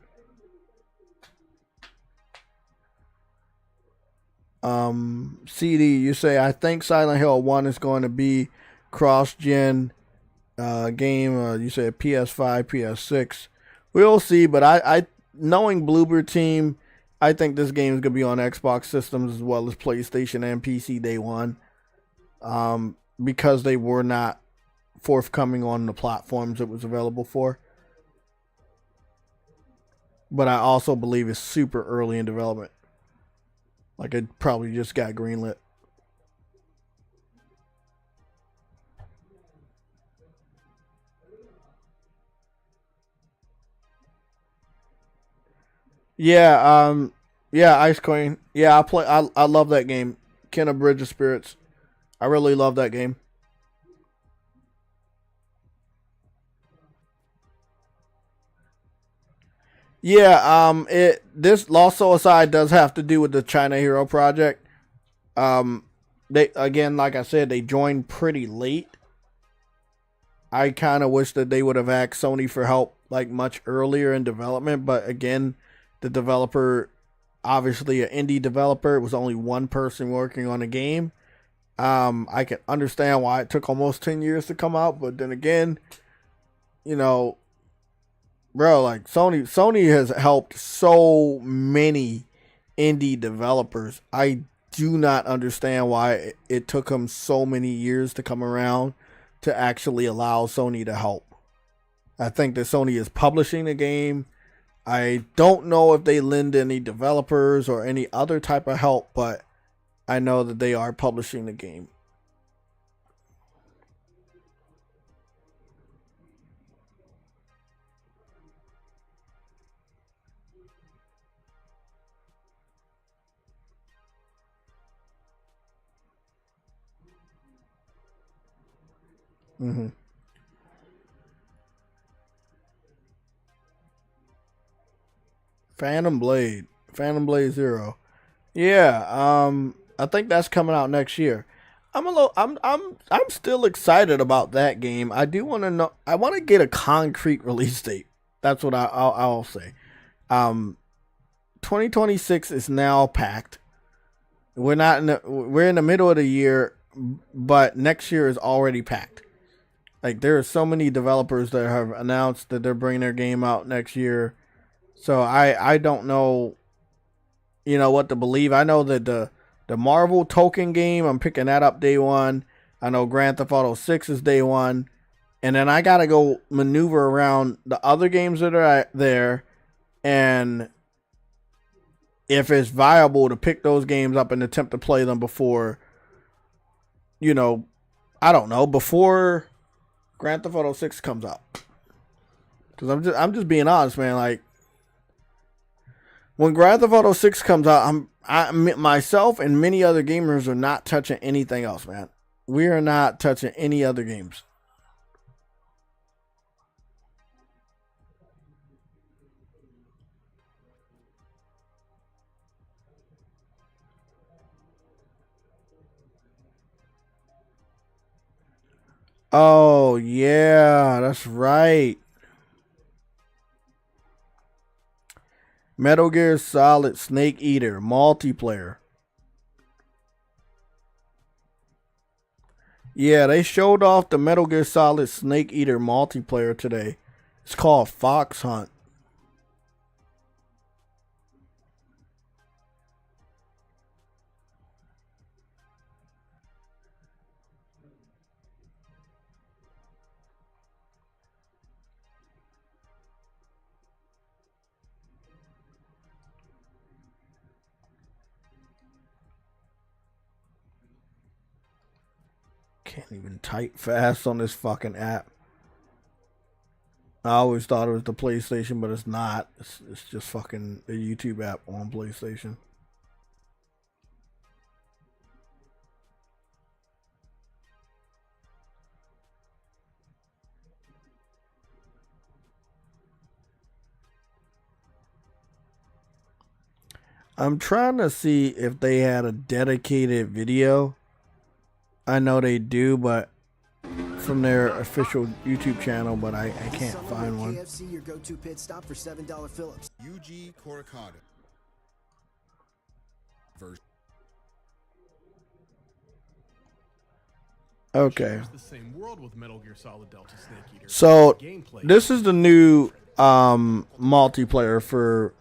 CD, you say, I think Silent Hill 1 is going to be cross-gen game. You said PS5, PS6. We'll see, but I knowing Bloober Team, I think this game is going to be on Xbox systems as well as PlayStation and PC day one. Because they were not forthcoming on the platforms it was available for. But I also believe it's super early in development. Like it probably just got greenlit. Yeah, yeah, Ice Queen. Yeah, I love that game. Kenna Bridge of Spirits. I really love that game. Yeah, this Lost Soul Aside does have to do with the China Hero project. They, again, like I said, they joined pretty late. I kind of wish that they would have asked Sony for help like much earlier in development, but again, the developer, obviously an indie developer, it was only one person working on the game. I can understand why it took almost 10 years to come out, but then again, you know, bro, like Sony has helped so many indie developers. I do not understand why it took them so many years to come around to actually allow Sony to help. I think that Sony is publishing the game. I don't know if they lend any developers or any other type of help, but I know that they are publishing the game. Phantom Blade 0. Yeah, I think that's coming out next year. I'm still excited about that game. I do want to know. I want to get a concrete release date. That's what I'll say. 2026 is now packed. We're in the middle of the year, but next year is already packed. Like, there are so many developers that have announced that they're bringing their game out next year. So I don't know, what to believe. I know that the Marvel token game, I'm picking that up day one. I know Grand Theft Auto 6 is day one. And then I got to go maneuver around the other games that are there. And if it's viable to pick those games up and attempt to play them before, I don't know, before Grand Theft Auto 6 comes out. Because I'm just being honest, man. Like, when Grand Theft Auto 6 comes out, myself and many other gamers are not touching anything else, man. We are not touching any other games. Oh, yeah, that's right. Metal Gear Solid Snake Eater multiplayer. Yeah, they showed off the Metal Gear Solid Snake Eater multiplayer today. It's called Fox Hunt. Can't even type fast on this fucking app. I always thought it was the PlayStation, but it's not. It's just fucking a YouTube app on PlayStation. I'm trying to see if they had a dedicated video. I know they do, but from their official YouTube channel, but I can't find one. KFC, your go-to pit stop for $7 Phillips. UG Coracada. Okay. So this is the new multiplayer for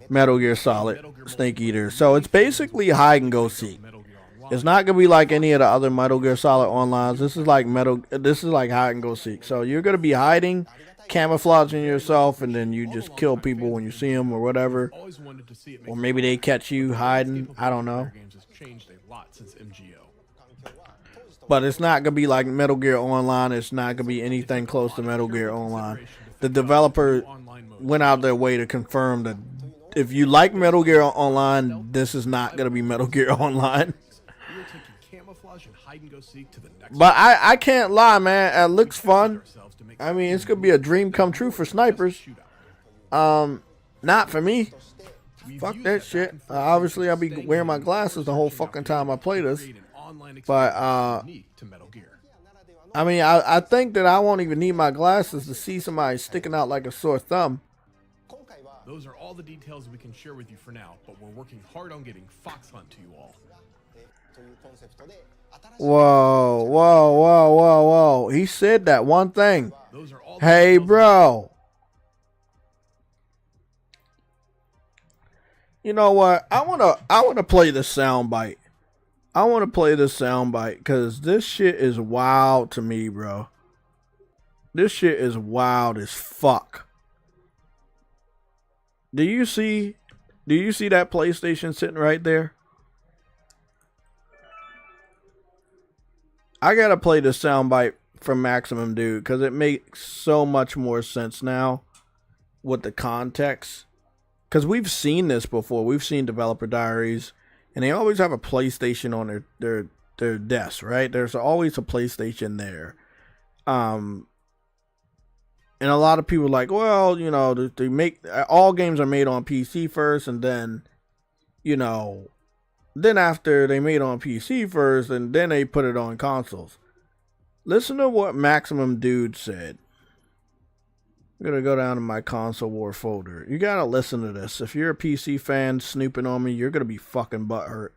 Metal Gear Solid Snake Eater. So it's basically hide and go seek. It's not gonna be like any of the other Metal Gear Solid Onlines. This is like hide and go seek. So you're gonna be hiding, camouflaging yourself, and then you just kill people when you see them or whatever. Or maybe they catch you hiding. I don't know. But it's not gonna be like Metal Gear Online. It's not gonna be anything close to Metal Gear Online. The developer went out their way to confirm that if you like Metal Gear Online, this is not gonna be Metal Gear Online. But I can't lie, man. It looks fun. I mean, it's gonna be a dream come true for snipers. Not for me. Fuck that shit. Obviously, I'll be wearing my glasses the whole fucking time I play this. But I mean, I think that I won't even need my glasses to see somebody sticking out like a sore thumb. Those are all the details we can share with you for now, but we're working hard on getting Fox Hunt to you all. Whoa, whoa, whoa, whoa, whoa. He said that one thing. Hey, bro. You know what? I wanna play the soundbite. I want to play this soundbite because this shit is wild to me, bro. This shit is wild as fuck. Do you see that PlayStation sitting right there? I gotta play the soundbite from Maximum Dude because it makes so much more sense now with the context. Because we've seen this before. We've seen developer diaries, and they always have a PlayStation on their desk, right? There's always a PlayStation there. And a lot of people are like, well, you know, they make all games are made on PC first, and then, you know, then after they made on PC first, and then they put it on consoles. Listen to what Maximum Dude said. I'm gonna go down to my console war folder. You gotta listen to this. If you're a PC fan snooping on me, you're gonna be fucking butthurt.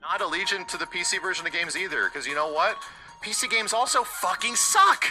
Not allegiant to the PC version of games either, because you know what? PC games also fucking suck!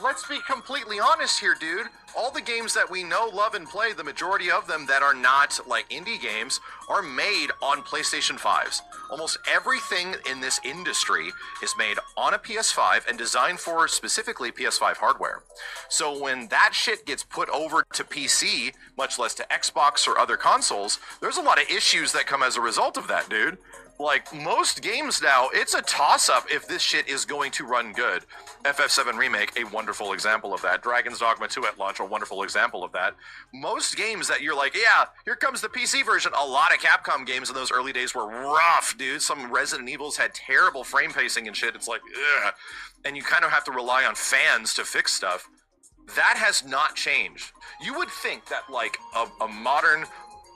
Let's be completely honest here, dude. All the games that we know, love, and play, the majority of them that are not like indie games, are made on PlayStation 5s. Almost everything in this industry is made on a PS5 and designed for specifically PS5 hardware. So when that shit gets put over to PC, much less to Xbox or other consoles, there's a lot of issues that come as a result of that, dude. Like, most games now, it's a toss-up if this shit is going to run good. FF7 Remake, a wonderful example of that. Dragon's Dogma 2 at launch, a wonderful example of that. Most games that you're like, yeah, here comes the PC version. A lot of Capcom games in those early days were rough, dude. Some Resident Evils had terrible frame pacing and shit. It's like, ugh. And you kind of have to rely on fans to fix stuff. That has not changed. You would think that, like, a modern...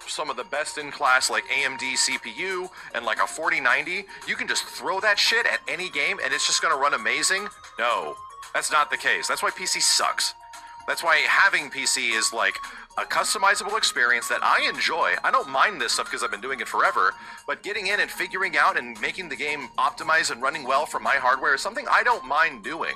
some of the best in class like AMD CPU and like a 4090, you can just throw that shit at any game and it's just going to run amazing. No, that's not the case. That's why PC sucks. That's why having PC is like a customizable experience that I enjoy. I don't mind this stuff because I've been doing it forever, but getting in and figuring out and making the game optimize and running well for my hardware is something I don't mind doing.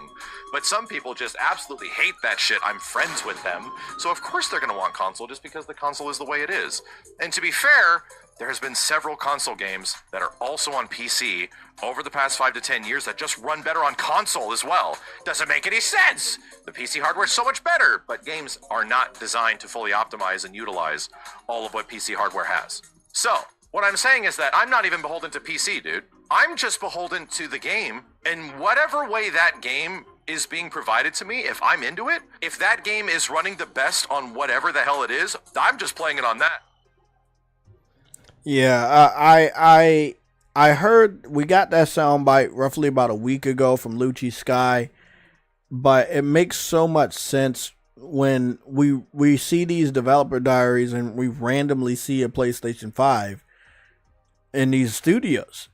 But some people just absolutely hate that shit. I'm friends with them, so of course they're going to want console just because the console is the way it is. And to be fair, there has been several console games that are also on PC over the past 5 to 10 years that just run better on console as well. Doesn't make any sense. The PC hardware is so much better, but games are not designed to fully optimize and utilize all of what PC hardware has. So, what I'm saying is that I'm not even beholden to PC, dude. I'm just beholden to the game, and whatever way that game is being provided to me, if I'm into it, if that game is running the best on whatever the hell it is, I'm just playing it on that. Yeah, I heard we got that soundbite roughly about a week ago from Lucci Sky, but it makes so much sense when we see these developer diaries and we randomly see a PlayStation 5 in these studios,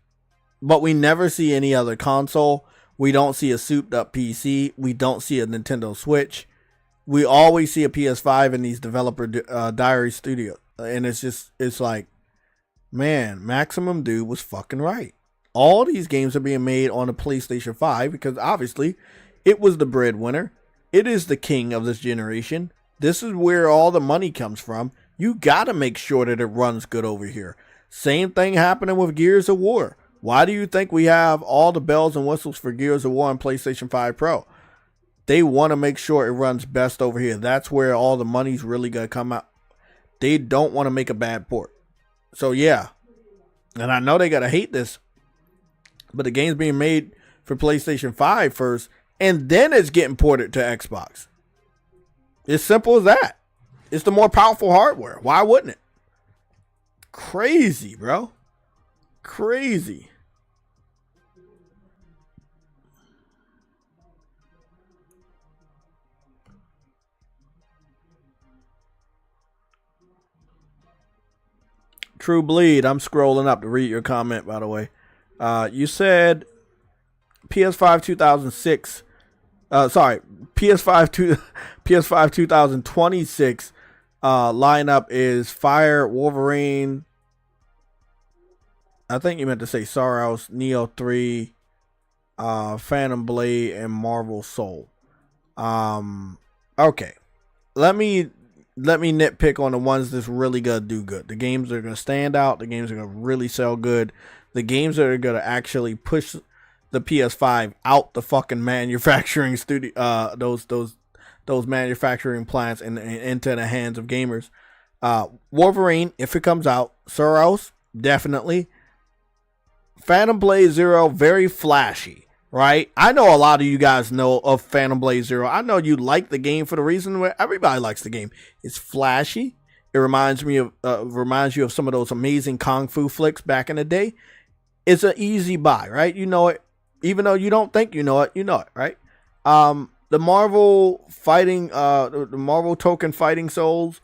but we never see any other console. We don't see a souped up PC. We don't see a Nintendo Switch. We always see a PS5 in these developer diary studios, and it's like, man, Maximum Dude was fucking right. All these games are being made on a PlayStation 5 because obviously it was the breadwinner. It is the king of this generation. This is where all the money comes from. You got to make sure that it runs good over here. Same thing happening with Gears of War. Why do you think we have all the bells and whistles for Gears of War on PlayStation 5 Pro? They want to make sure it runs best over here. That's where all the money's really going to come out. They don't want to make a bad port. So yeah, and I know they gotta hate this, but the game's being made for PlayStation 5 first, and then it's getting ported to Xbox. It's simple as that. It's the more powerful hardware. Why wouldn't it? Crazy, bro. Crazy. True Bleed, I'm scrolling up to read your comment, by the way. You said PS5 2006. PS5 2026 lineup is Fire, Wolverine. I think you meant to say Soros, Neo 3, Phantom Blade, and Marvel Soul. Okay. Let me nitpick on the ones that's really gonna do good. The games that are gonna stand out. The games that are gonna really sell good. the games that are going to actually push the PS5 out the fucking manufacturing studio, those manufacturing plants and into the hands of gamers. Wolverine, if it comes out. Soros, definitely. Phantom Blade Zero, very flashy, right? I know a lot of you guys know of Phantom Blade Zero. I know you like the game for the reason where everybody likes the game. It's flashy. It reminds you of some of those amazing kung fu flicks back in the day. It's an easy buy, right? You know it. Even though you don't think you know it, right? The Marvel fighting, the Marvel token Fighting Souls,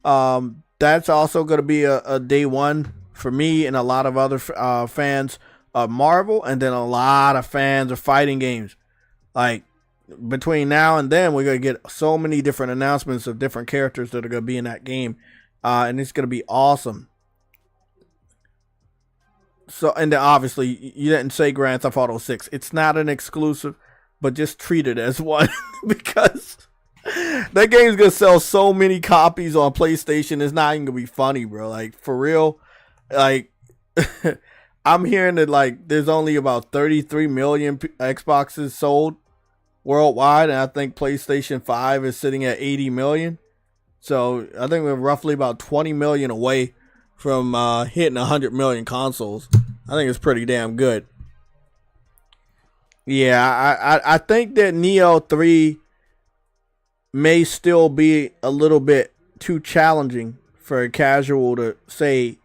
that's also going to be a day one for me and a lot of other fans of Marvel, and then a lot of fans of fighting games. Like, between now and then, we're going to get so many different announcements of different characters that are going to be in that game, and it's going to be awesome. So, and then obviously, you didn't say Grand Theft Auto 6. It's not an exclusive, but just treat it as one because that game's going to sell so many copies on PlayStation. It's not even going to be funny, bro. Like, for real. Like, I'm hearing that, like, there's only about 33 million Xboxes sold worldwide, and I think PlayStation 5 is sitting at 80 million. So, I think we're roughly about 20 million away from hitting 100 million consoles. I think it's pretty damn good. Yeah, I think that Neo 3 may still be a little bit too challenging for a casual to say,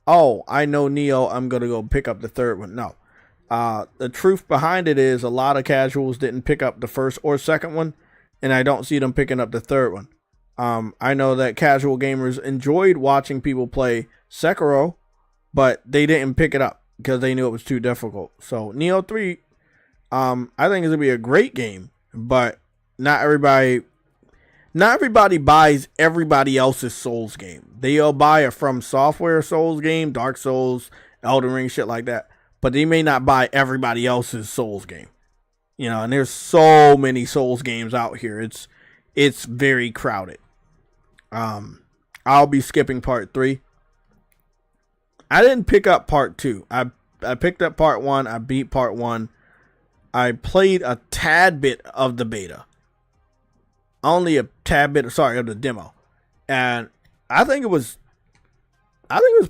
oh, I know Neo, I'm going to go pick up the third one. No. The truth behind it is a lot of casuals didn't pick up the first or second one, and I don't see them picking up the third one. I know that casual gamers enjoyed watching people play Sekiro, but they didn't pick it up because they knew it was too difficult. So Neo 3, I think it's going to be a great game, but not everybody buys everybody else's Souls game. They'll buy a From Software Souls game, Dark Souls, Elden Ring, shit like that, but they may not buy everybody else's Souls game. You know, and there's so many Souls games out here. It's very crowded. I'll be skipping part 3. I didn't pick up part 2. I picked up part 1. I beat part 1. I played a tad bit of the beta. Only a tad bit, of the demo. And I think it was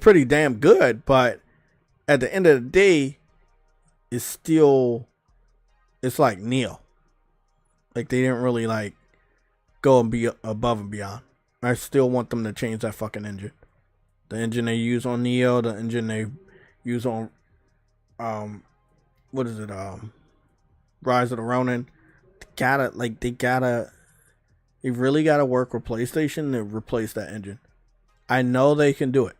pretty damn good, but at the end of the day, it's like Neo. Like, they didn't really like go and be above and beyond. I still want them to change that fucking engine. The engine they use on Neo, the engine they use on Rise of the Ronin. They really gotta work with PlayStation to replace that engine. I know they can do it,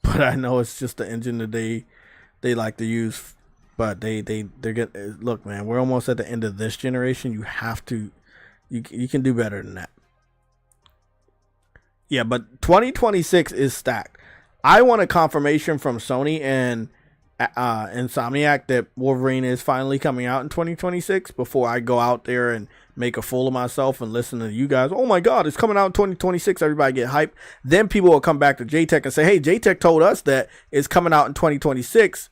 but I know it's just the engine that they like to use. But they're getting, look, man, we're almost at the end of this generation. You have to, you can do better than that. Yeah, but 2026 is stacked. I want a confirmation from Sony and Insomniac that Wolverine is finally coming out in 2026 before I go out there and make a fool of myself and listen to you guys. Oh my God, it's coming out in 2026. Everybody get hyped. Then people will come back to JayTech and say, hey, JayTech told us that it's coming out in 2026,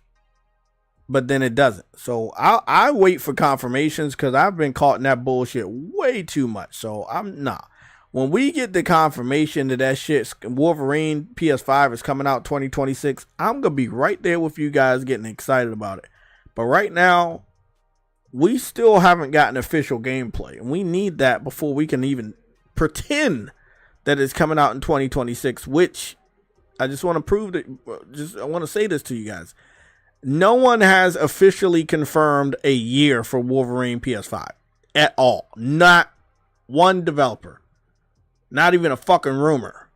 but then it doesn't. So I wait for confirmations because I've been caught in that bullshit way too much. So I'm not. When we get the confirmation that shit, Wolverine PS5 is coming out 2026, I'm going to be right there with you guys getting excited about it. But right now, we still haven't gotten official gameplay. And we need that before we can even pretend that it's coming out in 2026, which I just want to prove that, I want to say this to you guys. No one has officially confirmed a year for Wolverine PS5 at all. Not one developer. Not even a fucking rumor.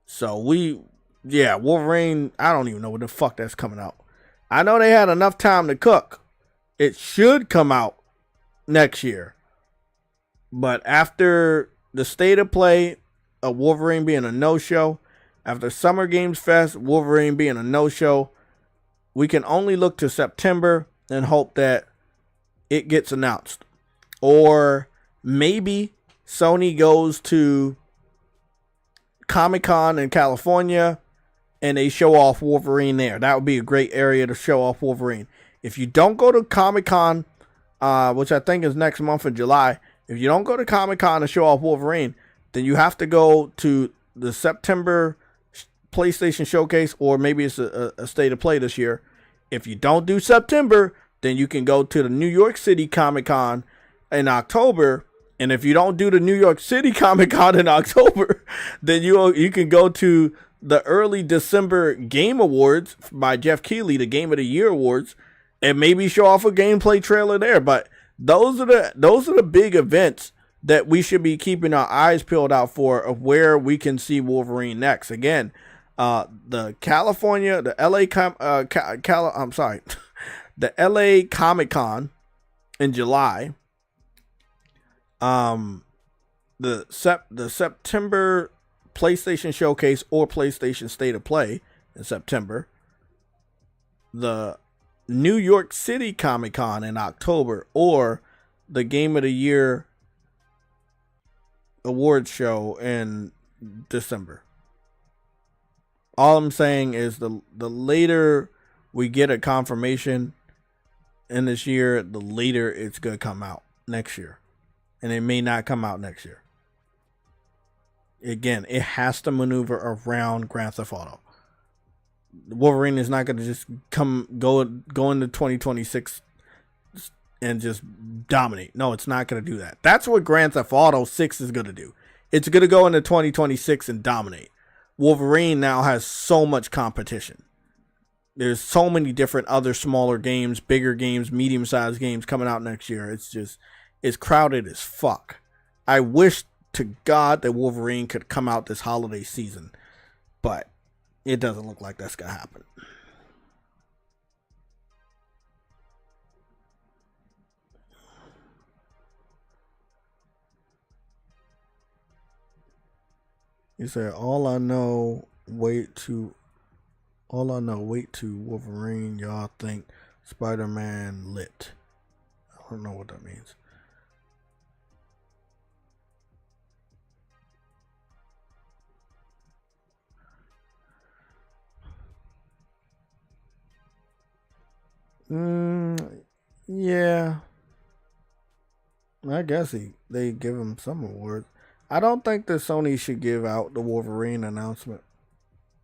So Wolverine, I don't even know what the fuck that's coming out. I know they had enough time to cook. It should come out next year. But after the state of play of Wolverine being a no-show, after Summer Games Fest, Wolverine being a no-show, we can only look to September and hope that it gets announced. Or maybe Sony goes to Comic-Con in California and they show off Wolverine there. That would be a great area to show off Wolverine. If you don't go to Comic-Con, which I think is next month in July, if you don't go to Comic-Con to show off Wolverine, then you have to go to the September PlayStation Showcase, or maybe it's a State of Play this year. If you don't do September, then you can go to the New York City Comic-Con in October. And if you don't do the New York City Comic-Con in October, then you can go to the early December Game Awards by Jeff Keighley, the Game of the Year Awards, and maybe show off a gameplay trailer there. But those are the big events that we should be keeping our eyes peeled out for, of where we can see Wolverine next. Again, the LA Comic-Con in July. The September PlayStation Showcase or PlayStation State of Play in September. The New York City Comic-Con in October, or the Game of the Year Awards show in December. All I'm saying is the later we get a confirmation in this year, the later it's going to come out next year. And it may not come out next year. Again, it has to maneuver around Grand Theft Auto. Wolverine is not going to just go into 2026 and just dominate. No, it's not going to do that. That's what Grand Theft Auto 6 is going to do. It's going to go into 2026 and dominate. Wolverine now has so much competition. There's so many different other smaller games, bigger games, medium-sized games coming out next year. It's crowded as fuck. I wish to God that Wolverine could come out this holiday season, but it doesn't look like that's going to happen. He said, all I know, wait to Wolverine, y'all think Spider-Man lit. I don't know what that means. Yeah. I guess they give him some awards. I don't think that Sony should give out the Wolverine announcement.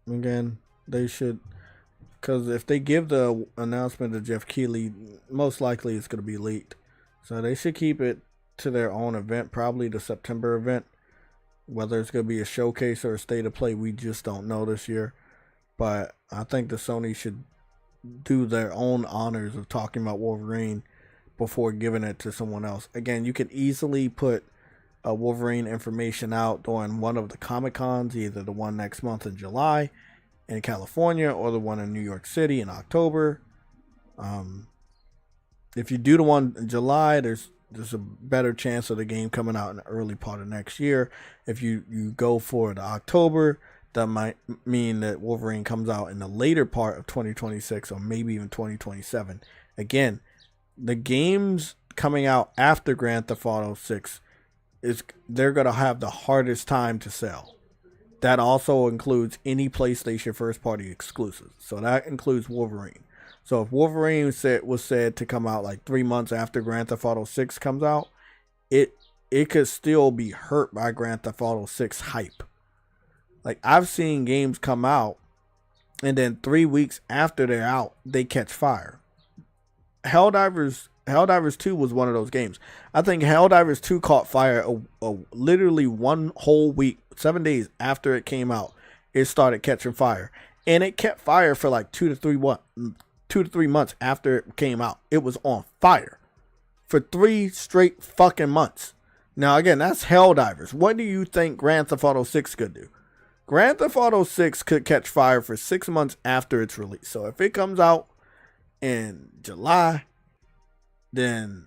Again, they should, because if they give the announcement to Jeff Keighley, most likely it's going to be leaked. So they should keep it to their own event, probably the September event. Whether it's going to be a showcase or a State of Play, we just don't know this year. But I think the Sony should do their own honors of talking about Wolverine before giving it to someone else. Again, you could easily put Wolverine information out during one of the Comic-Cons, either the one next month in July in California or the one in New York City in October. If you do the one in July, there's a better chance of the game coming out in the early part of next year. If you go for the October, that might mean that Wolverine comes out in the later part of 2026 or maybe even 2027. Again, the games coming out after Grand Theft Auto 6, they're going to have the hardest time to sell. That also includes any PlayStation first-party exclusives. So that includes Wolverine. So if Wolverine was said to come out like 3 months after Grand Theft Auto 6 comes out, it could still be hurt by Grand Theft Auto 6 hype. Like, I've seen games come out, and then 3 weeks after they're out, they catch fire. Helldivers 2 was one of those games. I think Helldivers 2 caught fire literally 1 whole week, 7 days after it came out. It started catching fire. And it kept fire for like 2 to 3 months after it came out. It was on fire for 3 straight fucking months. Now, again, that's Helldivers. What do you think Grand Theft Auto 6 could do? Grand Theft Auto 6 could catch fire for 6 months after its release. So if it comes out in July, then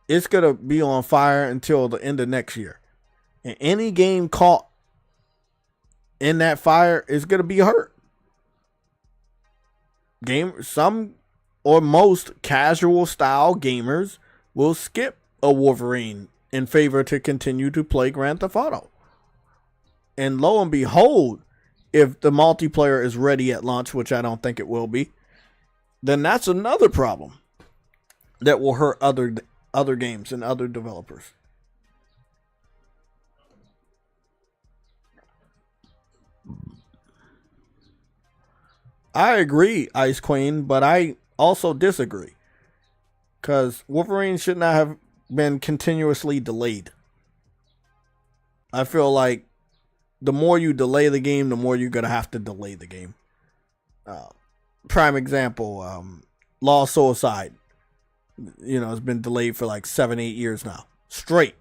it's going to be on fire until the end of next year. And any game caught in that fire is going to be hurt. Some or most casual style gamers will skip a Wolverine in favor to continue to play Grand Theft Auto. And lo and behold, if the multiplayer is ready at launch, which I don't think it will be, then that's another problem that will hurt other games and other developers. I agree, Ice Queen, but I also disagree. Because Wolverine should not have been continuously delayed. I feel like the more you delay the game, the more you're going to have to delay the game. Prime example, Law Suicide. You know, it's been delayed for like 7-8 years now. Straight.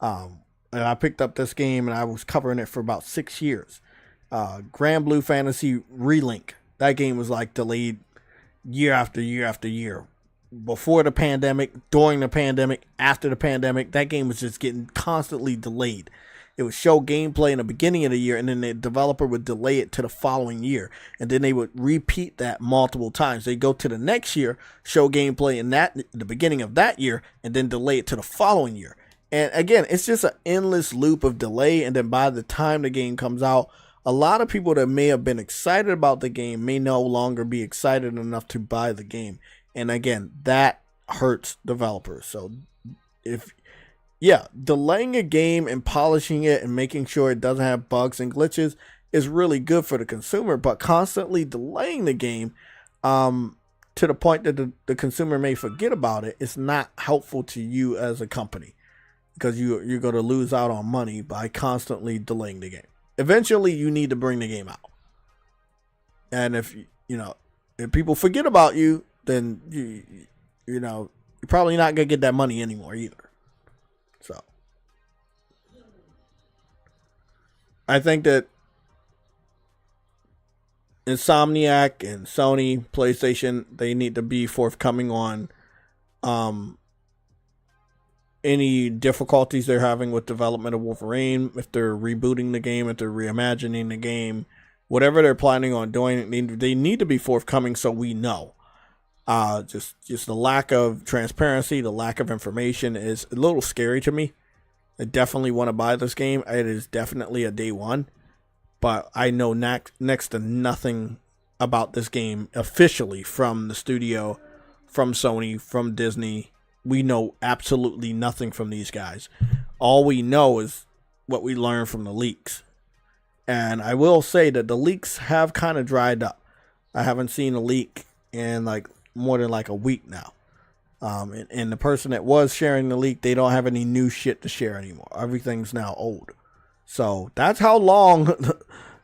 And I picked up this game and I was covering it for about 6 years. Grand Blue Fantasy Relink. That game was like delayed year after year after year. Before the pandemic, during the pandemic, after the pandemic, that game was just getting constantly delayed. It would show gameplay in the beginning of the year, and then the developer would delay it to the following year. And then they would repeat that multiple times. They'd go to the next year, show gameplay in the beginning of that year, and then delay it to the following year. And again, it's just an endless loop of delay. And then by the time the game comes out, a lot of people that may have been excited about the game may no longer be excited enough to buy the game. And again, that hurts developers. So delaying a game and polishing it and making sure it doesn't have bugs and glitches is really good for the consumer, but constantly delaying the game to the point that the consumer may forget about it is not helpful to you as a company, because you're going to lose out on money by constantly delaying the game. Eventually, you need to bring the game out. And if people forget about you, then you're probably not gonna get that money anymore either. So I think that Insomniac and Sony, PlayStation, they need to be forthcoming on any difficulties they're having with development of Wolverine. If they're rebooting the game, if they're reimagining the game, whatever they're planning on doing, they need to be forthcoming so we know. Just the lack of transparency, the lack of information is a little scary to me. I definitely want to buy this game. It is definitely a day one, but I know next to nothing about this game officially from the studio, from Sony, from Disney. We know absolutely nothing from these guys. All we know is what we learned from the leaks. And I will say that the leaks have kind of dried up. I haven't seen a leak in more than a week now. And the person that was sharing the leak, they don't have any new shit to share anymore. Everything's now old. So that's how long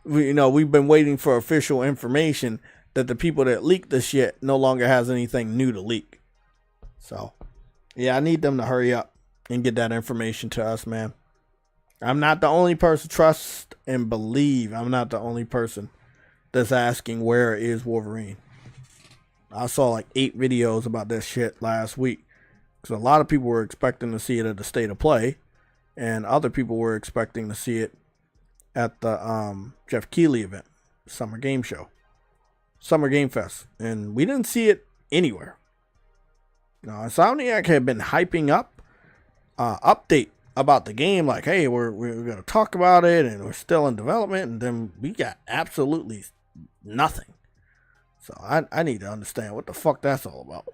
we've been waiting for official information, that the people that leaked the shit no longer has anything new to leak. So yeah, I need them to hurry up and get that information to us, man. I'm not the only person, trust and believe, I'm not the only person that's asking where is Wolverine. I saw 8 videos about that shit last week, because a lot of people were expecting to see it at the State of Play, and other people were expecting to see it at the Jeff Keighley event, Summer Game Fest, and we didn't see it anywhere. Insomniac had been hyping up update about the game, hey, we're going to talk about it, and we're still in development, and then we got absolutely nothing. So I need to understand what the fuck that's all about.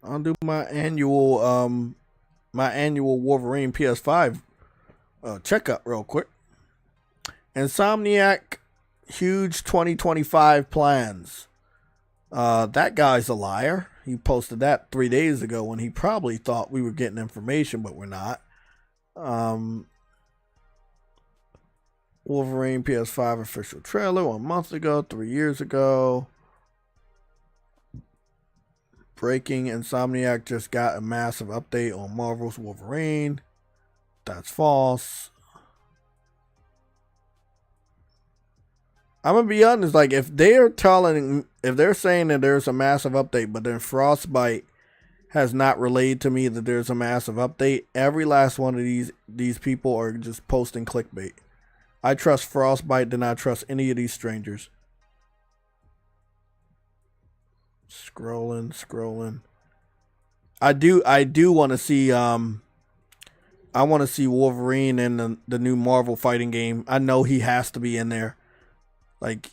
I'll do my annual Wolverine PS5 checkup real quick. Insomniac huge 2025 plans. That guy's a liar. He posted that 3 days ago when he probably thought we were getting information, but we're not. Wolverine PS5 official trailer 1 month ago, 3 years ago. Breaking: Insomniac just got a massive update on Marvel's Wolverine. That's false. I'm gonna be honest, if they're saying that there's a massive update, but then Frostbite has not relayed to me that there's a massive update, every last one of these people are just posting clickbait. I trust Frostbite, do not trust any of these strangers. Scrolling. I do want to see I want to see Wolverine in the new Marvel fighting game. I know he has to be in there. Like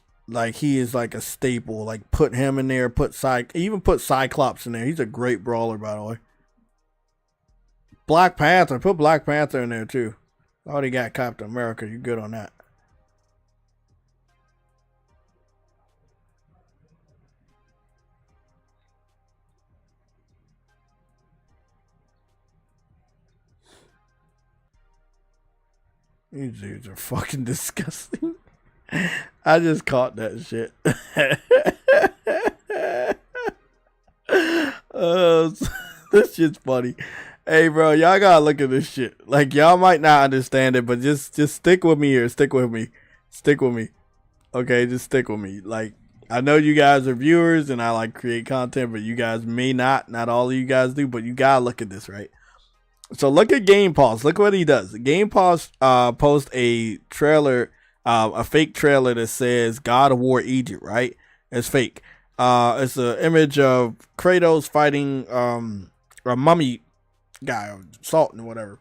he is like a staple. Like put him in there, even put Cyclops in there. He's a great brawler, by the way. Black Panther, put Black Panther in there too. Already got Captain America. You're good on that. These dudes are fucking disgusting. I just caught that shit. This shit's funny. Hey, bro, y'all gotta look at this shit. Like, y'all might not understand it, but just stick with me here. Stick with me. Stick with me. Okay, just stick with me. Like, I know you guys are viewers and I like create content, but you guys may not. Not all of you guys do, but you gotta look at this, right? So look at Game Pause. Look what he does. Game Pause post a trailer, a fake trailer that says God of War Egypt, right? It's fake. It's an image of Kratos fighting a mummy guy, or Sultan, or whatever.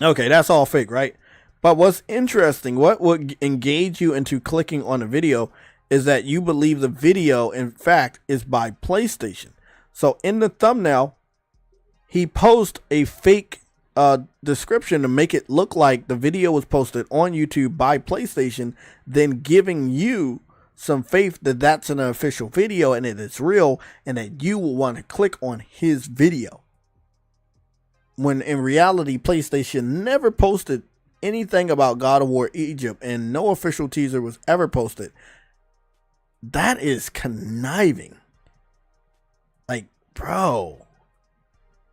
Okay, that's all fake, right? But what's interesting, what would engage you into clicking on the video is that you believe the video, in fact, is by PlayStation. So in the thumbnail, he posts a fake description to make it look like the video was posted on YouTube by PlayStation, then giving you some faith that that's an official video and that it's real and that you will want to click on his video. When in reality, PlayStation never posted anything about God of War Egypt and no official teaser was ever posted. That is conniving. Like, bro,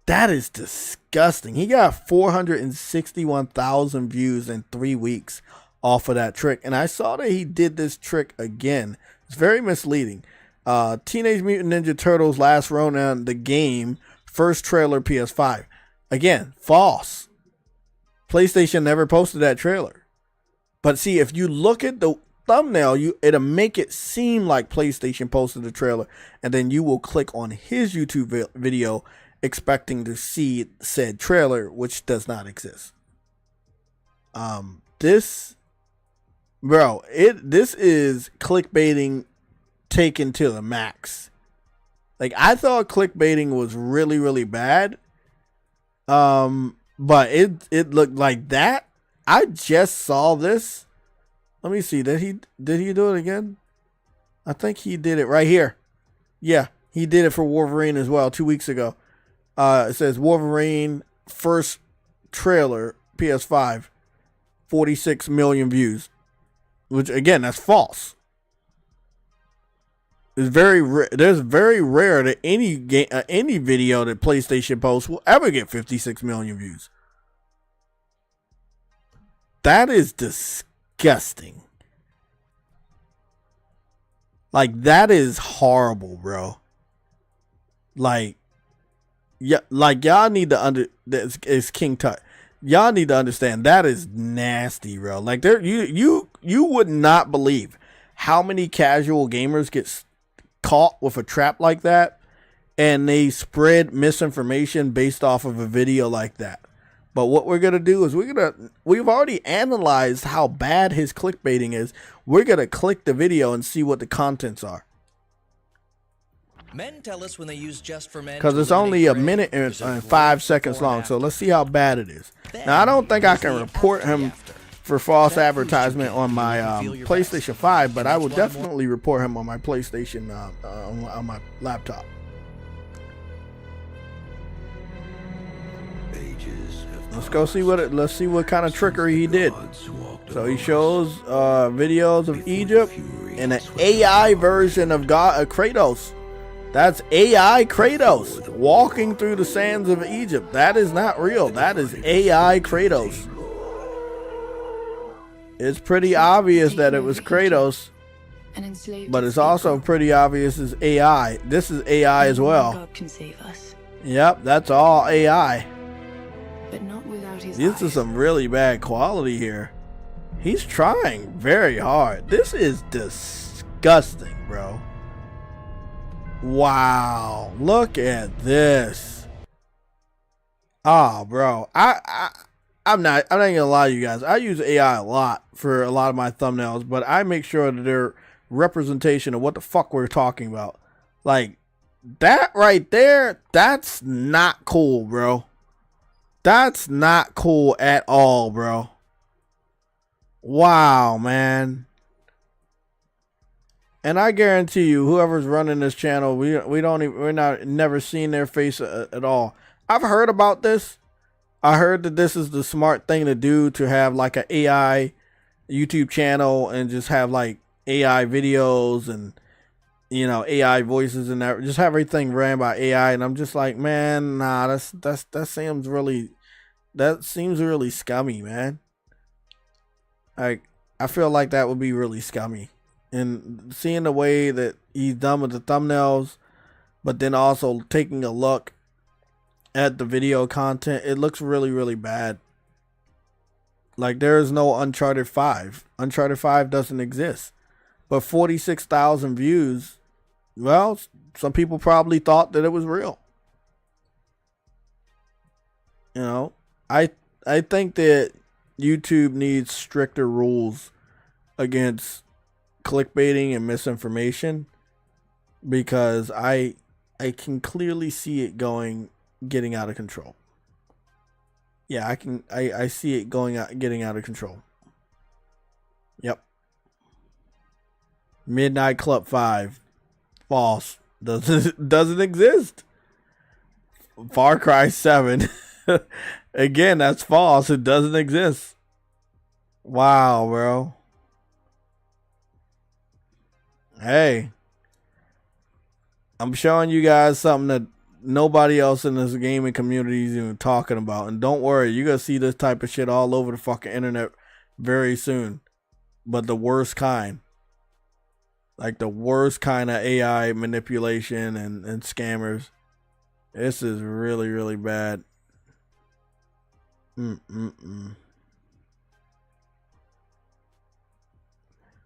that is disgusting. He got 461,000 views in 3 weeks off of that trick. And I saw that he did this trick again. It's very misleading. Teenage Mutant Ninja Turtles Last Ronin, the game, first trailer PS5. Again, false. PlayStation never posted that trailer. But see, if you look at the thumbnail, it'll make it seem like PlayStation posted the trailer, and then you will click on his YouTube video expecting to see said trailer, which does not exist. This is clickbaiting taken to the max. Like, I thought clickbaiting was really, really bad. But it looked like that. I just saw this. Let me see. Did he do it again? I think he did it right here. Yeah, he did it for Wolverine as well 2 weeks ago. It says Wolverine first trailer PS5, 46 million views, which again, that's false. It's very rare that any video that PlayStation posts will ever get 56 million views. That is disgusting. Like, that is horrible, bro. Like, yeah, like y'all need to it's King Tut. Y'all need to understand that is nasty, bro. Like, you would not believe how many casual gamers get caught with a trap like that, and they spread misinformation based off of a video like that. But what we're gonna do is we've already analyzed how bad his clickbaiting is. We're gonna click the video and see what the contents are. Men tell us when they use Just for Men, because it's only a minute and 5 seconds long. So let's see how bad it is. Now, I don't think I can report him for false advertisement on my PlayStation 5, but I will definitely report him on my PlayStation on my laptop. Let's see what kind of trickery he did. So he shows videos of Egypt and an AI version of Kratos. That's AI Kratos walking through the sands of Egypt. That is not real. That is AI Kratos. It's pretty obvious that it was Kratos, but it's also pretty obvious it's AI. This is AI as well. God can save us. Yep, that's all AI. But not without his This is some really bad quality here. He's trying very hard. This is disgusting, bro. Wow, look at this. Bro, I'm not gonna lie to you guys. I use AI a lot for a lot of my thumbnails, but I make sure that they're representation of what the fuck we're talking about. Like that right there, that's not cool, bro. That's not cool at all, bro. Wow, man. And I guarantee you, whoever's running this channel, we're never seen their face at all. I've heard about this. I heard that this is the smart thing to do, to have like an AI YouTube channel and just have like AI videos and, you know, AI voices and that, just have everything ran by AI. And I'm just like, man, nah, that seems really scummy, man. Like, I feel like that would be really scummy. And seeing the way that he's done with the thumbnails, but then also taking a look at the video content, it looks really, really bad. Like, there is no Uncharted 5. Uncharted 5 doesn't exist. But 46,000 views, well, some people probably thought that it was real. You know, I think that YouTube needs stricter rules against clickbaiting and misinformation, because I can clearly see it getting out of control. Yeah, I see it getting out of control. Yep. Midnight Club 5, false. Doesn't exist. Far Cry 7, again, that's false. It doesn't exist. Wow, bro. Hey, I'm showing you guys something that nobody else in this gaming community is even talking about. And don't worry, you're going to see this type of shit all over the fucking internet very soon. But the worst kind. Like the worst kind of AI manipulation and scammers. This is really, really bad.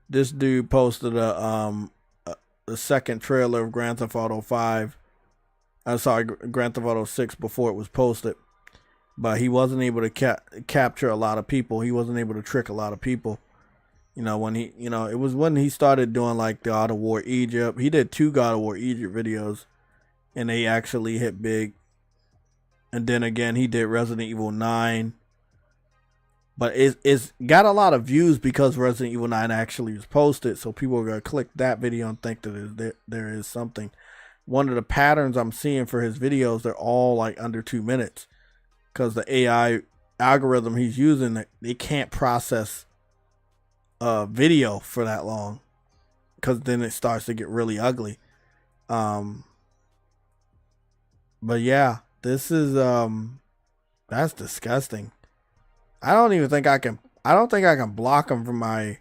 This dude posted a second trailer of Grand Theft Auto 5. I'm sorry, Grand Theft Auto 6 before it was posted. But he wasn't able to capture a lot of people. He wasn't able to trick a lot of people. You know, it was when he started doing like the God of War Egypt. He did 2 God of War Egypt videos, and they actually hit big. And then again, he did Resident Evil 9. But it's got a lot of views because Resident Evil 9 actually was posted. So people are going to click that video and think that there is something. One of the patterns I'm seeing for his videos, they're all like under 2 minutes. Because the AI algorithm he's using, they can't process video for that long. Because then it starts to get really ugly. But yeah, this is, that's disgusting. I don't think I can block him from my,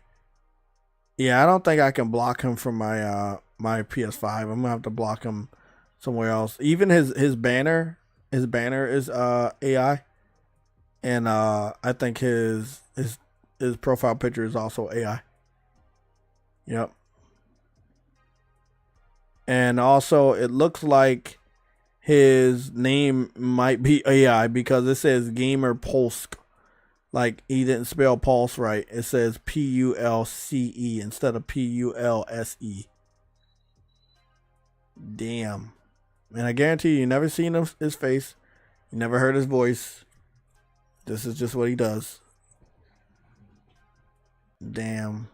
I don't think I can block him from my, my PS5. I'm gonna have to block him somewhere else. Even his banner is, AI. And, I think his profile picture is also AI. Yep. And also it looks like his name might be AI because it says Gamer Polsk. Like, he didn't spell pulse right. It says P-U-L-C-E instead of P-U-L-S-E. Damn. And I guarantee you never seen his face. You never heard his voice. This is just what he does. Damn.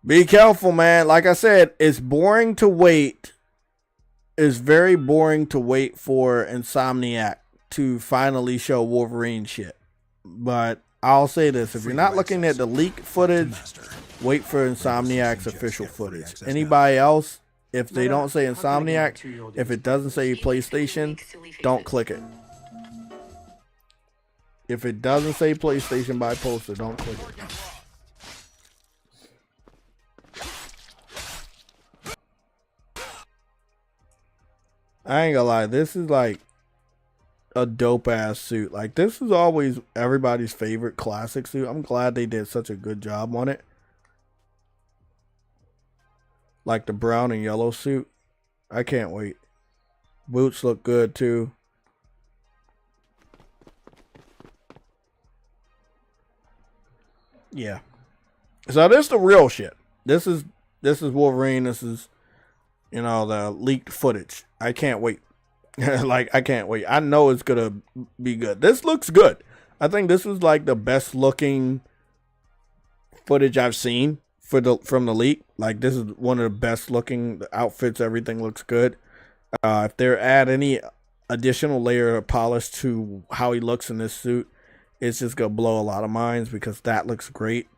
Be careful, man. Like I said, it's boring to wait. It's very boring to wait for Insomniac to finally show Wolverine shit. But I'll say this, if you're not looking at the leaked footage, wait for Insomniac's official footage. Anybody else, if they don't say Insomniac, if it doesn't say PlayStation, don't click it. If it doesn't say PlayStation by poster, don't click it. I ain't gonna lie, this is like a dope ass suit. Like, this is always everybody's favorite classic suit. I'm glad they did such a good job on it. Like the brown and yellow suit. I can't wait. Boots look good too. Yeah. So this is the real shit. This is Wolverine. This is, you know, the leaked footage. I can't wait. Like, I can't wait. I know it's gonna be good. This looks good. I think this is like the best looking footage I've seen from the leak. Like, this is one of the best looking. The outfits, everything looks good. If they add any additional layer of polish to how he looks in this suit, it's just gonna blow a lot of minds, because that looks great.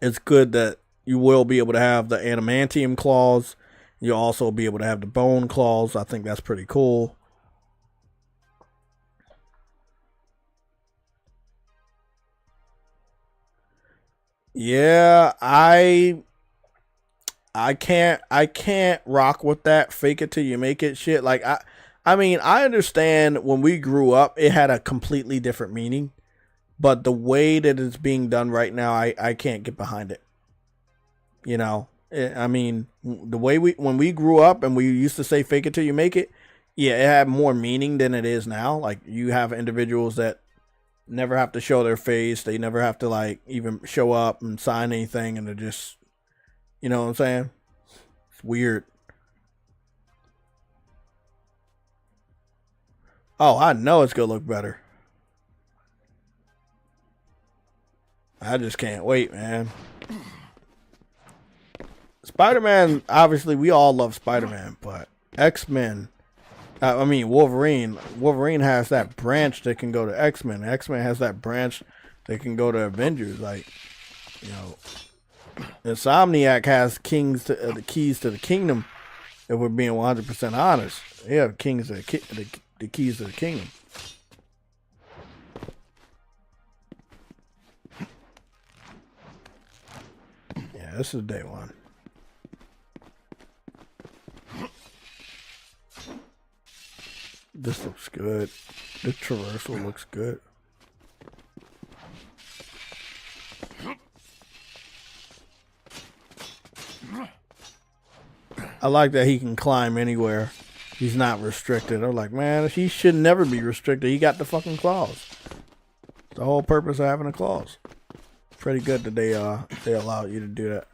It's good that you will be able to have the adamantium claws. You'll also be able to have the bone claws. I think that's pretty cool. Yeah, I can't rock with that fake it till you make it shit. Like, I mean, I understand when we grew up it had a completely different meaning, but the way that it's being done right now, I can't get behind it. You know, I mean, the way when we grew up and we used to say fake it till you make it, yeah, it had more meaning than it is now. Like, you have individuals that never have to show their face. They never have to, like, even show up and sign anything, and they're just, you know what I'm saying? It's weird. Oh, I know it's gonna look better. I just can't wait, man. Spider-Man, obviously, we all love Spider-Man, but X-Men, I mean, Wolverine has that branch that can go to X-Men. X-Men has that branch that can go to Avengers. Like, you know, Insomniac has the keys to the kingdom. If we're being 100% honest, they have the keys to the kingdom. Yeah, this is day one. This looks good. The traversal looks good. I like that he can climb anywhere. He's not restricted. I'm like, man, he should never be restricted. He got the fucking claws. The whole purpose of having the claws. Pretty good that they allow you to do that.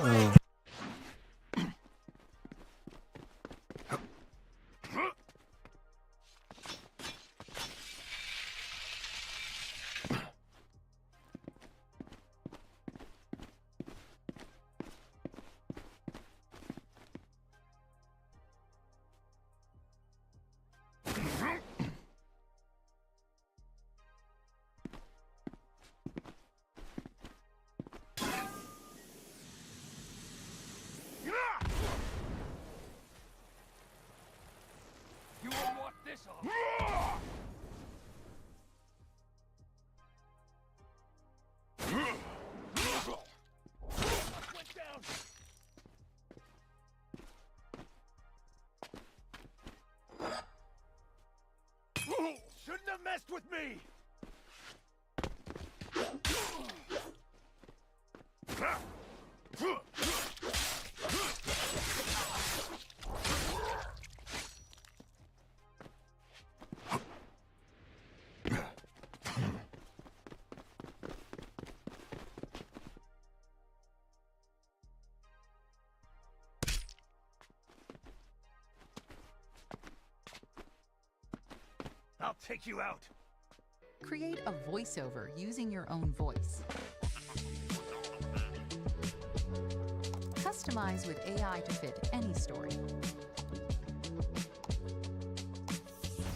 Oh. Shouldn't have messed with me! I'll take you out. Create a voiceover using your own voice. Customize with AI to fit any story.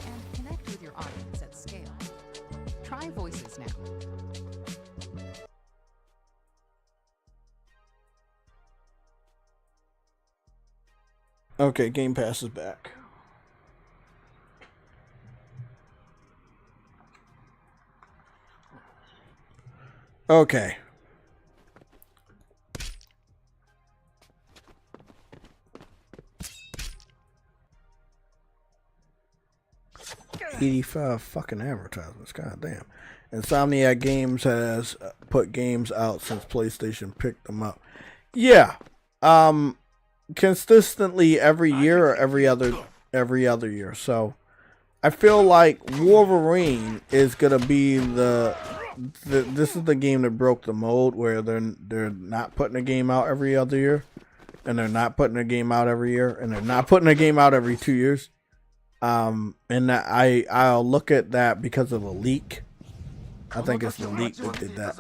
And connect with your audience at scale. Try voices now. Okay, Game Pass is back. Okay. 85 fucking advertisements. God damn. Insomniac Games has put games out since PlayStation picked them up. Yeah. Consistently every year or every other year. So I feel like Wolverine is gonna be this is the game that broke the mold where they're not putting a game out every other year, and they're not putting a game out every year, and they're not putting a game out every 2 years. And I'll look at that because of the leak. I think it's the leak that did that.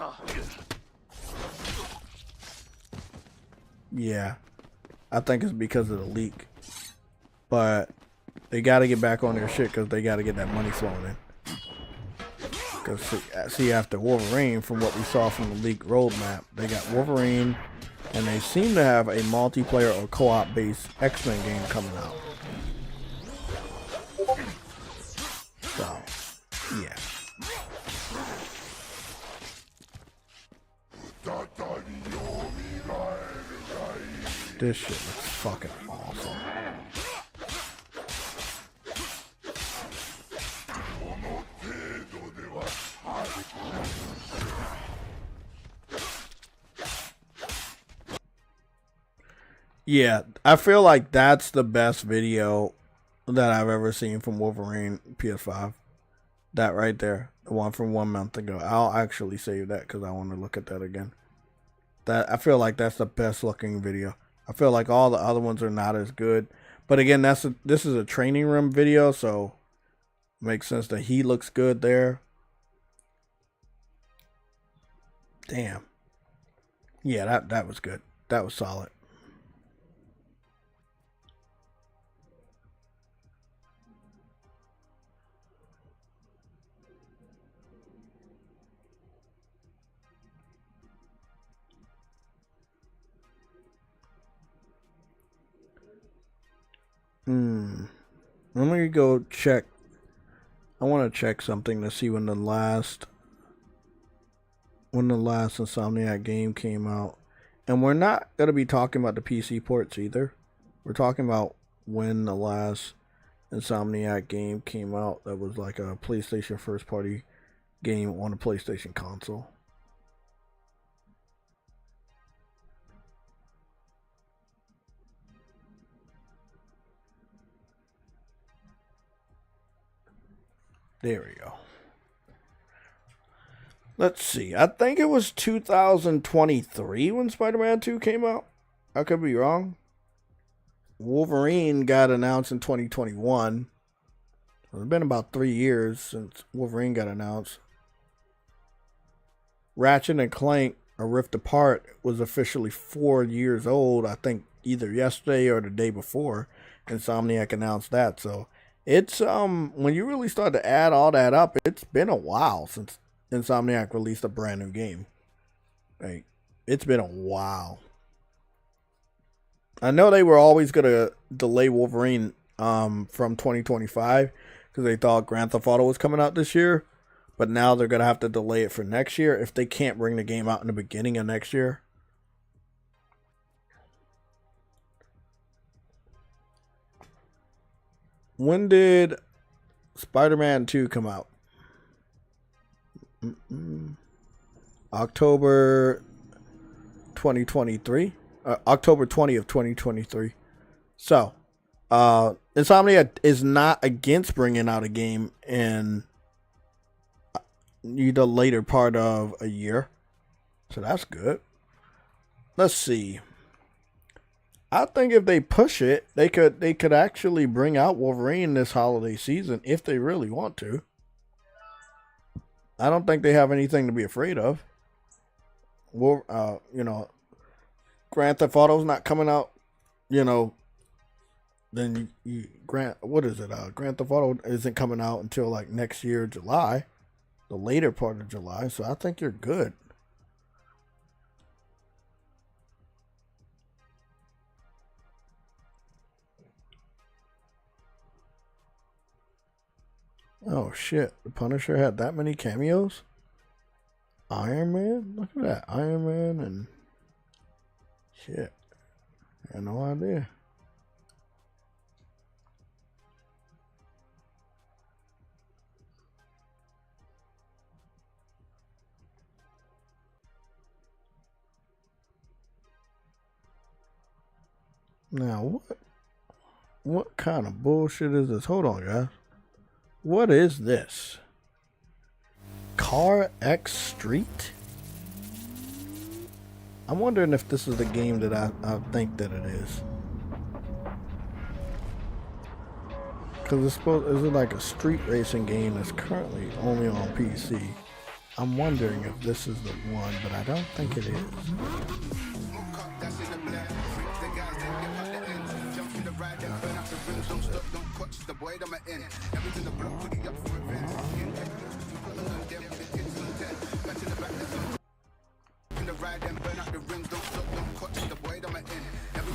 Yeah, I think it's because of the leak. But they got to get back on their shit because they got to get that money flowing in. Because see, after Wolverine, from what we saw from the leak roadmap, they got Wolverine, and they seem to have a multiplayer or co-op based X-Men game coming out. So, yeah. This shit looks fucking awesome. Yeah, I feel like that's the best video that I've ever seen from Wolverine PS5. That right there, the one from 1 month ago. I'll actually save that because I want to look at that again. That I feel like that's the best looking video. I feel like all the other ones are not as good, but again, this is a training room video, so it makes sense that he looks good there. Damn. Yeah, that was good. That was solid. Let me go check. I want to check something to see when the last Insomniac game came out. And we're not going to be talking about the PC ports either. We're talking about when the last Insomniac game came out that was like a PlayStation first party game on a PlayStation console. There we go. Let's see. I think it was 2023 when Spider-Man 2 came out. I could be wrong. Wolverine got announced in 2021. It's been about 3 years since Wolverine got announced. Ratchet and Clank, A Rift Apart, was officially 4 years old. I think either yesterday or the day before Insomniac announced that. So it's when you really start to add all that up, it's been a while since Insomniac released a brand new game. Like, it's been a while. I know they were always gonna delay Wolverine from 2025 because they thought Grand Theft Auto was coming out this year, but now they're gonna have to delay it for next year if they can't bring the game out in the beginning of next year. When did Spider-Man 2 come out? October 2023. October 20th, 2023. So, Insomniac is not against bringing out a game in the later part of a year. So that's good. Let's see. I think if they push it, they could actually bring out Wolverine this holiday season if they really want to. I don't think they have anything to be afraid of. Grand Theft Auto's not coming out, then Grand Theft Auto isn't coming out until like next year, July, the later part of July. So I think you're good. Oh shit, the Punisher had that many cameos? Iron Man? Look at that. Iron Man and shit. I had no idea. Now, what kind of bullshit is this? Hold on, guys. What is this? Car X Street? I'm wondering if this is the game that I think that it is. Because it's supposed, is it like a street racing game that's currently only on PC? I'm wondering if this is the one, but I don't think it is.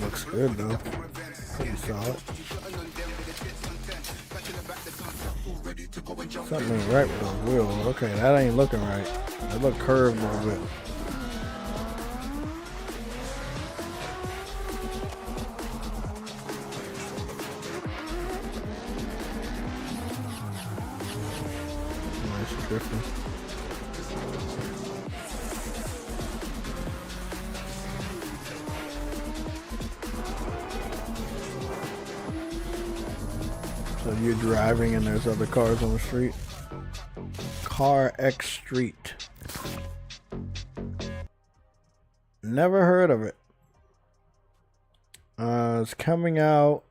Looks good though. Pretty solid. Something ain't right with the wheel. Okay, that ain't looking right. That look curved a little bit. Nice drifting. So you're driving and there's other cars on the street. Car X Street. Never heard of it. It's coming out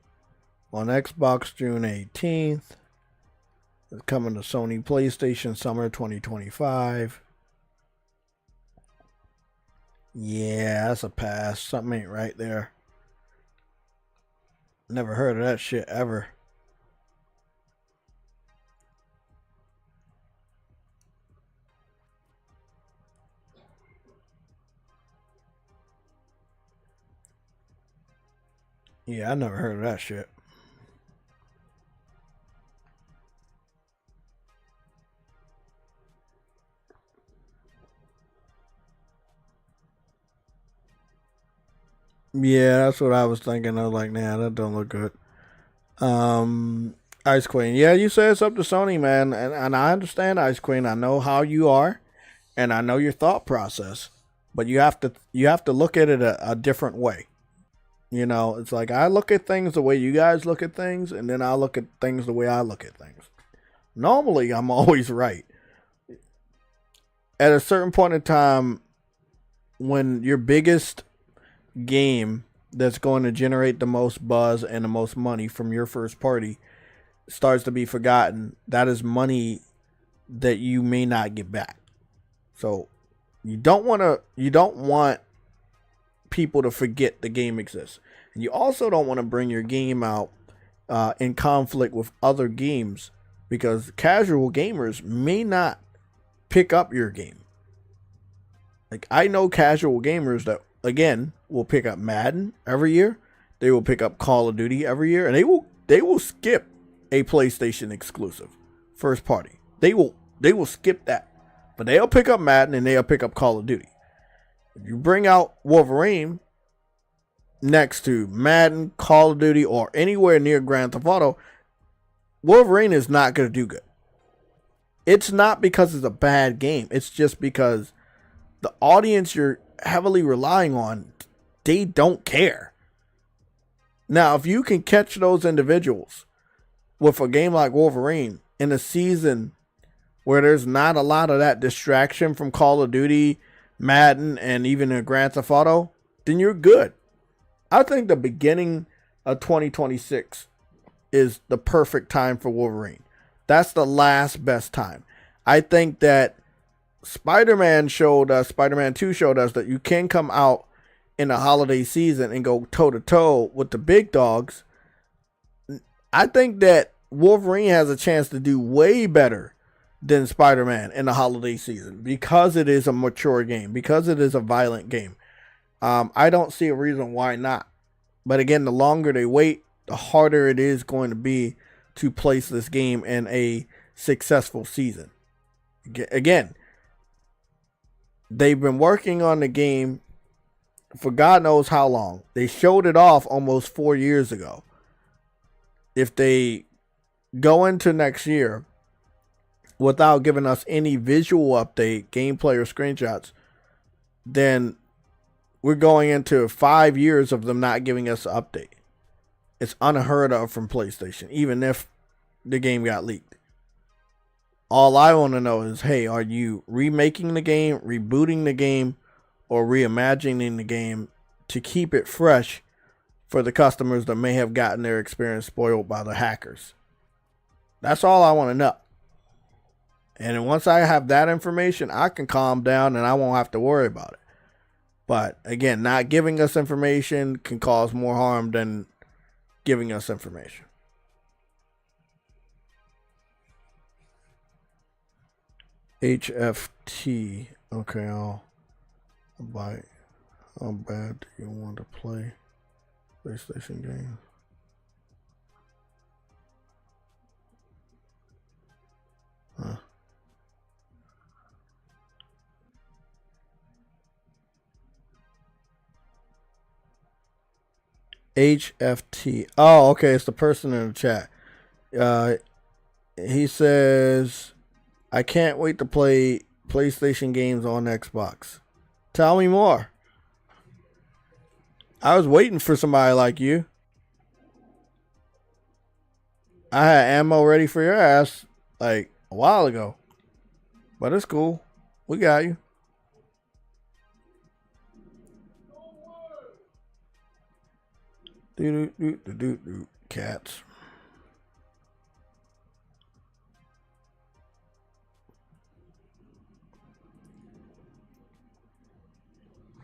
on Xbox June 18th. It's coming to Sony PlayStation summer 2025. Yeah, that's a pass. Something ain't right there. Never heard of that shit ever. Yeah, I never heard of that shit. Yeah, that's what I was thinking. I was like, nah, that don't look good. Ice Queen. Yeah, you said it's up to Sony, man. And I understand, Ice Queen. I know how you are. And I know your thought process. But you have to look at it a different way. You know, it's like I look at things the way you guys look at things, and then I look at things the way I look at things. Normally, I'm always right. At a certain point in time, when your biggest game that's going to generate the most buzz and the most money from your first party starts to be forgotten, that is money that you may not get back. So you don't want people to forget the game exists. And you also don't want to bring your game out in conflict with other games, because casual gamers may not pick up your game. Like, I know casual gamers that, again, will pick up Madden every year. They will pick up Call of Duty every year, and they will skip a PlayStation exclusive first party. They will skip that. But they'll pick up Madden and they'll pick up Call of Duty. If you bring out Wolverine next to Madden, Call of Duty, or anywhere near Grand Theft Auto, Wolverine is not going to do good. It's not because it's a bad game. It's just because the audience you're heavily relying on, they don't care. Now, if you can catch those individuals with a game like Wolverine in a season where there's not a lot of that distraction from Call of Duty, Madden, and even a Grand Theft Auto, then you're good. I think the beginning of 2026 is the perfect time for Wolverine. That's the last best time. I think that Spider-Man 2 showed us that you can come out in the holiday season and go toe-to-toe with the big dogs. I think that Wolverine has a chance to do way better than Spider-Man in the holiday season, because it is a mature game, because it is a violent game. I don't see a reason why not. But again, the longer they wait, the harder it is going to be to place this game in a successful season. Again, they've been working on the game for God knows how long. They showed it off almost 4 years ago. If they go into next year without giving us any visual update, gameplay, or screenshots, then we're going into 5 years of them not giving us an update. It's unheard of from PlayStation, even if the game got leaked. All I want to know is, hey, are you remaking the game, rebooting the game, or reimagining the game to keep it fresh for the customers that may have gotten their experience spoiled by the hackers? That's all I want to know. And once I have that information, I can calm down and I won't have to worry about it. But again, not giving us information can cause more harm than giving us information. HFT. Okay, I'll buy. How bad do you want to play PlayStation games? Huh. HFT. Oh, okay. It's the person in the chat. He says, I can't wait to play PlayStation games on Xbox. Tell me more. I was waiting for somebody like you. I had ammo ready for your ass like a while ago. But it's cool. We got you. Cats.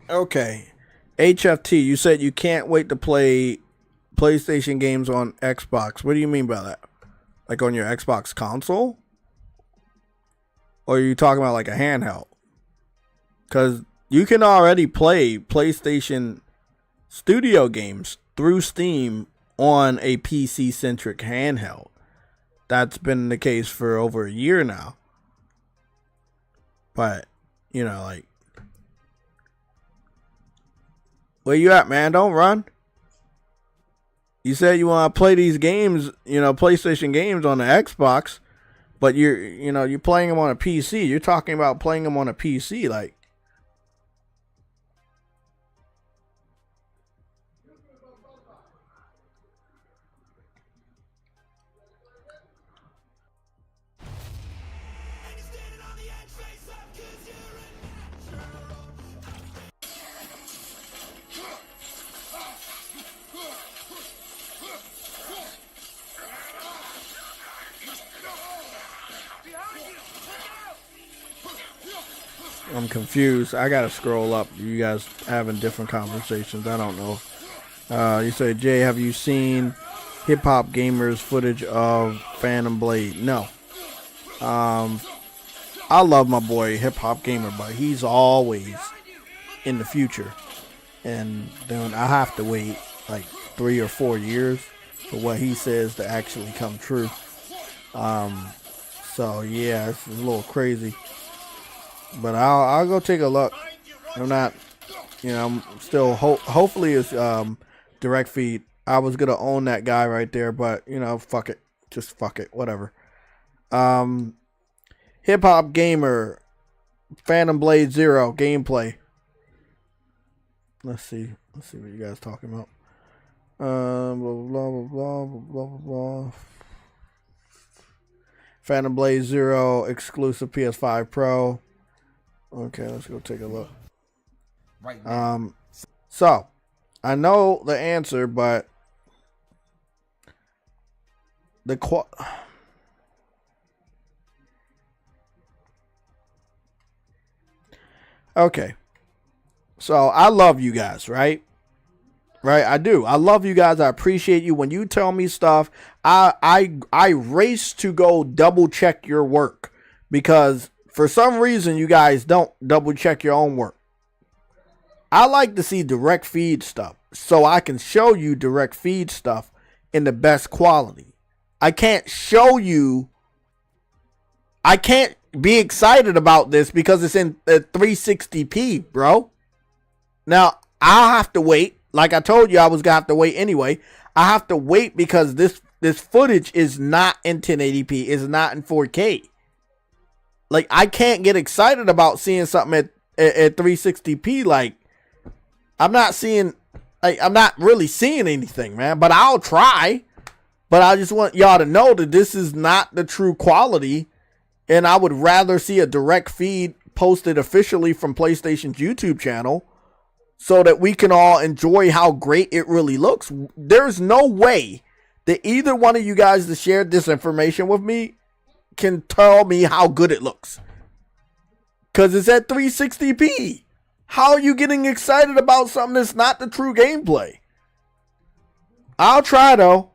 Okay. HFT, you said you can't wait to play PlayStation games on Xbox. What do you mean by that? Like on your Xbox console? Or are you talking about like a handheld? Because you can already play PlayStation Studio games through Steam on a PC-centric handheld. That's been the case for over a year now. But, you know, like, where you at, man? Don't run. You said you want to play these games, you know, PlayStation games on the Xbox, but you're playing them on a PC. You're talking about playing them on a PC, like. I'm confused. I gotta scroll up. You guys having different conversations. I don't know. You say, Jay, have you seen Hip Hop Gamer's footage of Phantom Blade? No. I love my boy Hip Hop Gamer, but he's always in the future. And then I have to wait like 3 or 4 years for what he says to actually come true. So yeah, it's a little crazy. But I'll go take a look. I'm not, you know, I'm still hopefully it's direct feed. I was gonna own that guy right there, but you know, fuck it, just fuck it, whatever. Hip Hop Gamer, Phantom Blade Zero gameplay. Let's see what you guys talking about. Blah blah blah blah blah blah blah. Phantom Blade Zero exclusive PS5 Pro. Okay, let's go take a look. Right now. So I know the answer, but okay. So I love you guys, right? Right, I do. I love you guys. I appreciate you. When you tell me stuff, I race to go double check your work, because for some reason you guys don't double check your own work. I like to see direct feed stuff so I can show you direct feed stuff in the best quality. I can't show you. I can't be excited about this because it's in 360p, bro. Now, I'll have to wait. Like I told you, I was going to have to wait anyway. I have to wait because this footage is not in 1080p. It's not in 4K. Like, I can't get excited about seeing something at 360p. Like, I'm not seeing I'm not really seeing anything, man, but I'll try. But I just want y'all to know that this is not the true quality, and I would rather see a direct feed posted officially from PlayStation's YouTube channel so that we can all enjoy how great it really looks. There's no way that either one of you guys that shared this information with me can tell me how good it looks. Because it's at 360p. How are you getting excited about something that's not the true gameplay? I'll try, though.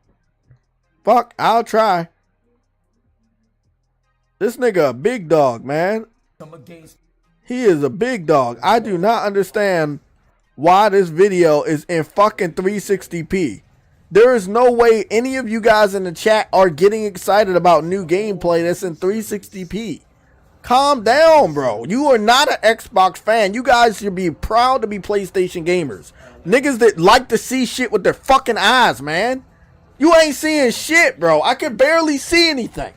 Fuck, I'll try. This nigga a big dog, man. He is a big dog. I do not understand why this video is in fucking 360p. There is no way any of you guys in the chat are getting excited about new gameplay that's in 360p. Calm down, bro. You are not an Xbox fan. You guys should be proud to be PlayStation gamers. Niggas that like to see shit with their fucking eyes, man. You ain't seeing shit, bro. I can barely see anything.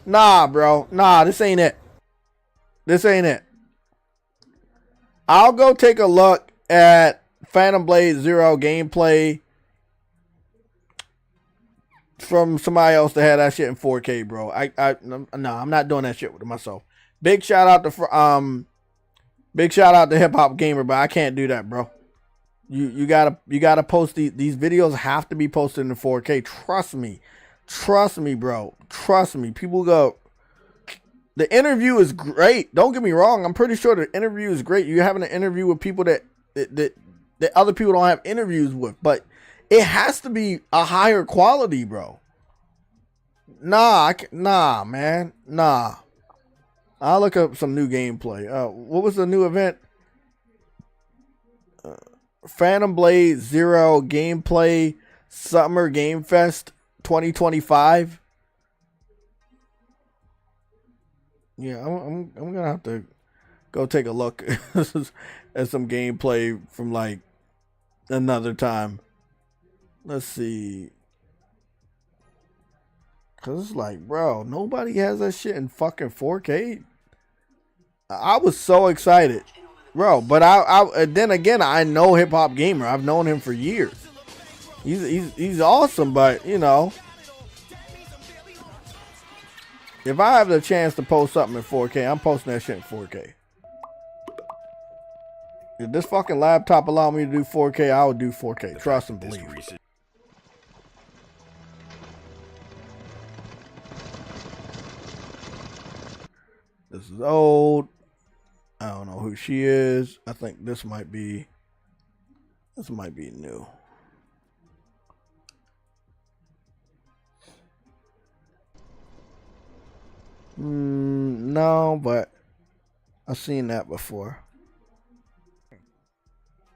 Nah, bro. Nah, this ain't it. This ain't it. I'll go take a look at Phantom Blade Zero gameplay from somebody else that had that shit in 4K, bro. No, I'm not doing that shit with myself. Big shout out to Hip Hop Gamer, but I can't do that, bro. You gotta post these videos have to be posted in 4K. Trust me, bro. Trust me. People go. The interview is great. Don't get me wrong. I'm pretty sure the interview is great. You're having an interview with people that other people don't have interviews with, but it has to be a higher quality, bro. Nah, man. Nah. I'll look up some new gameplay. What was the new event? Phantom Blade Zero gameplay Summer Game Fest 2025. Yeah, I'm gonna have to go take a look at some gameplay from like another time. Let's see. Cause it's like, bro, nobody has that shit in fucking 4K. I was so excited, bro. But I then again, I know Hip Hop Gamer. I've known him for years. He's awesome, but you know, if I have the chance to post something in 4K, I'm posting that shit in 4K. If this fucking laptop allow me to do 4K, I would do 4K. Trust and believe. This is old. I don't know who she is. I think this might be new. No, but I've seen that before.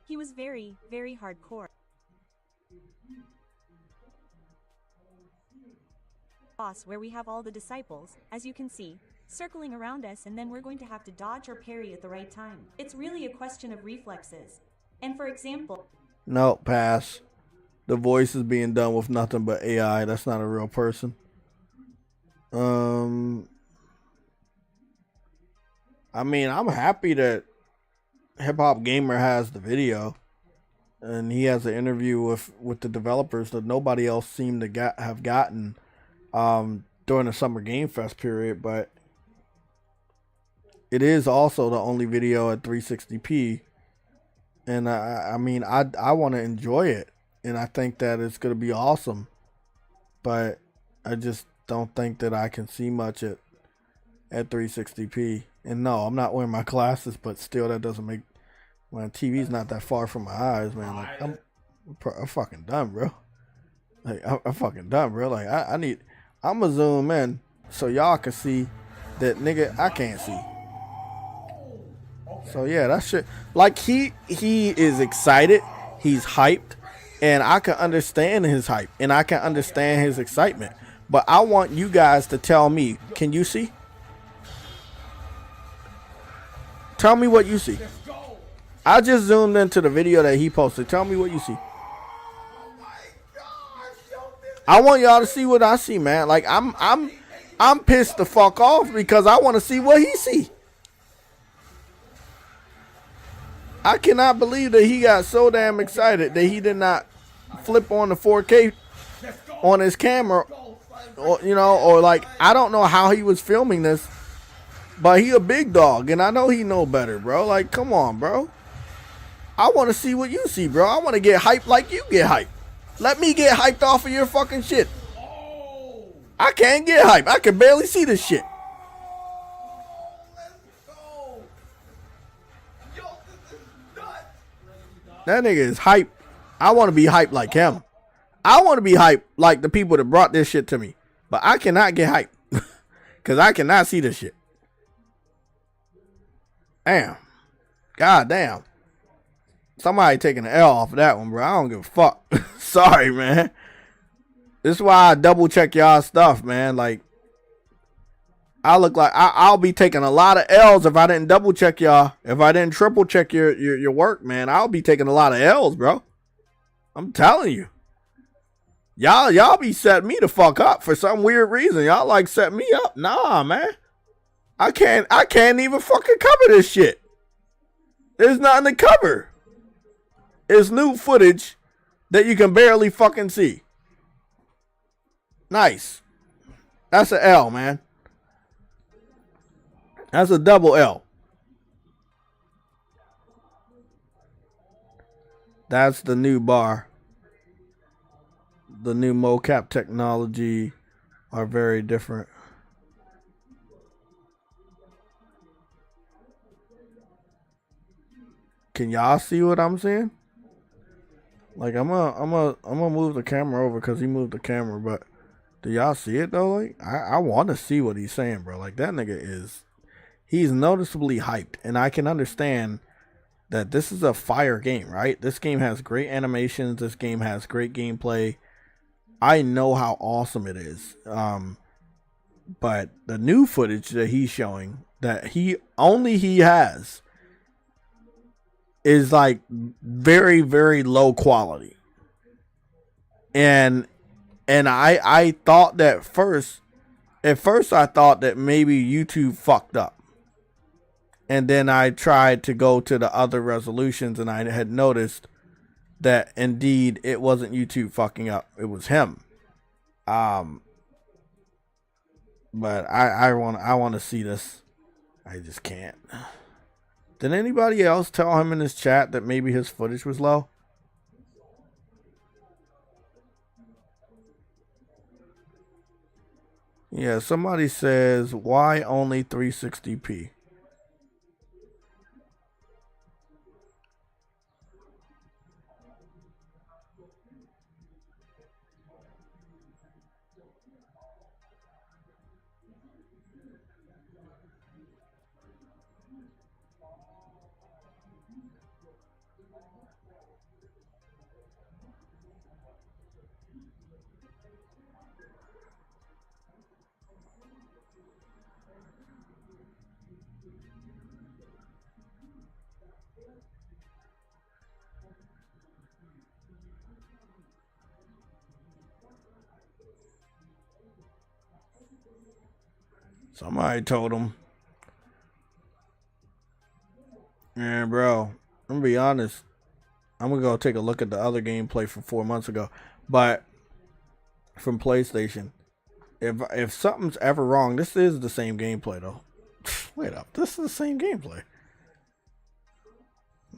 He was very, very hardcore. Boss, where we have all the disciples, as you can see, circling around us, and then we're going to have to dodge or parry at the right time. It's really a question of reflexes. And for example... No, pass. The voice is being done with nothing but AI. That's not a real person. I mean, I'm happy that Hip Hop Gamer has the video. And he has an interview with the developers that nobody else seemed to have gotten during the Summer Game Fest period, but it is also the only video at 360p, and I mean I want to enjoy it, and I think that it's gonna be awesome, but I just don't think that I can see much at 360p. And no, I'm not wearing my glasses, but still, that doesn't make my TV's not that far from my eyes, man. Like I'm fucking done, bro. Like I'm fucking done, bro. Like I'm gonna zoom in so y'all can see that nigga I can't see. So yeah, that shit. Like he is excited, he's hyped, and I can understand his hype and I can understand his excitement. But I want you guys to tell me, can you see? Tell me what you see. I just zoomed into the video that he posted. Tell me what you see. I want y'all to see what I see, man. Like I'm pissed the fuck off because I want to see what he see. I cannot believe that he got so damn excited that he did not flip on the 4K on his camera, or, you know, or like, I don't know how he was filming this, but he a big dog, and I know he know better, bro. Like, come on, bro. I want to see what you see, bro. I want to get hyped like you get hyped. Let me get hyped off of your fucking shit. I can't get hyped. I can barely see this shit. That nigga is hype. I want to be hyped like him. I want to be hyped like the people that brought this shit to me. But I cannot get hyped. Because I cannot see this shit. Damn. God damn. Somebody taking an L off of that one, bro. I don't give a fuck. Sorry, man. This is why I double check y'all stuff, man. Like, I look like I'll be taking a lot of L's if I didn't double check y'all. If I didn't triple check your work, man, I'll be taking a lot of L's, bro. I'm telling you. Y'all be setting me the fuck up for some weird reason. Y'all like set me up. Nah, man. I can't even fucking cover this shit. There's nothing to cover. It's new footage that you can barely fucking see. Nice. That's an L, man. That's a double L. That's the new bar. The new mocap technology are very different. Can y'all see what I'm seeing? Like, I'm gonna move the camera over because he moved the camera, but do y'all see it though? Like, I want to see what he's saying, bro. Like, that nigga he's noticeably hyped, and I can understand that this is a fire game, right? This game has great animations. This game has great gameplay. I know how awesome it is. But the new footage that he's showing that he has is like very, very low quality. And I thought that at first I thought that maybe YouTube fucked up. And then I tried to go to the other resolutions, and I had noticed that indeed it wasn't YouTube fucking up. It was him. But I want to see this. I just can't. Did anybody else tell him in his chat that maybe his footage was low? Yeah, somebody says, why only 360p? Somebody told him. Yeah, bro. I'm gonna be honest. I'm gonna go take a look at the other gameplay from 4 months ago. But from PlayStation. If something's ever wrong, this is the same gameplay though. Wait up. This is the same gameplay.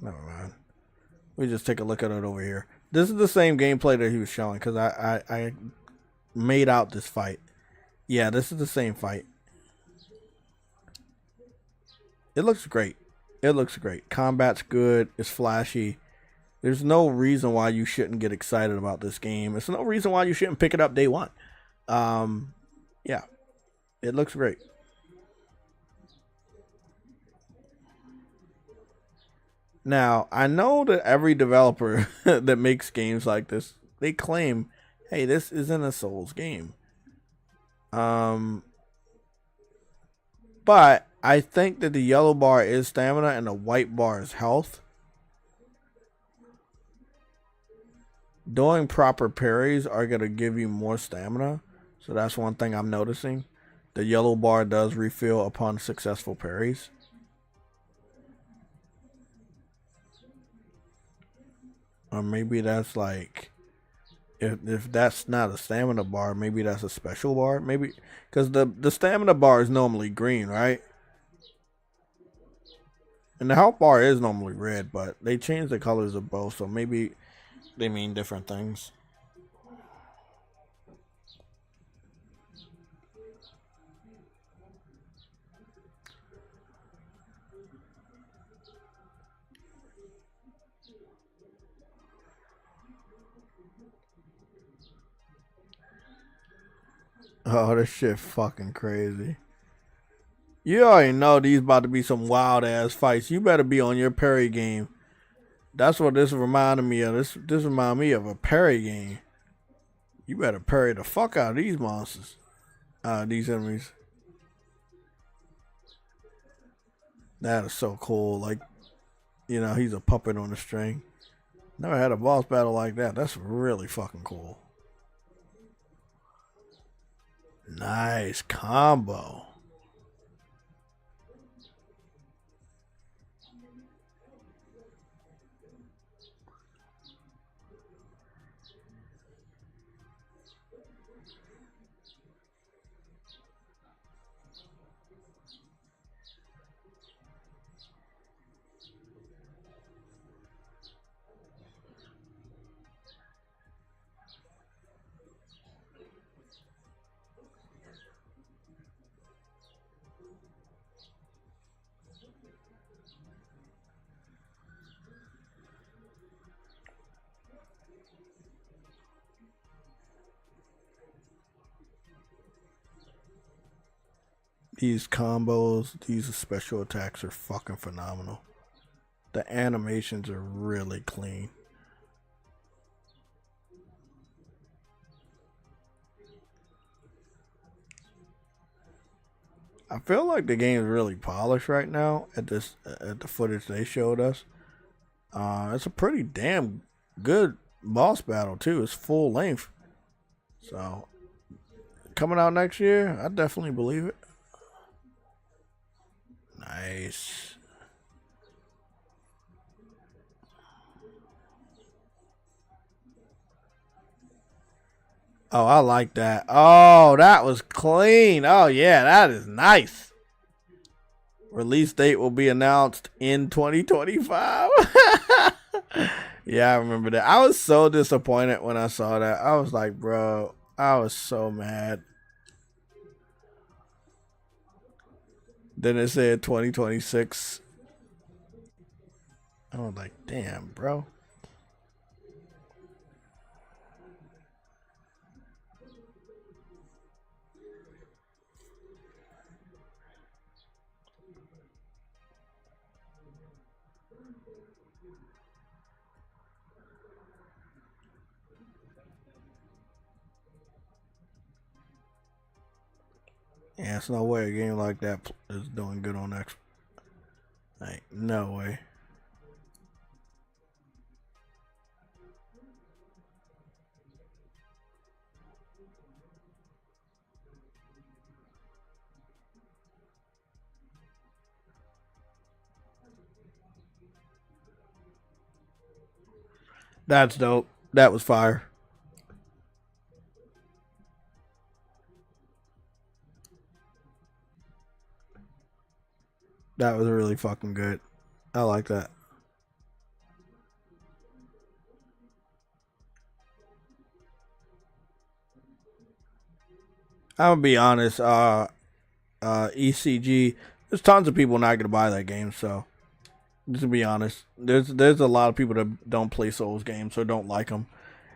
Never mind. We just take a look at it over here. This is the same gameplay that he was showing, because I made out this fight. Yeah, this is the same fight. It looks great. It looks great. Combat's good. It's flashy. There's no reason why you shouldn't get excited about this game. There's no reason why you shouldn't pick it up day one. Yeah. It looks great. Now, I know that every developer that makes games like this, they claim, hey, this isn't a Souls game. But I think that the yellow bar is stamina and the white bar is health. Doing proper parries are going to give you more stamina. So that's one thing I'm noticing. The yellow bar does refill upon successful parries. Or maybe that's like, if that's not a stamina bar, maybe that's a special bar. Maybe, because the stamina bar is normally green, right? And the health bar is normally red, but they changed the colors of both, so maybe they mean different things. Oh, this shit fucking crazy. You already know these about to be some wild ass fights. You better be on your parry game. That's what this reminded me of. This reminded me of a parry game. You better parry the fuck out of these monsters. These enemies. That is so cool. Like, you know, he's a puppet on a string. Never had a boss battle like that. That's really fucking cool. Nice combo. These combos, these special attacks are fucking phenomenal. The animations are really clean. I feel like the game is really polished right now at the footage they showed us. It's a pretty damn good boss battle too. It's full length. So coming out next year, I definitely believe it. Nice. Oh, I like that. Oh, that was clean. Oh, yeah, that is nice. Release date will be announced in 2025. Yeah, I remember that. I was so disappointed when I saw that. I was like, bro, I was so mad. Then it said 2026. I was like, damn, bro. Yeah, it's no way a game like that is doing good on Xbox. Like, no way. That's dope. That was fire. That was really fucking good. I like that. I'm gonna be honest, ECG, there's tons of people not gonna buy that game, so just to be honest, there's a lot of people that don't play Souls games or don't like them.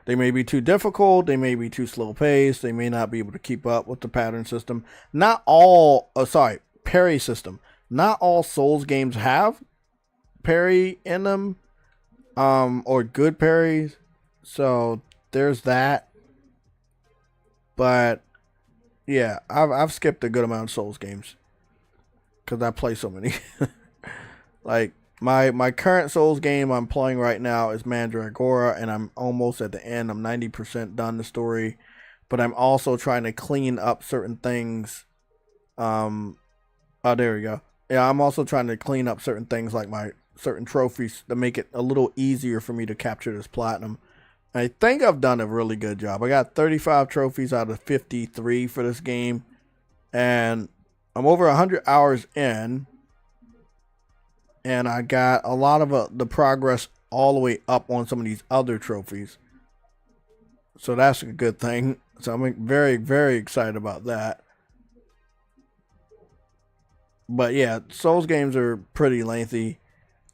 They may be too difficult, they may be too slow paced, they may not be able to keep up with the pattern system. Not all parry system. Not all Souls games have parry in them, or good parries. So there's that. But yeah, I've skipped a good amount of Souls games because I play so many. Like my current Souls game I'm playing right now is Mandragora, and I'm almost at the end. I'm 90% done the story, but I'm also trying to clean up certain things. Oh, there we go. Yeah, I'm also trying to clean up certain things like my certain trophies to make it a little easier for me to capture this platinum. I think I've done a really good job. I got 35 trophies out of 53 for this game, and I'm over 100 hours in, and I got a lot of the progress all the way up on some of these other trophies. So that's a good thing. So I'm very, very excited about that. But yeah, Souls games are pretty lengthy.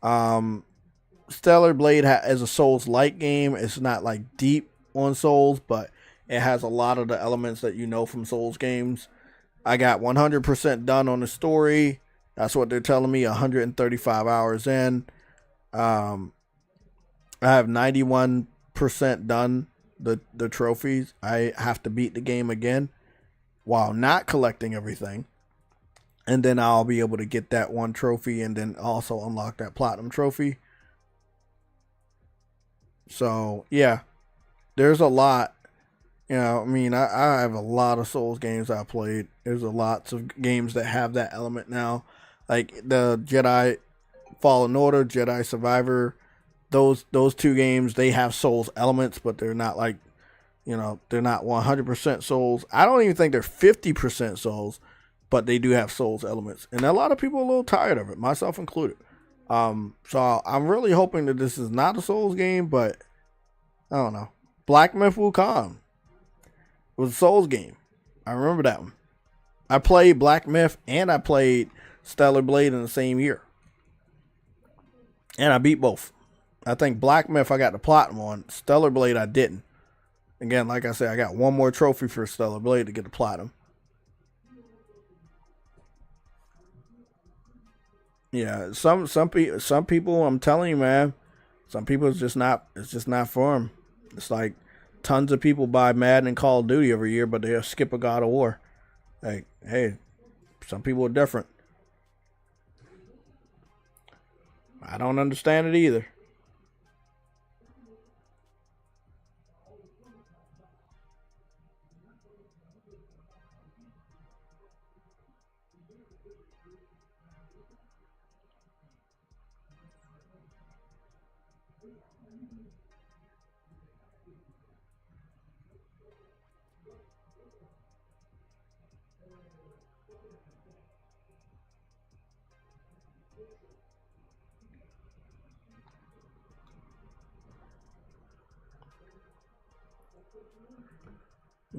Stellar Blade is a Souls-like game. It's not like deep on Souls, but it has a lot of the elements that you know from Souls games. I got 100% done on the story. That's what they're telling me, 135 hours in. I have 91% done the trophies. I have to beat the game again while not collecting everything. And then I'll be able to get that one trophy and then also unlock that platinum trophy. So, yeah, there's a lot. You know, I mean, I have a lot of Souls games I played. There's a lots of games that have that element now. Like the Jedi Fallen Order, Jedi Survivor. Those two games, they have Souls elements, but they're not like, you know, they're not 100% Souls. I don't even think they're 50% Souls. But they do have Souls elements. And a lot of people are a little tired of it, myself included. So I'm really hoping that this is not a Souls game, but I don't know. Black Myth Wukong was a Souls game. I remember that one. I played Black Myth and I played Stellar Blade in the same year. And I beat both. I think Black Myth I got the platinum on. Stellar Blade I didn't. Again, like I said, I got one more trophy for Stellar Blade to get the platinum. Yeah, some people, I'm telling you, man, some people it's just not for them. It's like tons of people buy Madden and Call of Duty every year, but they'll skip a God of War. Like, hey, some people are different. I don't understand it either.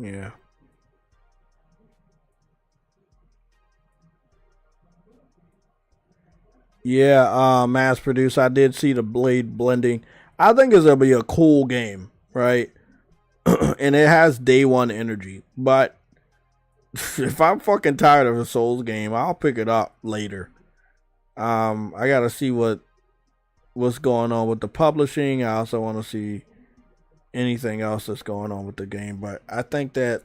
Yeah. Yeah, mass produced. I did see the blade blending. I think it's gonna be a cool game, right? And it has day one energy. But if I'm fucking tired of a Souls game, I'll pick it up later. I gotta see what's going on with the publishing. I also want to see anything else that's going on with the game. But I think that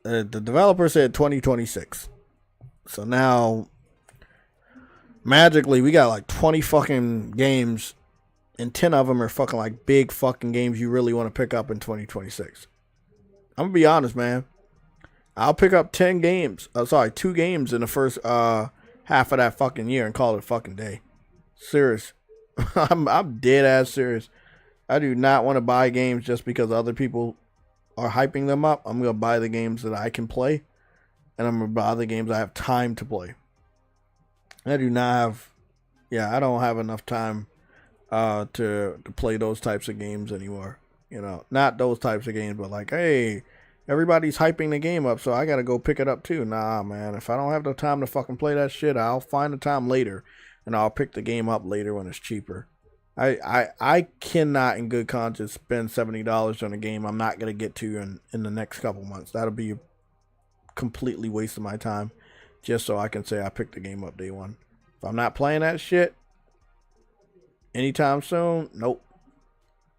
the developer said 2026. So now, magically, we got like 20 fucking games, and 10 of them are fucking like big fucking games you really want to pick up in 2026. I'm gonna be honest, man. I'll pick up 2 games in the first half of that fucking year and call it a fucking day. Serious. I'm dead ass serious. I do not want to buy games just because other people are hyping them up. I'm gonna buy the games that I can play, and I'm gonna buy the games I have time to play. I don't have enough time to play those types of games anymore. You know, not those types of games, but like, hey, everybody's hyping the game up, so I gotta go pick it up too. Nah, man, if I don't have the time to fucking play that shit, I'll find the time later, and I'll pick the game up later when it's cheaper. I cannot in good conscience spend $70 on a game I'm not gonna get to in the next couple months. That'll be a completely waste of my time, just so I can say I picked the game up day one. If I'm not playing that shit anytime soon, nope.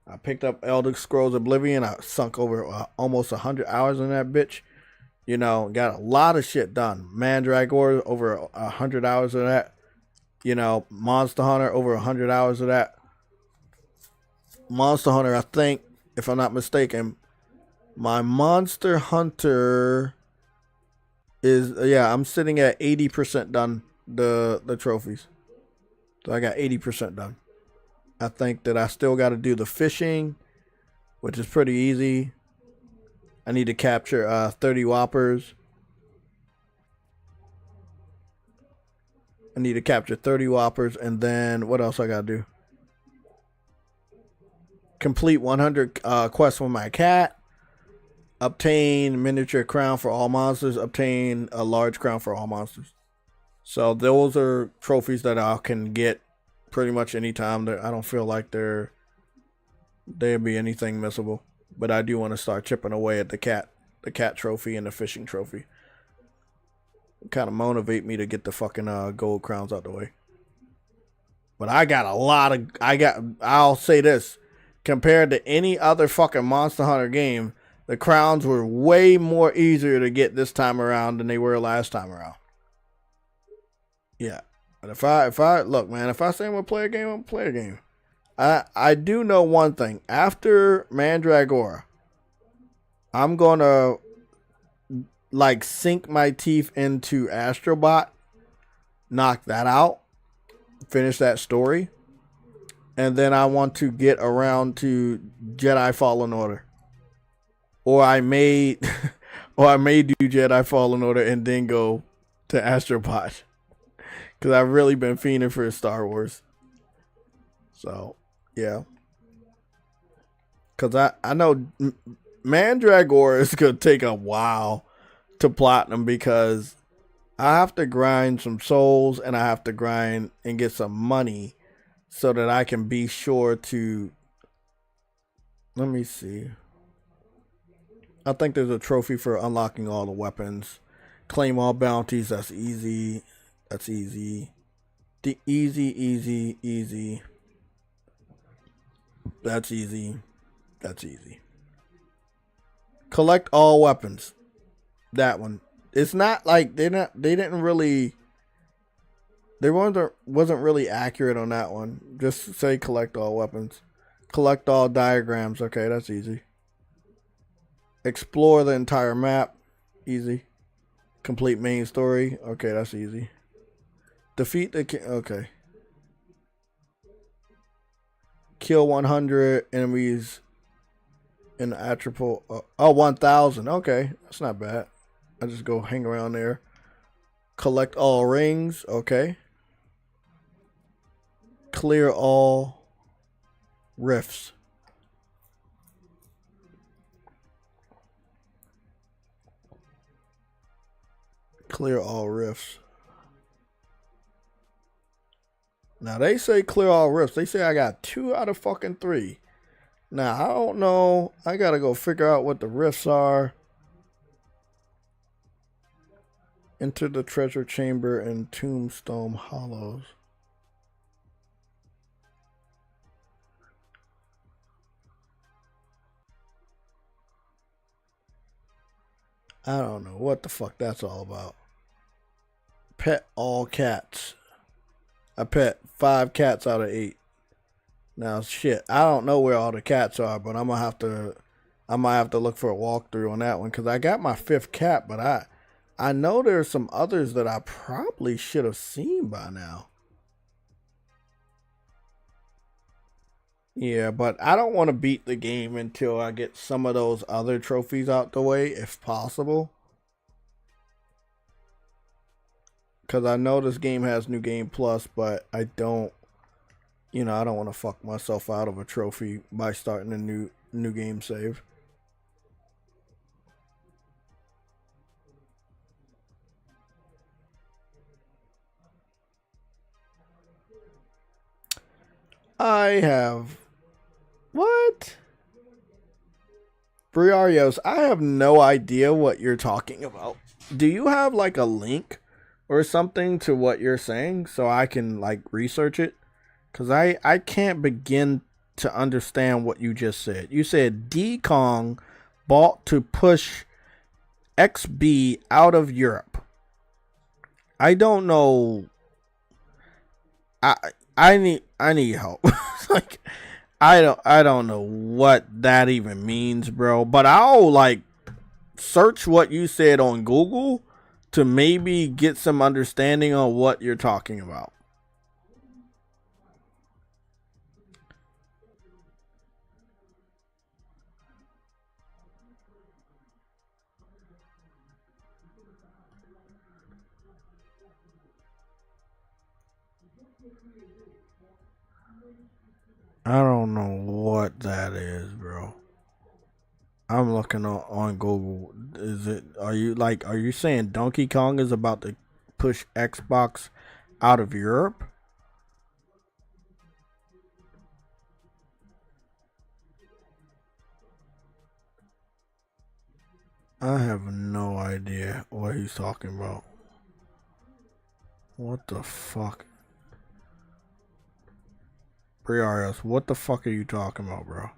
I picked up Elder Scrolls Oblivion. I sunk over almost 100 hours in that bitch. You know, got a lot of shit done. Mandragora, over 100 hours of that. You know, Monster Hunter, over 100 hours of that. Monster Hunter, I think, if I'm not mistaken, my Monster Hunter is, I'm sitting at 80% done the trophies. So I got 80% done. I think that I still got to do the fishing, which is pretty easy. I need to capture 30 whoppers. I need to capture 30 whoppers, and then what else I got to do? Complete 100 quests with my cat. Obtain miniature crown for all monsters. Obtain a large crown for all monsters. So those are trophies that I can get pretty much anytime. I don't feel like there'd be anything missable. But I do want to start chipping away at the cat trophy and the fishing trophy. Kind of motivate me to get the fucking gold crowns out the way. But I got a lot of... I'll say this. Compared to any other fucking Monster Hunter game, the crowns were way more easier to get this time around than they were last time around. Yeah. But if I look, man, if I say I'm gonna play a game, I'm gonna play a game. I do know one thing. After Mandragora, I'm gonna like sink my teeth into Astrobot, knock that out, finish that story, and then I want to get around to Jedi Fallen Order. Or I may do Jedi Fallen Order and then go to Astrobot. Because I've really been fiending for Star Wars. So, yeah. Because I know Mandragora is going to take a while to platinum, because I have to grind some souls and I have to grind and get some money so that I can be sure to... Let me see. I think there's a trophy for unlocking all the weapons. Claim all bounties. That's easy. That's easy. The easy. That's easy. That's easy. Collect all weapons. That one. It's not like they wasn't really accurate on that one. Just say collect all weapons. Collect all diagrams. Okay, that's easy. Explore the entire map. Easy. Complete main story. Okay, that's easy. Defeat the... Okay. Kill 100 enemies in the attribute. 1,000. Okay, that's not bad. I just go hang around there. Collect all rings. Okay. Clear all rifts. Clear all rifts. Now they say clear all rifts. They say I got 2 out of fucking 3. Now I don't know. I gotta go figure out what the rifts are. Enter the treasure chamber and tombstone hollows. I don't know what the fuck that's all about. Pet all cats. I pet 5 cats out of 8. Now shit, I don't know where all the cats are, but I might have to look for a walkthrough on that one, because I got my 5th cat, but I know there's some others that I probably should have seen by now. Yeah, but I don't want to beat the game until I get some of those other trophies out the way, if possible. Because I know this game has New Game Plus, but I don't want to fuck myself out of a trophy by starting a new game save. I have... What? Briarios, I have no idea what you're talking about. Do you have like a link or something to what you're saying so I can like research it? Because I can't begin to understand what you just said. You said D-Kong bought to push XB out of Europe. I don't know. I need help. Like I don't know what that even means, bro. But I'll like search what you said on Google to maybe get some understanding on what you're talking about. I don't know what that is, bro. I'm looking on Google. Are you saying Donkey Kong is about to push Xbox out of Europe? I have no idea what he's talking about. What the fuck? Briaris, what the fuck are you talking about, bro?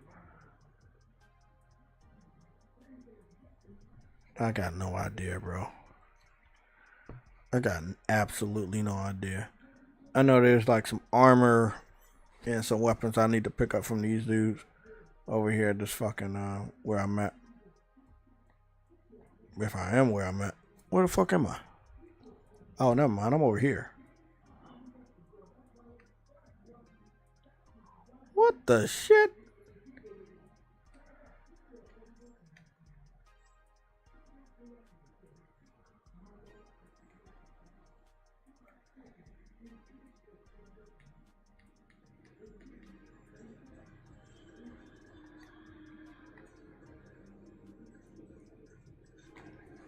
I got no idea, bro. I got absolutely no idea. I know there's like some armor and some weapons I need to pick up from these dudes over here at this fucking where I'm at. If I am where I'm at. Where the fuck am I? Oh, never mind. I'm over here. What the shit?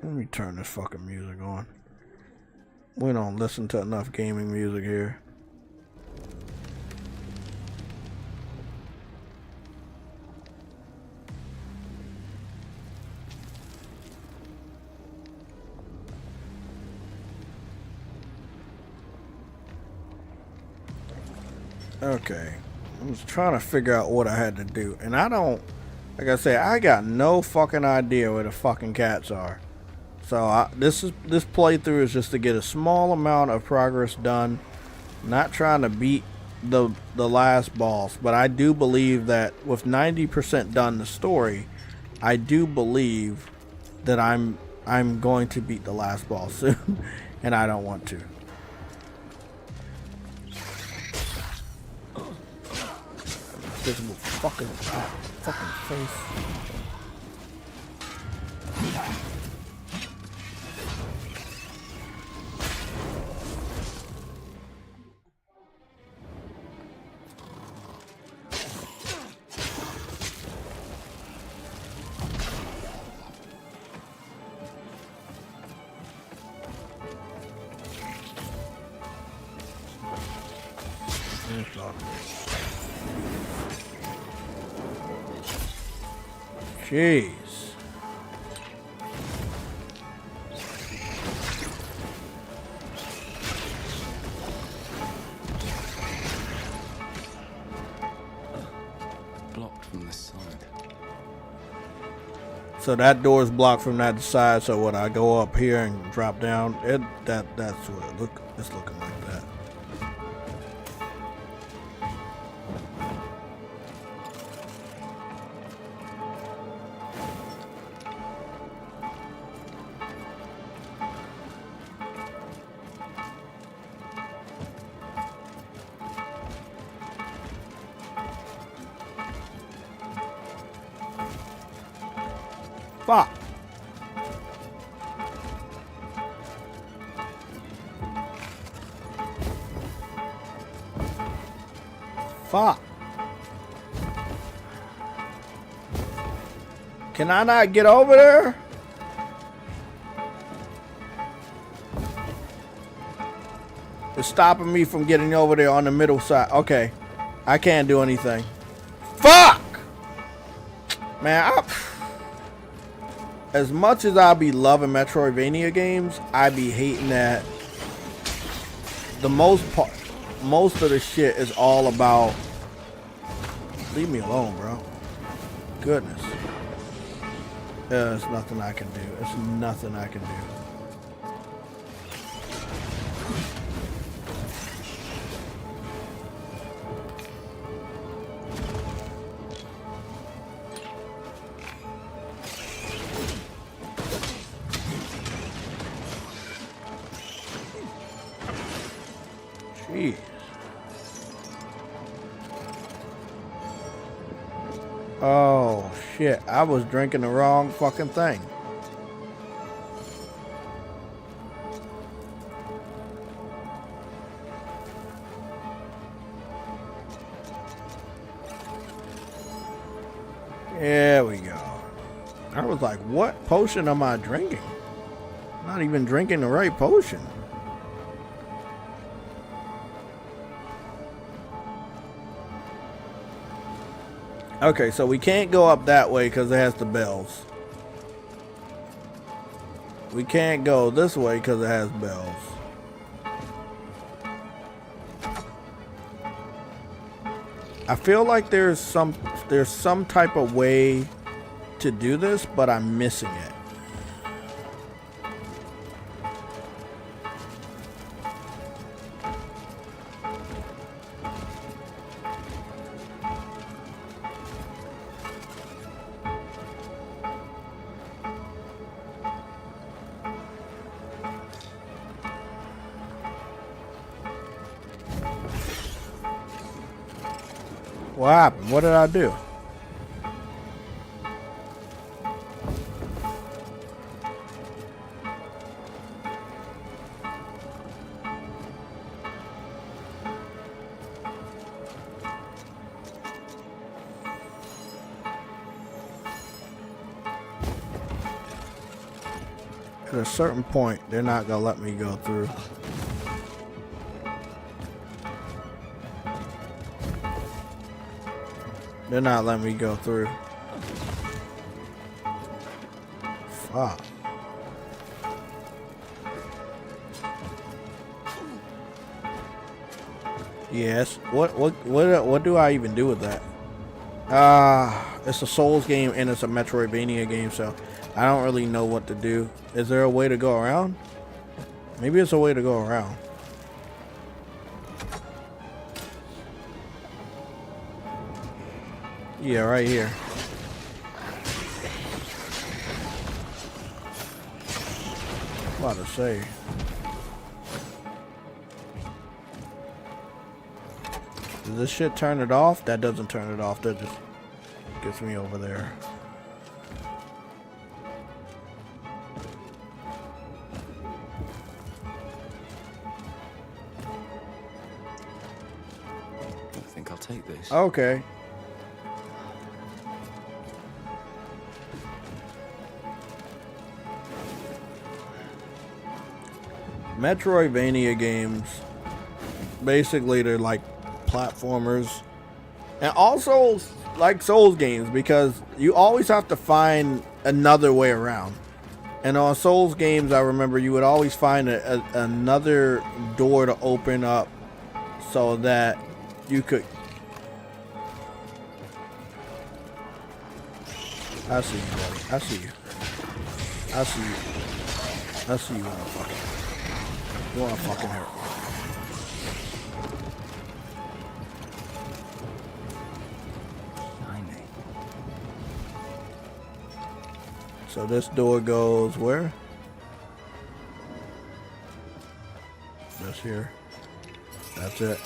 Let me turn this fucking music on. We don't listen to enough gaming music here. Okay. I was trying to figure out what I had to do. And I don't, like I said, I got no fucking idea where the fucking cats are. So this playthrough is just to get a small amount of progress done. Not trying to beat the last boss, but I do believe that with 90% done the story, I do believe that I'm going to beat the last boss soon, and I don't want to. Invisible fucking face. Jeez. Blocked from the side. So that door is blocked from that side. So when I go up here and drop down, that's what it's looking like that. Fuck. Fuck. Can I not get over there? It's stopping me from getting over there on the middle side. Okay. I can't do anything. Fuck! Man, as much as I be loving Metroidvania games, I be hating that the most of the shit is all about leave me alone, bro. Goodness. There's nothing I can do. There's nothing I can do. Jeez. Oh shit, I was drinking the wrong fucking thing. There we go. I was like, what potion am I drinking? Not even drinking the right potion. Okay, so we can't go up that way because it has the bells. We can't go this way because it has bells. I feel like there's some type of way to do this, but I'm missing it. What happened? What did I do? At a certain point, they're not gonna let me go through. They're not letting me go through. Fuck. Yes. What do I even do with that? It's a Souls game and it's a Metroidvania game, so I don't really know what to do. Is there a way to go around? Maybe it's a way to go around. Yeah, right here. I'm about to say. Does this shit turn it off? That doesn't turn it off. That just gets me over there. I think I'll take this. Okay. Metroidvania games, basically they're like platformers, and also like Souls games, because you always have to find another way around. And on Souls games, I remember you would always find another door to open up so that you could. I see you, buddy. I see you. I see you. I see you, motherfucker. You wanna fucking hurt me. So this door goes where? This here. That's it.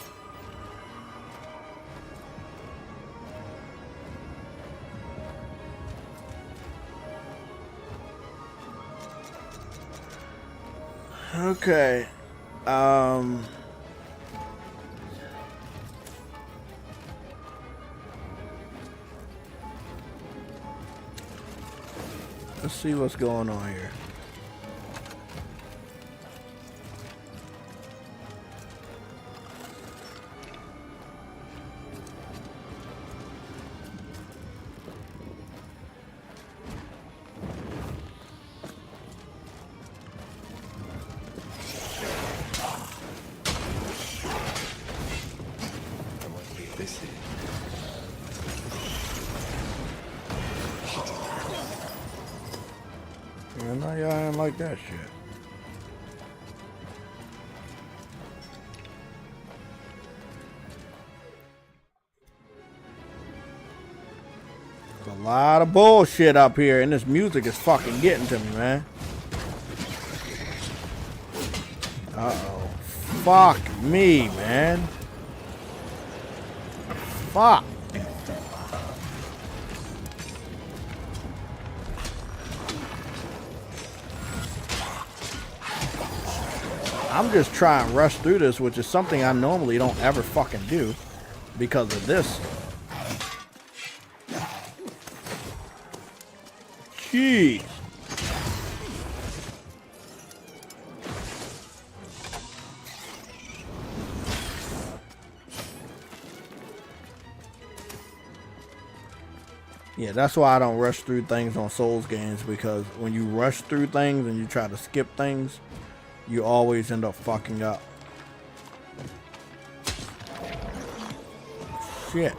Okay. Let's see what's going on here. Man, I didn't like that shit. There's a lot of bullshit up here, and this music is fucking getting to me, man. Uh-oh. Fuck me, man. Fuck. I'm just trying to rush through this, which is something I normally don't ever fucking do because of this. Jeez. Yeah, that's why I don't rush through things on Souls games, because when you rush through things and you try to skip things, you always end up fucking up. Shit.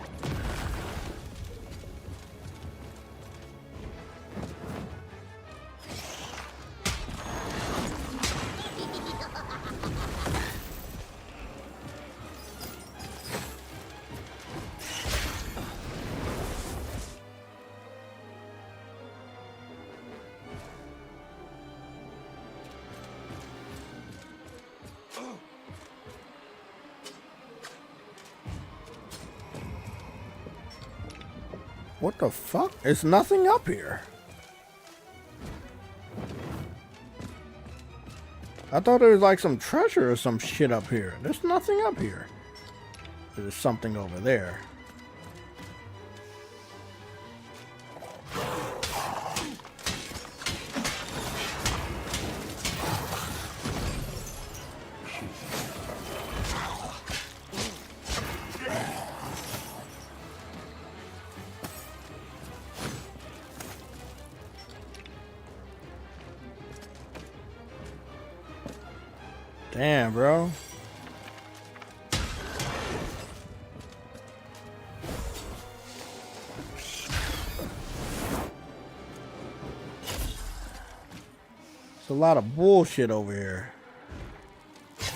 What the fuck? There's nothing up here. I thought there was like some treasure or some shit up here. There's nothing up here. There's something over there. Damn, bro. It's a lot of bullshit over here. Can't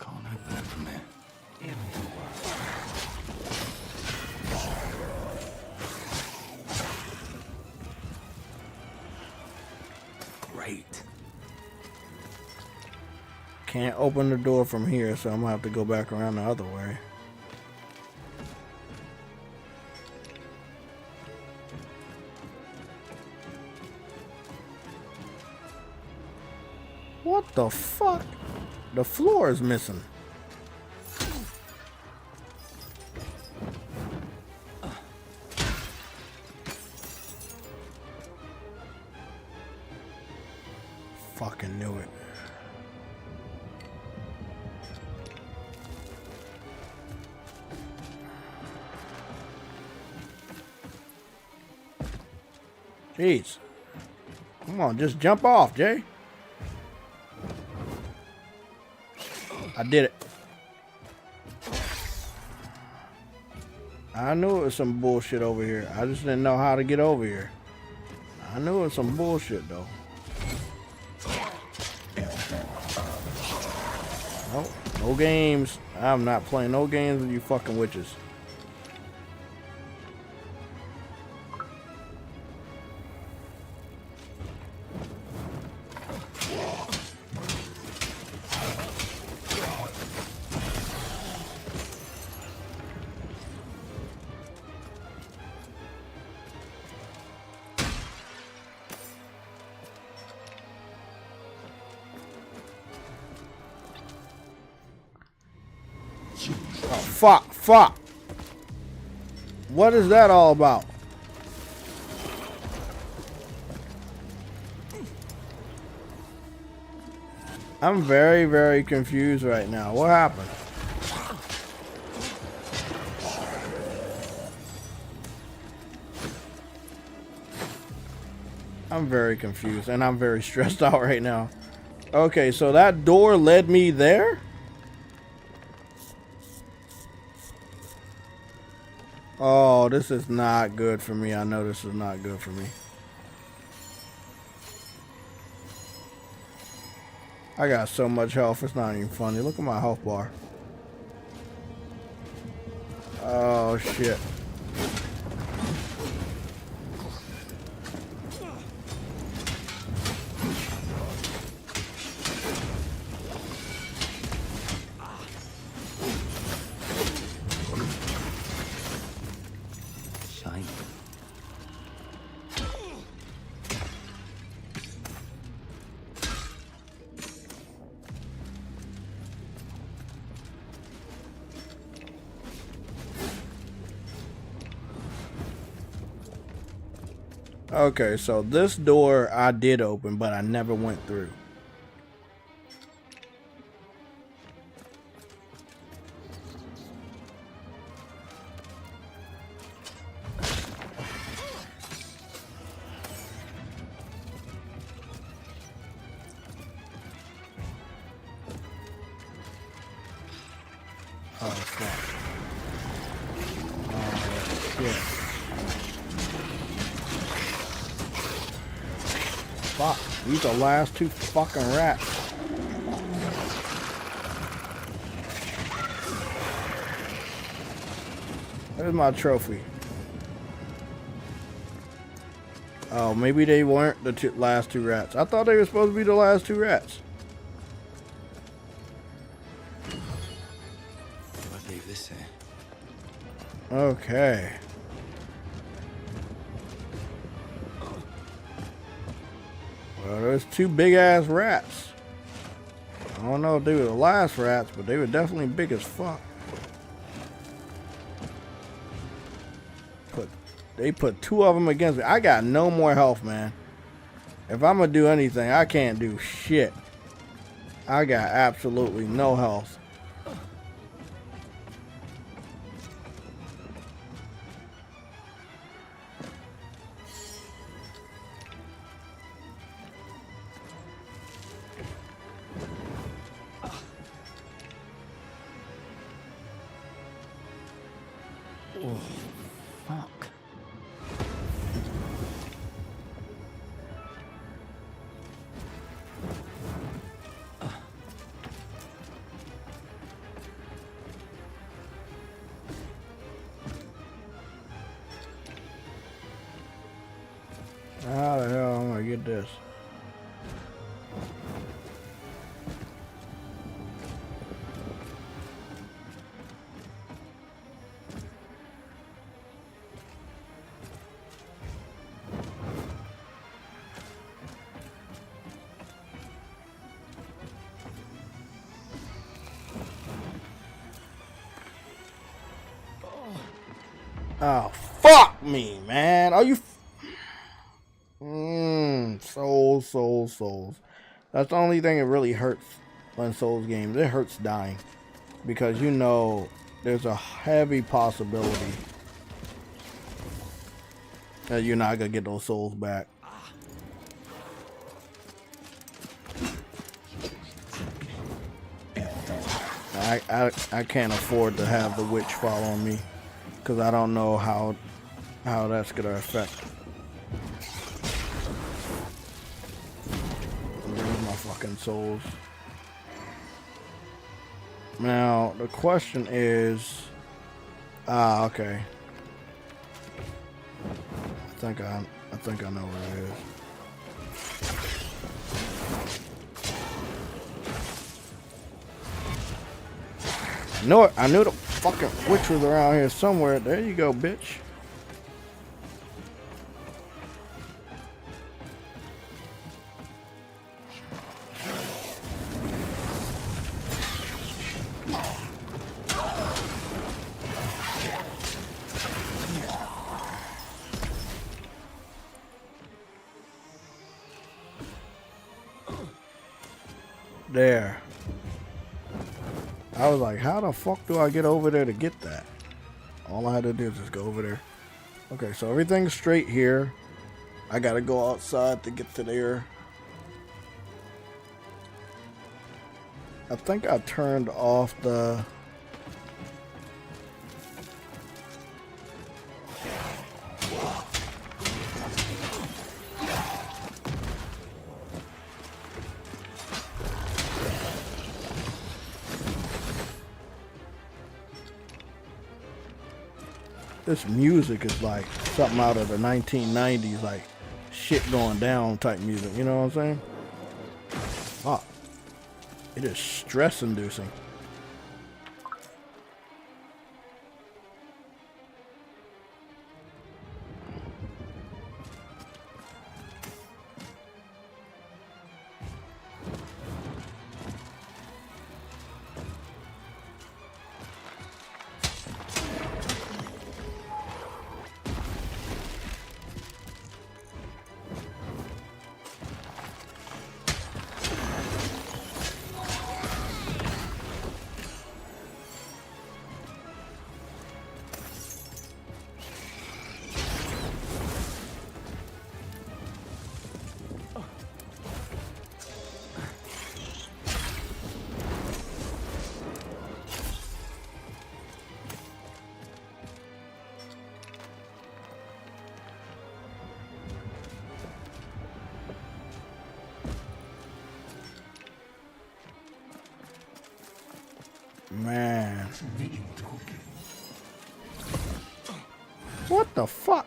open it from here. Great. Can't open the door from here, so I'm gonna have to go back around the other way. What the fuck? The floor is missing. Fucking knew it. Jeez. Come on, just jump off, Jay. I did it. I knew it was some bullshit over here. I just didn't know how to get over here. I knew it was some bullshit, though. Nope, no games. I'm not playing no games with you fucking witches. Oh, fuck. What is that all about? I'm very, very confused right now. What happened? I'm very confused and I'm very stressed out right now. Okay, so that door led me there? Oh, this is not good for me. I know this is not good for me. I got so much health, it's not even funny. Look at my health bar. Oh, shit. Okay, so this door I did open, but I never went through. Oh, fuck. Oh, shit. Fuck, these are the last two fucking rats. There's my trophy. Oh, maybe they weren't the last two rats. I thought they were supposed to be the last two rats. I'll leave this in. Okay. Well, there's two big ass rats. I don't know if they were the last rats, but they were definitely big as fuck. They put two of them against me. I got no more health, man. If I'm gonna do anything, I can't do shit. I got absolutely no health. Oh, fuck. How the hell am I gonna get this? Oh, fuck me, man. Are you... Souls. That's the only thing that really hurts on Souls games. It hurts dying. Because you know there's a heavy possibility that you're not going to get those souls back. I can't afford to have the witch follow me. Because I don't know how that's going to affect. There's my fucking souls. Now, the question is... okay. I think I know where it is. I knew it. I knew the fucking witch was around here somewhere. There you go, bitch. There. I was like, how the fuck do I get over there to get that? All I had to do is just go over there. Okay, so everything's straight here. I gotta go outside to get to there. I think I turned off the... This music is like something out of the 1990s, like shit going down type music, you know what I'm saying? Fuck. It is stress inducing. Man. What the fuck?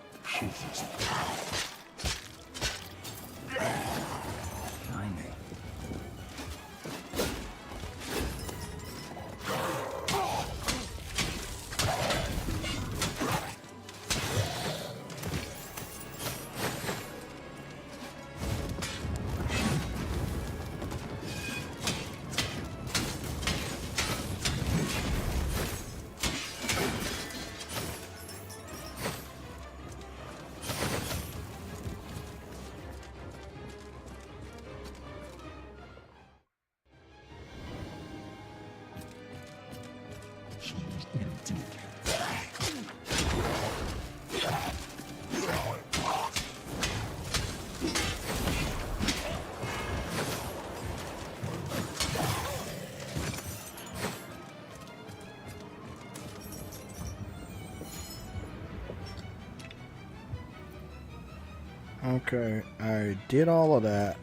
Okay, I did all of that.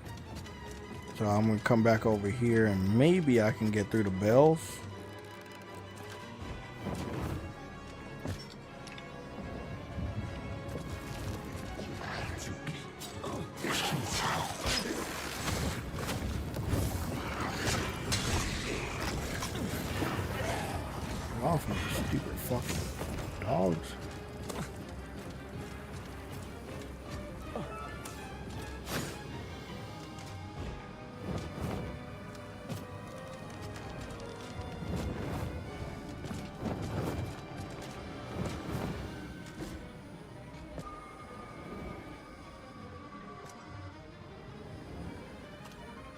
So I'm gonna come back over here and maybe I can get through the bells. Off with these stupid fucking dogs.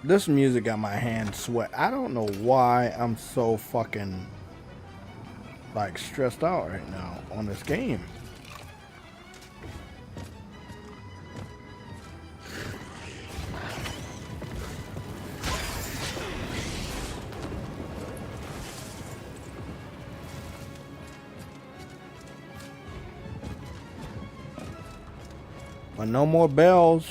This music got my hands sweat. I don't know why I'm so fucking like stressed out right now on this game. But no more bells.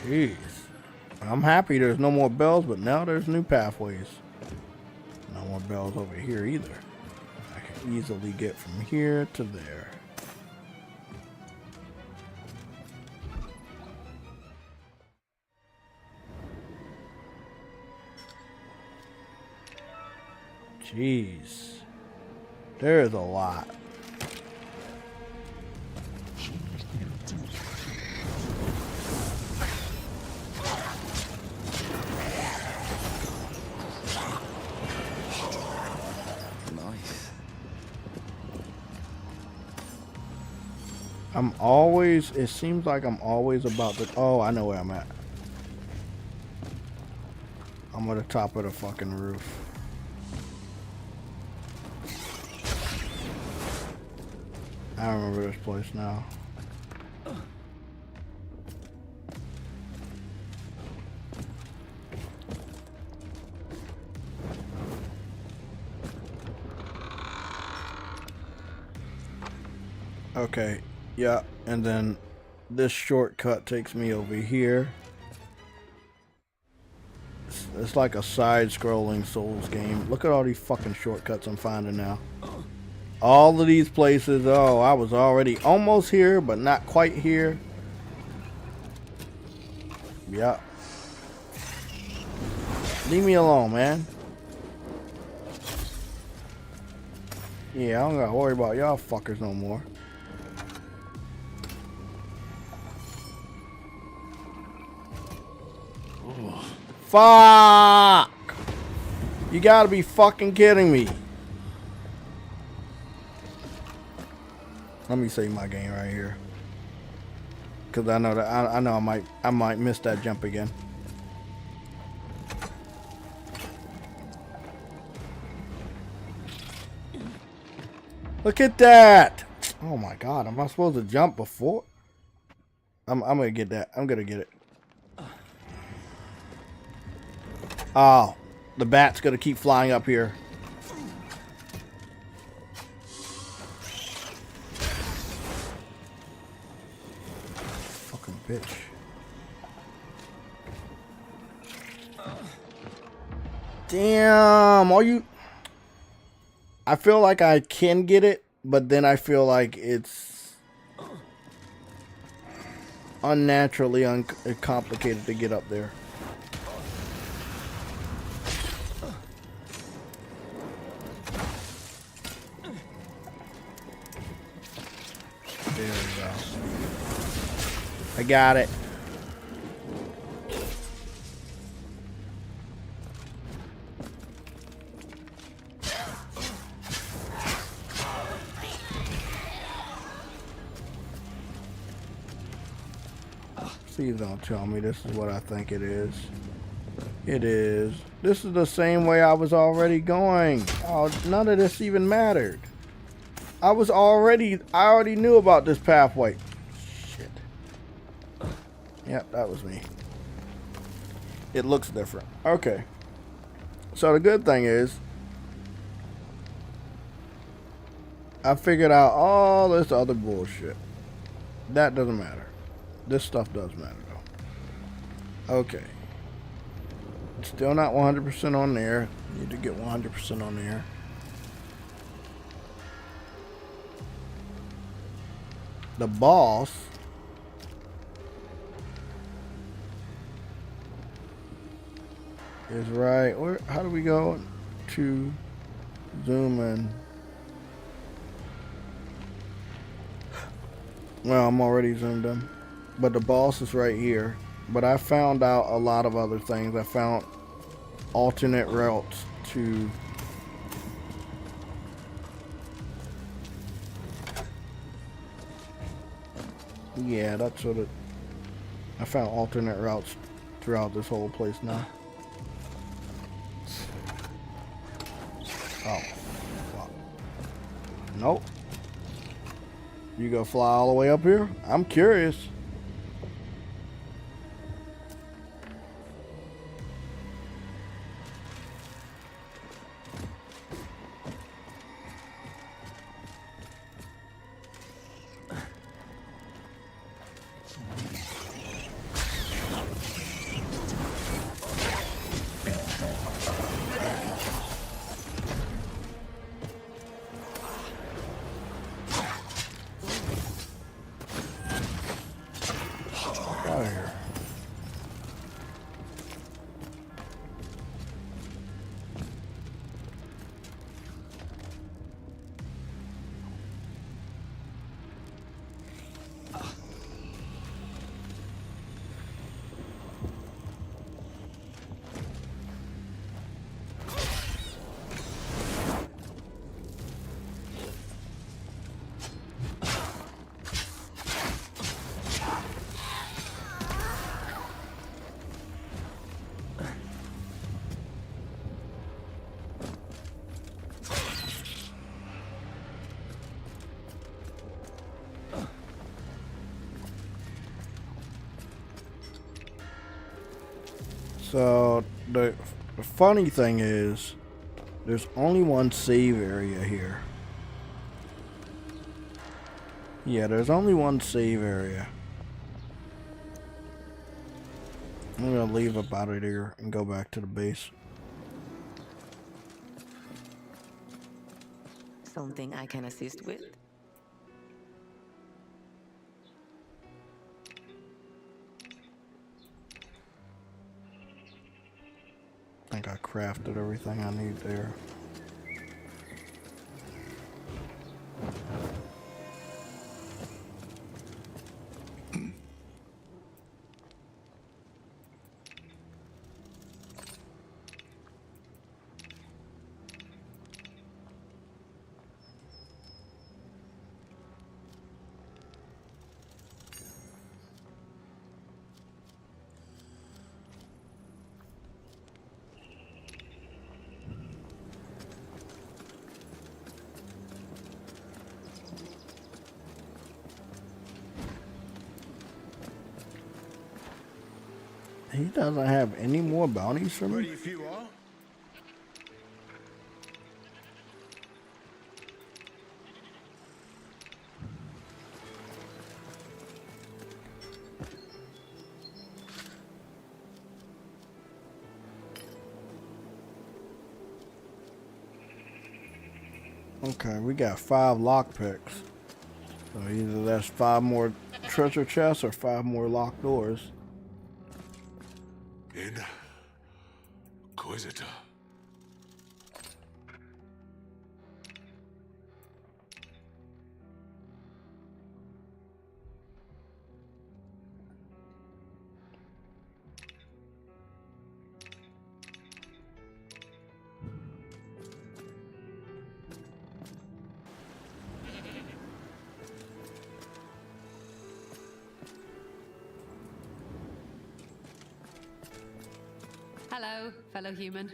Jeez. I'm happy there's no more bells, but now there's new pathways. No more bells over here either. I can easily get from here to there. Jeez. There's a lot. It seems like I'm always about to, oh, I know where I'm at. I'm at the top of the fucking roof. I remember this place now. Okay, yeah, and then this shortcut takes me over here. It's like a side-scrolling Souls game. Look at all these fucking shortcuts I'm finding now. All of these places, oh, I was already almost here, but not quite here. Yeah. Leave me alone, man. Yeah, I don't gotta worry about y'all fuckers no more. Fuck! You gotta be fucking kidding me. Let me save my game right here, cause I know that I know I might miss that jump again. Look at that! Oh my god, am I supposed to jump before? I'm gonna get that. I'm gonna get it. Oh, the bat's gonna keep flying up here. Fucking bitch. Damn, are you... I feel like I can get it, but then I feel like it's unnaturally complicated to get up there. There we go. I got it. Please don't tell me this is what I think it is. It is. This is the same way I was already going. Oh, none of this even mattered. I already knew about this pathway. Shit. Yep, that was me. It looks different. Okay. So the good thing is, I figured out all this other bullshit. That doesn't matter. This stuff does matter though. Okay. Still not 100% on there. Need to get 100% on there. The boss is right. Where? How do we go to zoom in? Well, I'm already zoomed in. But the boss is right here. But I found out a lot of other things. I found alternate routes to... Yeah, that's what it... I found alternate routes throughout this whole place now. Oh, fuck. Nope. You gonna fly all the way up here? I'm curious. So the funny thing is, there's only one save area here. Yeah, there's only one save area. I'm gonna leave up out of here and go back to the base. Something I can assist with? I think I crafted everything I need there. He doesn't have any more bounties for me? Ready if you are. Okay, we got 5 lockpicks. So either that's 5 more treasure chests or 5 more locked doors. Inquisitor. Hello, fellow human.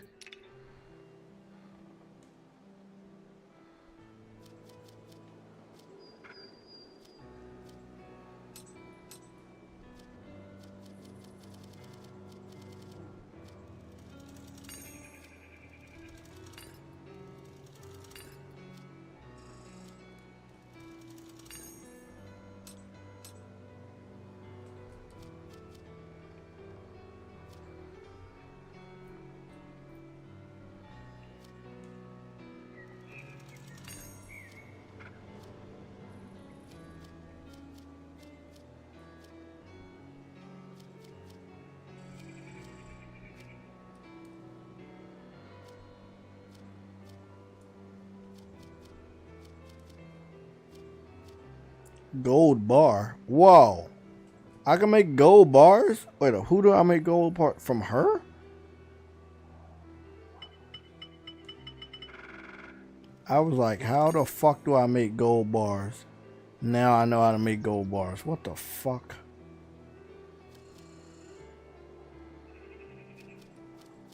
Gold bar. Whoa. I can make gold bars? Wait, who do I make gold bar from her? I was like, how the fuck do I make gold bars? Now I know how to make gold bars. What the fuck?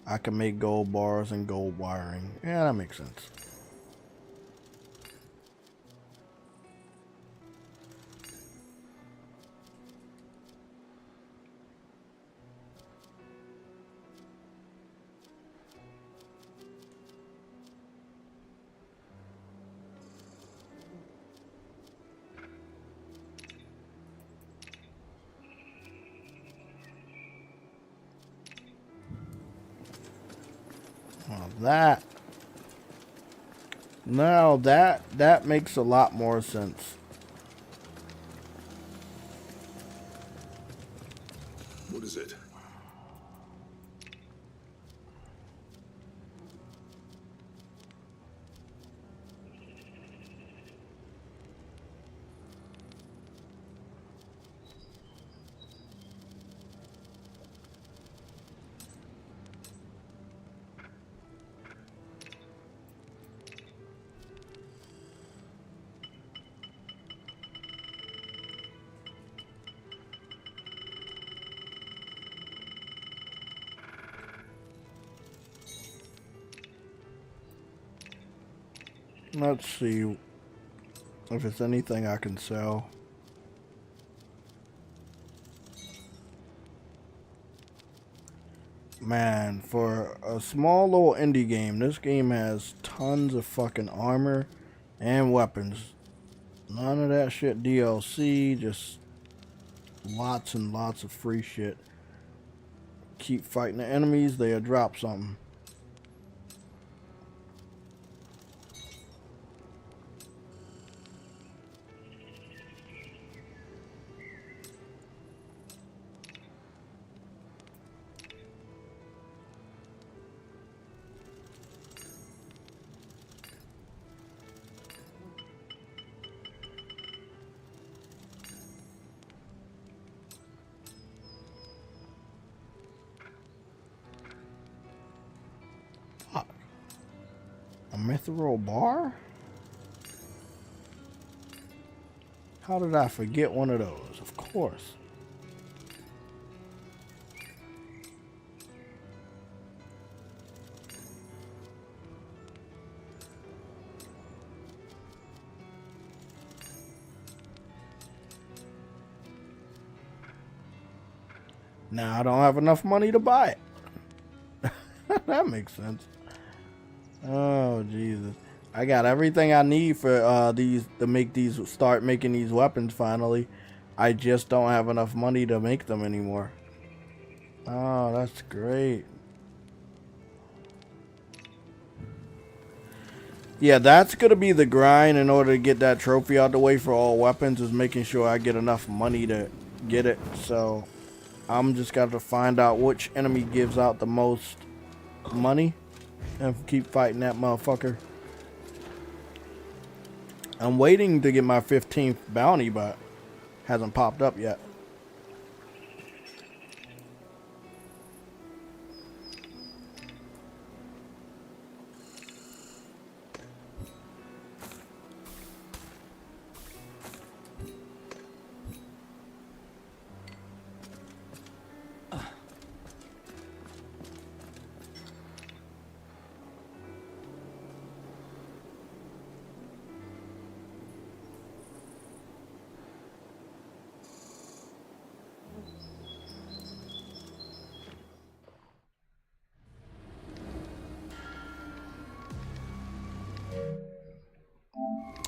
I can make gold bars and gold wiring. Yeah, that makes sense. That makes a lot more sense. What is it? Let's see if it's anything I can sell. Man, for a small little indie game, this game has tons of fucking armor and weapons. None of that shit DLC, just lots and lots of free shit. Keep fighting the enemies, they'll drop something. A mithril bar? How did I forget one of those? Of course. Now I don't have enough money to buy it. That makes sense. Oh Jesus. I got everything I need for start making these weapons finally. I just don't have enough money to make them anymore. Oh, that's great. Yeah, that's gonna be the grind in order to get that trophy out the way for all weapons, is making sure I get enough money to get it. So I'm just got to find out which enemy gives out the most money and keep fighting that motherfucker. I'm waiting to get my 15th bounty, but hasn't popped up yet.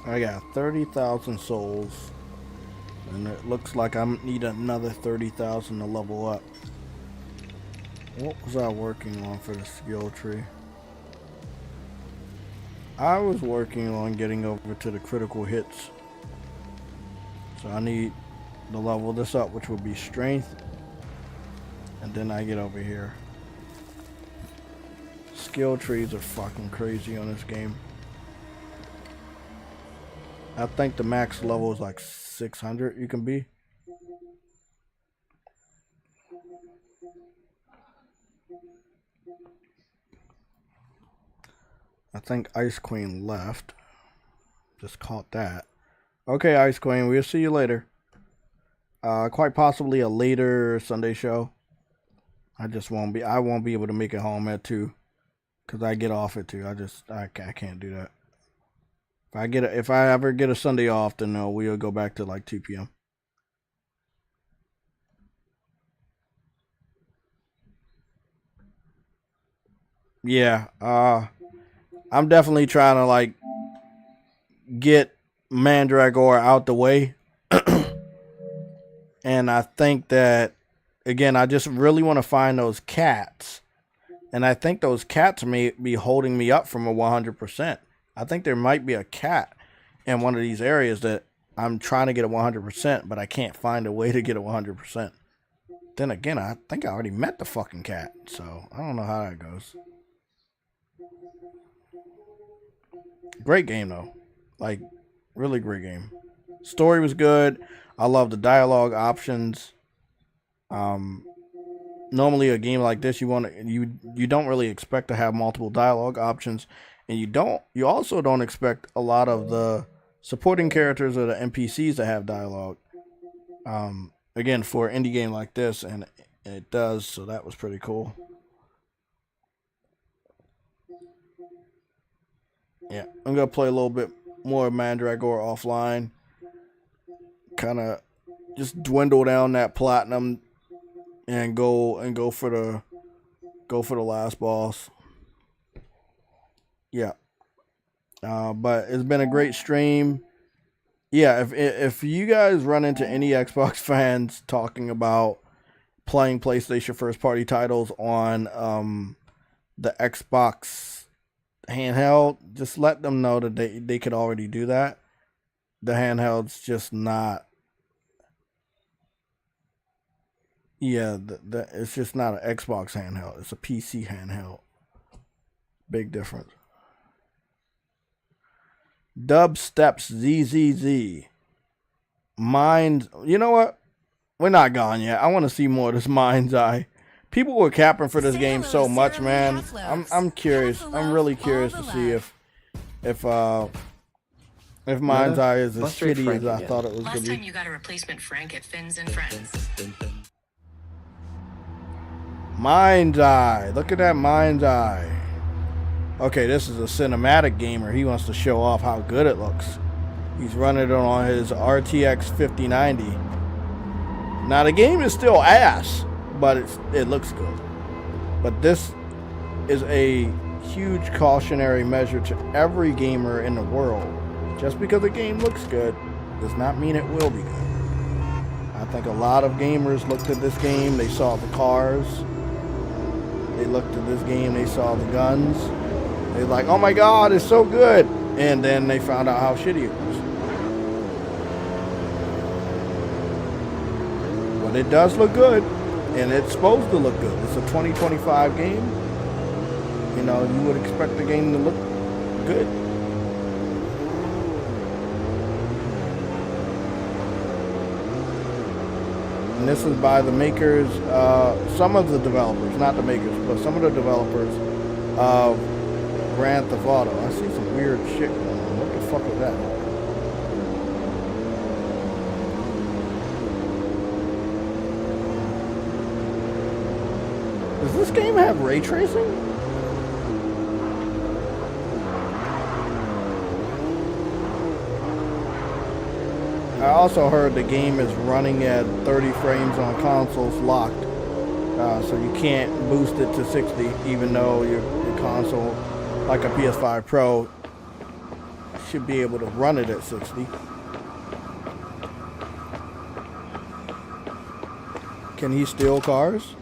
I got 30,000 souls, and it looks like I need another 30,000 to level up. What was I working on for the skill tree? I was working on getting over to the critical hits. So I need to level this up, which will be strength, and then I get over here. Skill trees are fucking crazy on this game. I think the max level is like 600 you can be. I think Ice Queen left. Just caught that. Okay, Ice Queen, we'll see you later. Quite possibly a later Sunday show. I won't be able to make it home at 2. Cause I get off at 2. I can't do that. If I ever get a Sunday off, then we'll go back to like 2 p.m. Yeah, I'm definitely trying to like get Mandragora out the way. And I think that, again, I just really want to find those cats. And I think those cats may be holding me up from a 100%. I think there might be a cat in one of these areas that I'm trying to get a 100%, but I can't find a way to get a 100%. Then again, I think I already met the fucking cat, so I don't know how that goes. Great game, though. Like, really great game. Story was good. I love the dialogue options. Normally a game like this, you don't really expect to have multiple dialogue options. And you also don't expect a lot of the supporting characters or the NPCs to have dialogue. Again, for an indie game like this, and it does, so that was pretty cool. Yeah, I'm gonna play a little bit more Mandragora offline. Kind of just dwindle down that platinum and go for the last boss. Yeah. But it's been a great stream. Yeah, if you guys run into any Xbox fans talking about playing PlayStation first party titles on the Xbox handheld, just let them know that they could already do that. The handheld's just not. Yeah, it's just not an Xbox handheld. It's a PC handheld. Big difference. Dubsteps ZZZ. Mind. You know what? We're not gone yet. I want to see more of this Mindseye. People were capping for this game so much, man. I'm curious. I'm really curious to see if Mindseye is as shitty as I thought it was gonna be. Last time you got a replacement Frank at Fins and Friends. Mindseye. Look at that Mindseye. Okay, this is a cinematic gamer. He wants to show off how good it looks. He's running it on his RTX 5090. Now the game is still ass, but it looks good. But this is a huge cautionary measure to every gamer in the world. Just because a game looks good does not mean it will be good. I think a lot of gamers looked at this game, they saw the cars, they looked at this game, they saw the guns, they're like, oh my god, it's so good, and then they found out how shitty it was. But it does look good, and it's supposed to look good. It's a 2025 game. You know, you would expect the game to look good. And this is by the makers, some of the developers, not the makers, but some of the developers of Grand Theft Auto. I see some weird shit going on. What the fuck is that? Does this game have ray tracing? I also heard the game is running at 30 frames on consoles locked, so you can't boost it to 60, even though your console, like a PS5 Pro, should be able to run it at 60. Can he steal cars?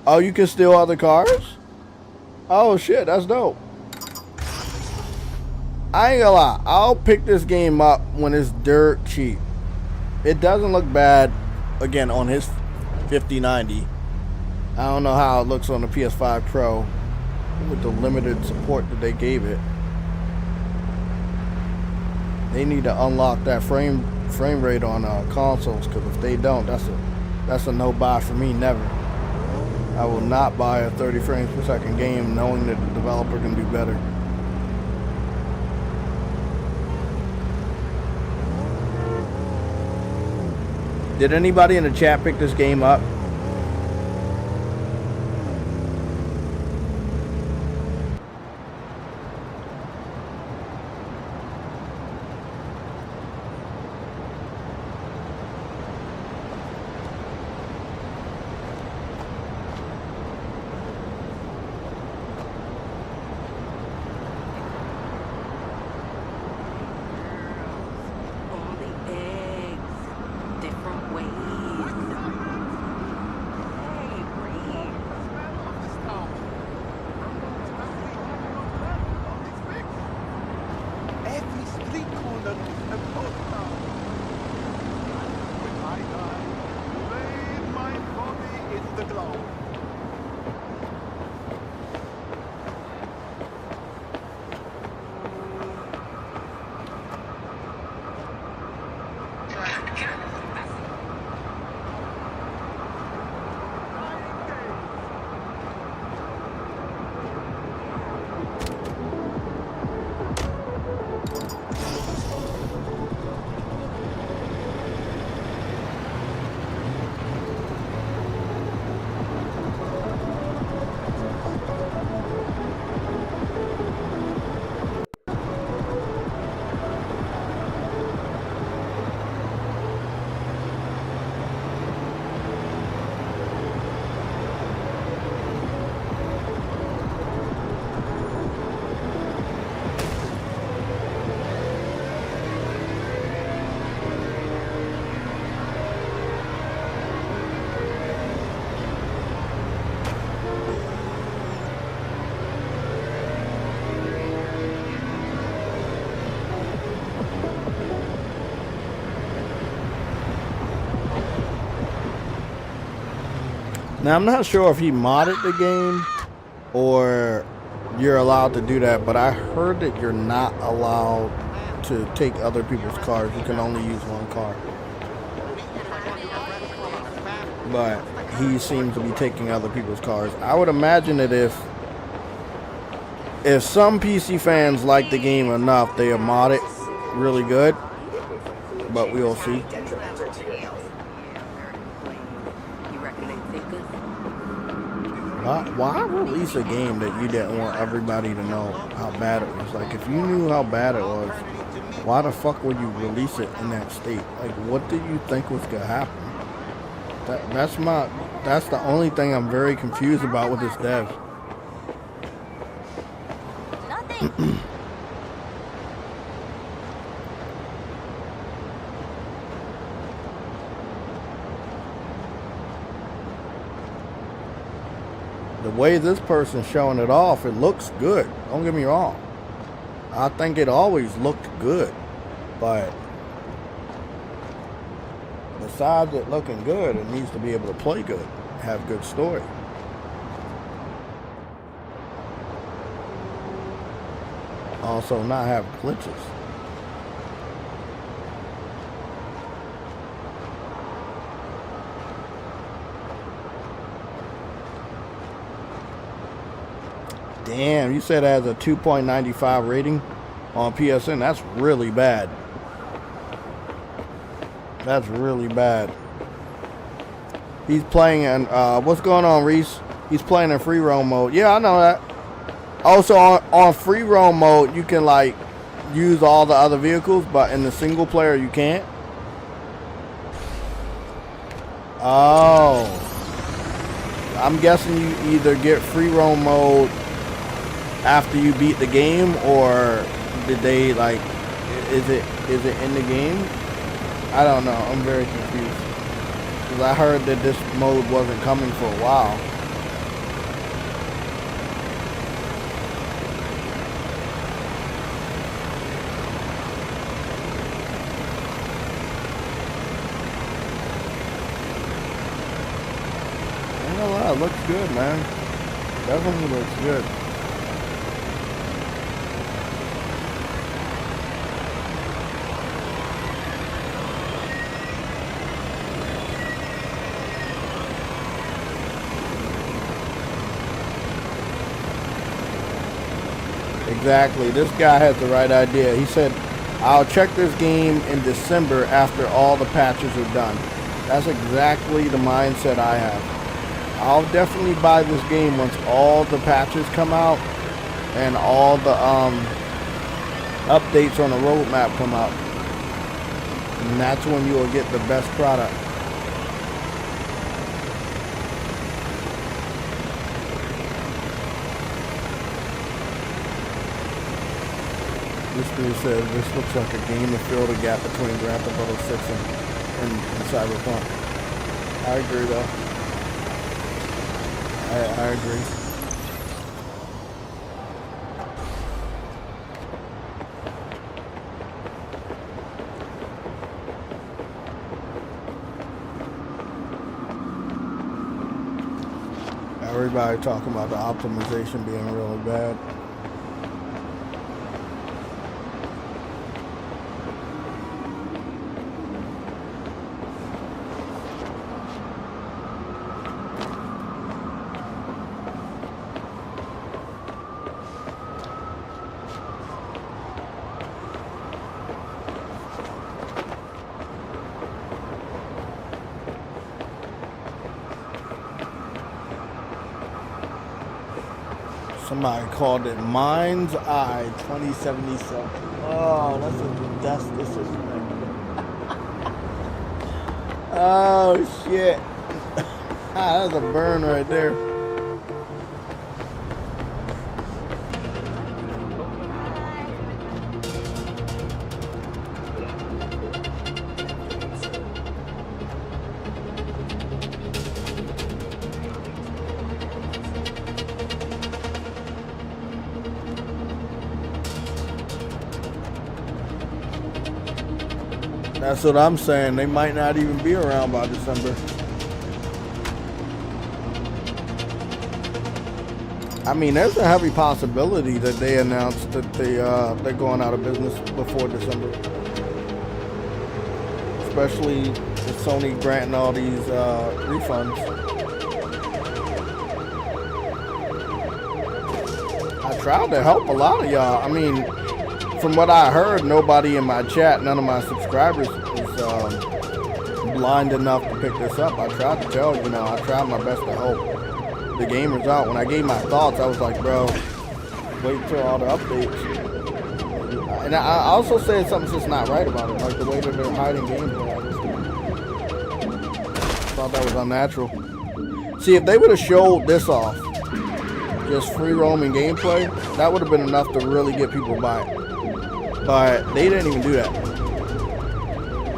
Oh, you can steal other cars? Oh shit, that's dope. I ain't gonna lie, I'll pick this game up when it's dirt cheap. It doesn't look bad, again, on his 5090. I don't know how it looks on the PS5 Pro with the limited support that they gave it. They need to unlock that frame rate on consoles, because if they don't, that's a no buy for me, never. I will not buy a 30 frames per second game knowing that the developer can do better. Did anybody in the chat pick this game up? Now, I'm not sure if he modded the game or you're allowed to do that, but I heard that you're not allowed to take other people's cars. You can only use one car. But he seems to be taking other people's cars. I would imagine that if some PC fans like the game enough, they'll mod it really good. But we'll see. Why release a game that you didn't want everybody to know how bad it was? Like, if you knew how bad it was, why the fuck would you release it in that state? Like, what did you think was gonna happen? That's the only thing I'm very confused about with this dev. The way this person's showing it off, it looks good. Don't get me wrong. I think it always looked good, but besides it looking good, it needs to be able to play good, have good story. Also not have glitches. Damn, you said it has a 2.95 rating on PSN. That's really bad. That's really bad. He's playing in, what's going on, Reese? He's playing in free roam mode. Yeah, I know that. Also, on free roam mode, you can, like, use all the other vehicles, but in the single player, you can't. Oh. I'm guessing you either get free roam mode after you beat the game, or did they, like, is it in the game? I don't know. I'm very confused. Because I heard that this mode wasn't coming for a while. I ain't gonna lie, it looks good, man. Definitely looks good. Exactly. This guy has the right idea. He said, I'll check this game in December after all the patches are done. That's exactly the mindset I have. I'll definitely buy this game once all the patches come out and all the updates on the roadmap come out. And that's when you will get the best product. This dude says this looks like a game to fill the gap between Grand Theft Auto 6 and Cyberpunk. I agree though. I agree. Everybody talking about the optimization being really bad. Somebody called it Mindseye 2077. Oh, that's disrespectful. Oh shit. That's a burn right there. That's what I'm saying. They might not even be around by December. I mean, there's a heavy possibility that they announced that they're going out of business before December. Especially with Sony granting all these refunds. I tried to help a lot of y'all. I mean, from what I heard, nobody in my chat, none of my subscribers was blind enough to pick this up. I tried to tell, you know, I tried my best to help the gamers out. When I gave my thoughts, I was like, bro, wait till all the updates. And I also said something's just not right about it, like the way that they're hiding gameplay. thought that was unnatural. See, if they would have showed this off, just free roaming gameplay, that would have been enough to really get people to buy it. But they didn't even do that.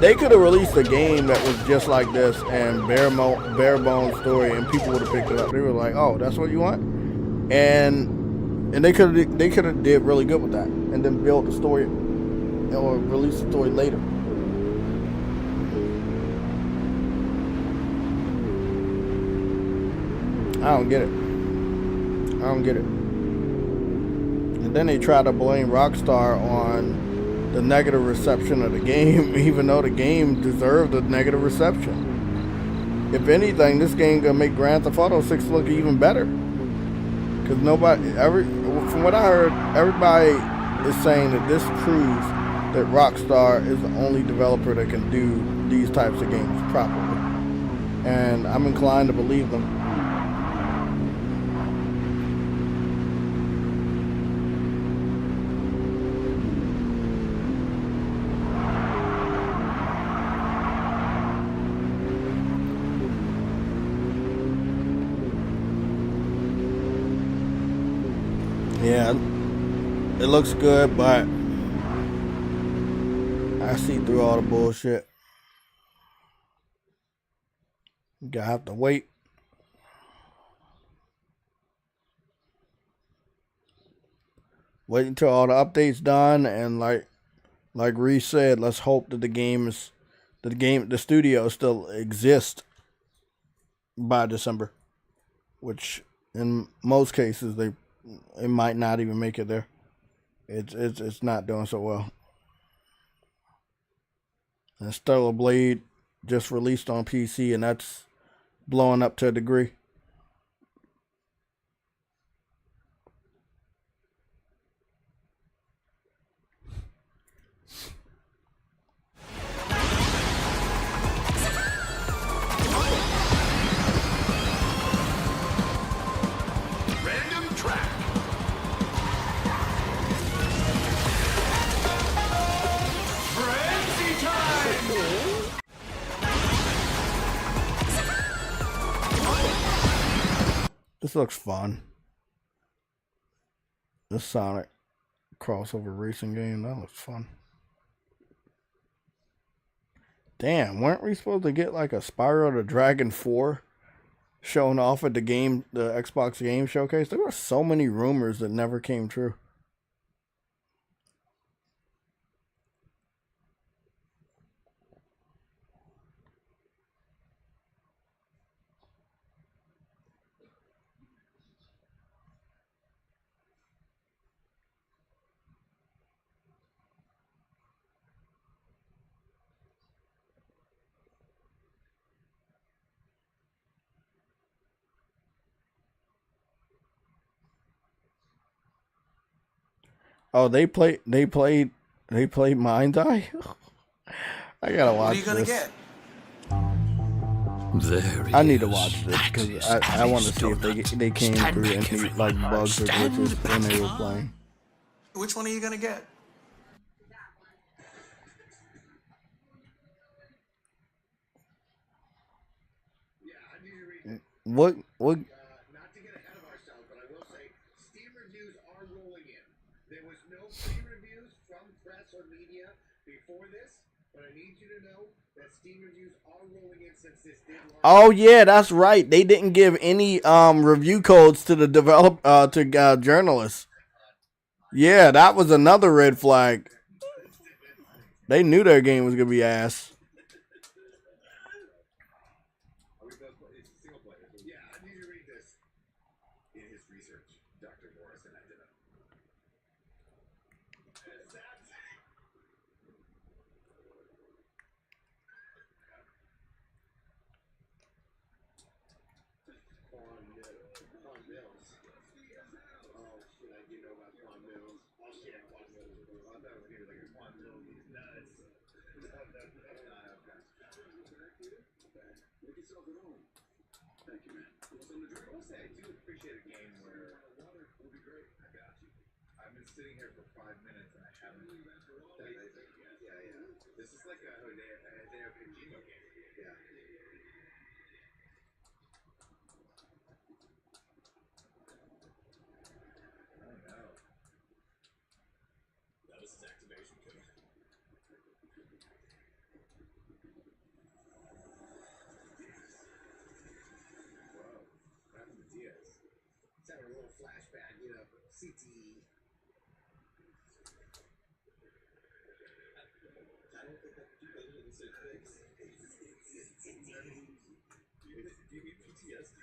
They could have released a game that was just like this and bare bones story, and people would have picked it up. They were like, "Oh, that's what you want," and they could have did really good with that, and then built the story or release the story later. I don't get it. I don't get it. And then they try to blame Rockstar on the negative reception of the game, even though the game deserved a negative reception. If anything, this game gonna make Grand Theft Auto 6 look even better. Cause from what I heard, everybody is saying that this proves that Rockstar is the only developer that can do these types of games properly. And I'm inclined to believe them. Yeah, it looks good, but I see through all the bullshit. You gotta have to wait. Wait until all the updates done, and like Reese said, let's hope that the studio still exists by December, which in most cases it might not even make it there. It's not doing so well. And Stellar Blade just released on PC, and that's blowing up to a degree. This looks fun. This Sonic crossover racing game, that looks fun. Damn, weren't we supposed to get like a Spyro the Dragon 4 shown off at the Xbox game showcase? There were so many rumors that never came true. Oh, they played Mindseye? I gotta watch this. What are you gonna get? I need to watch this because I want to see if they came through any like bugs or glitches when they were playing. Which one are you gonna get? What? Not to get ahead of ourselves, but I will say Steam reviews are rolling in. There was no pre-reviews from press or media before this, but I need you to know that Steam reviews are rolling in since this did launch. Oh yeah, that's right. They didn't give any review codes to the journalists. Yeah, that was another red flag. They knew their game was gonna be ass. Sitting here for 5 minutes and I haven't. Yeah. This is like a Hideo Kojima game. Yeah. flashback, you know, CTE. I don't think that you guys are the same things. Do you mean PTSD?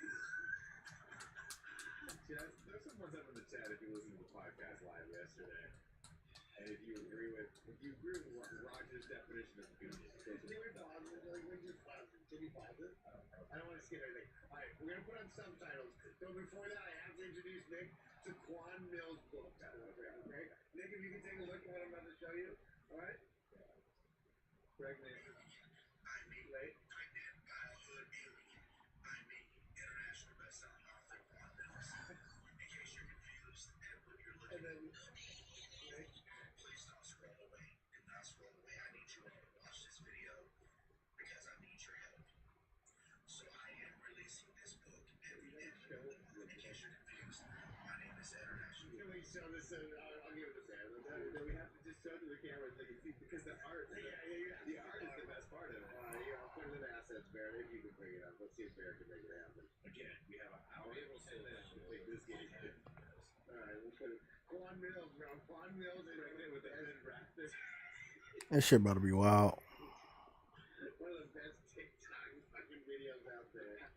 Jeff, there's someone up in the chat if you listened to the podcast live yesterday. And if you agree with Roger's definition of goodness. Can you pause it? I don't want to skip anything. Alright, we're gonna put on subtitles. So before that, I have to introduce Nick to Quan Mills' book. Okay? Nick, if you can take a look at what I'm about to show you. Alright? Pregnant. Wait. And then, please don't scroll away. Do not scroll away. I need you all to watch this video because I need your help. So I am releasing this book every day. In case you're confused, my name is International. Can we show this? I'll give it to Sam. Then we have to just show to the camera so they can see because the art. Yeah. The art is the best part of it. I'll put it in assets, Barrett. If you can bring it up, let's see if Barrett can make it happen. Again, we have an hour. We'll sit down to make this game happen. All right, we'll put it. Quan Mills, bro. Quan Mills is pregnant with the head and wrap this. That shit about to be wild. One of the best TikTok fucking videos out there.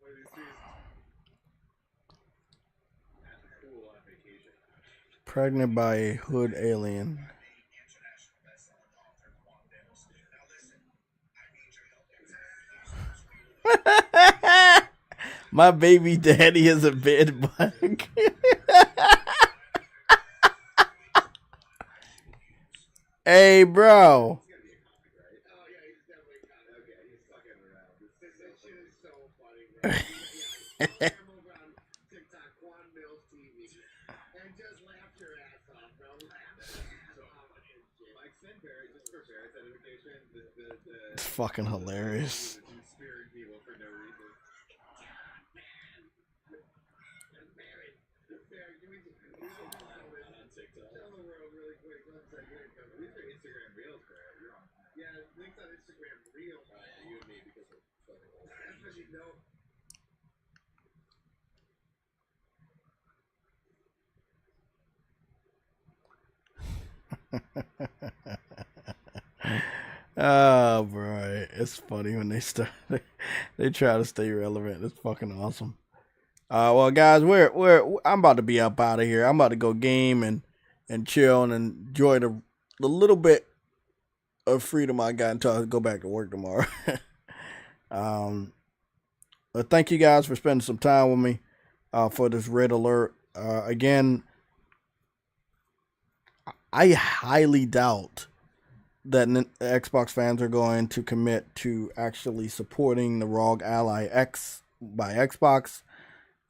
One of these dudes at the pool on vacation. Pregnant by a hood alien. My baby daddy is a bed bug. Hey, bro. It's fucking hilarious. Yeah, links on Instagram real. You and me because we're fucking old. Especially Oh, bro, it's funny when they start. They try to stay relevant. It's fucking awesome. Well, guys, I'm about to be up out of here. I'm about to go game and chill and enjoy the little bit of freedom I got until I go back to work tomorrow. But thank you guys for spending some time with me for this red alert. Again, I highly doubt that Xbox fans are going to commit to actually supporting the Rog Ally X by Xbox.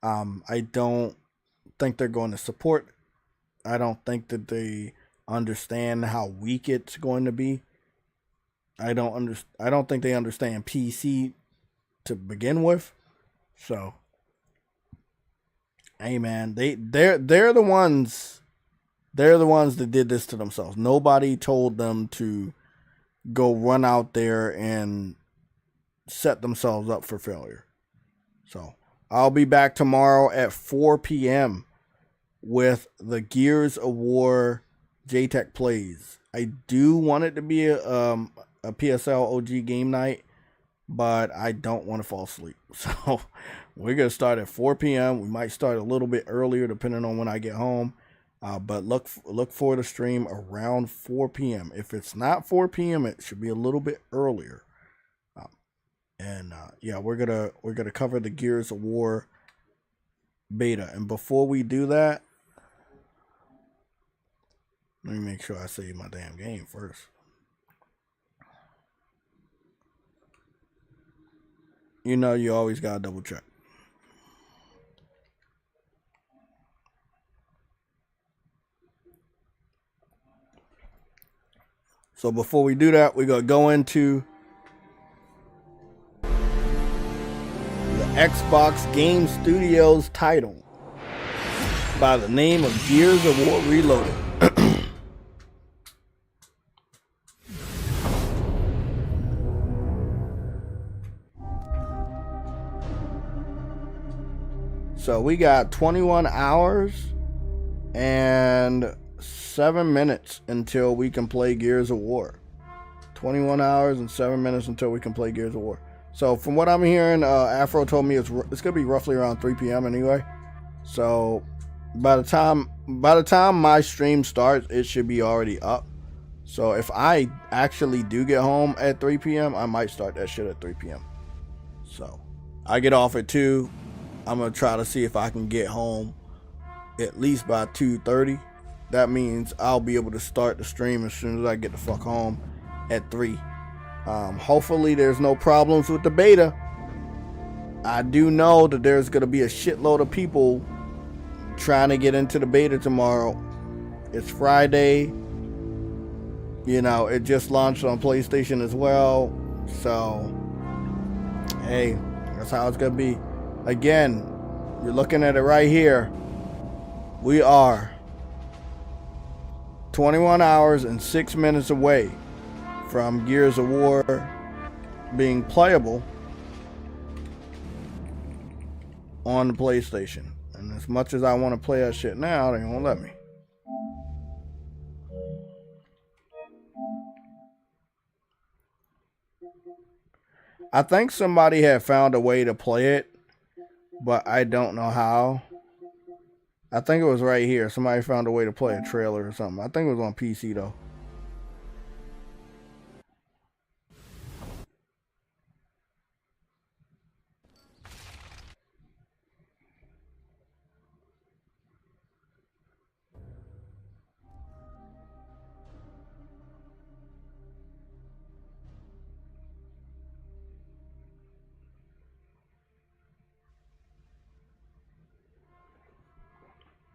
I don't think they're going to support. I don't think that they understand how weak it's going to be. I don't think they understand PC to begin with. So, hey man, they're the ones that did this to themselves. Nobody told them to go run out there and set themselves up for failure. So, I'll be back tomorrow at 4 p.m. with the Gears of War JayTech Plays. I do want it to be a PSLOG game night, but I don't want to fall asleep. So we're going to start at 4 p.m. We might start a little bit earlier depending on when I get home. But look for the stream around 4 p.m. If it's not 4 p.m., it should be a little bit earlier. Yeah, we're gonna cover the Gears of War beta. And before we do that, let me make sure I save my damn game first. You know, you always gotta double check. So before we do that, we're gonna go into the Xbox Game Studios title by the name of Gears of War Reloaded. So we got 21 hours and 7 minutes until we can play Gears of War. 21 hours and 7 minutes until we can play Gears of War. So from what I'm hearing, Afro told me it's gonna be roughly around 3 p.m. anyway. So by the time my stream starts, it should be already up. So if I actually do get home at 3 p.m., I might start that shit at 3 p.m. So I get off at 2. I'm gonna try to see if I can get home at least by 2:30. That means I'll be able to start the stream as soon as I get the fuck home at 3. Hopefully there's no problems with the beta. I do know that there's gonna be a shitload of people trying to get into the beta tomorrow. It's Friday. You know, it just launched on PlayStation as well. So, hey, that's how it's gonna be. Again, you're looking at it right here. We are 21 hours and 6 minutes away from Gears of War being playable on the PlayStation. And as much as I want to play that shit now, they won't let me. I think somebody had found a way to play it, but I don't know how. I think it was right here. Somebody found a way to play a trailer or something. I think it was on PC though.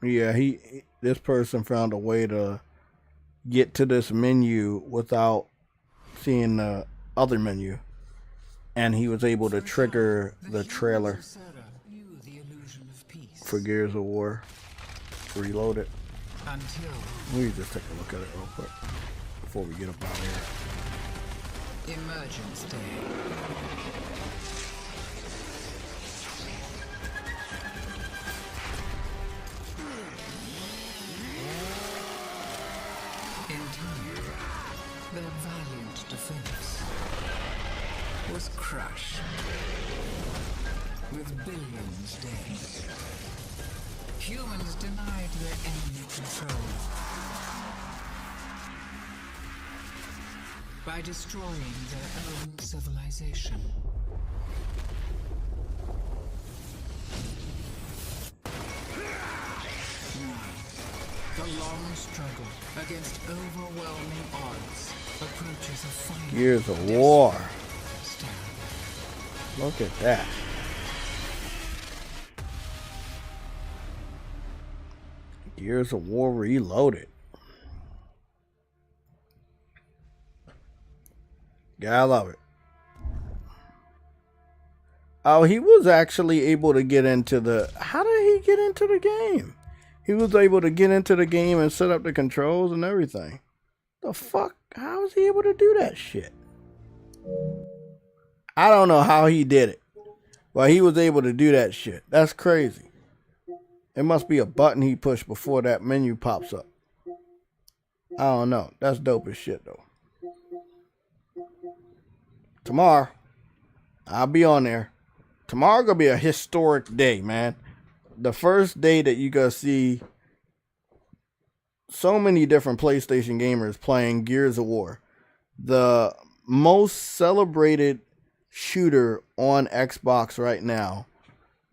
Yeah, this person found a way to get to this menu without seeing the other menu, and he was able to trigger the trailer for Gears of War. Reload it. Let me just take a look at it real quick before we get up out of here. Emergence Day. Their valiant defense was crushed with billions dead. Humans denied their enemy control by destroying their own civilization. The long struggle against overwhelming odds approaches a final. Gears of War. Look at that. Gears of War Reloaded. Yeah, I love it. Oh, he was actually able to get into the... How did he get into the game? He was able to get into the game and set up the controls and everything. The fuck? How was he able to do that shit? I don't know how he did it. But he was able to do that shit. That's crazy. It must be a button he pushed before that menu pops up. I don't know. That's dope as shit though. Tomorrow, I'll be on there. Tomorrow gonna be a historic day, man. The first day that you gonna see so many different PlayStation gamers playing Gears of War. The most celebrated shooter on Xbox right now,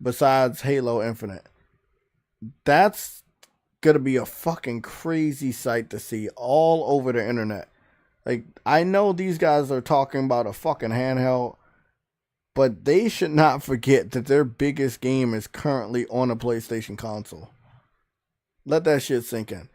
besides Halo Infinite. That's gonna be a fucking crazy sight to see all over the internet. Like, I know these guys are talking about a fucking handheld, but they should not forget that their biggest game is currently on a PlayStation console. Let that shit sink in.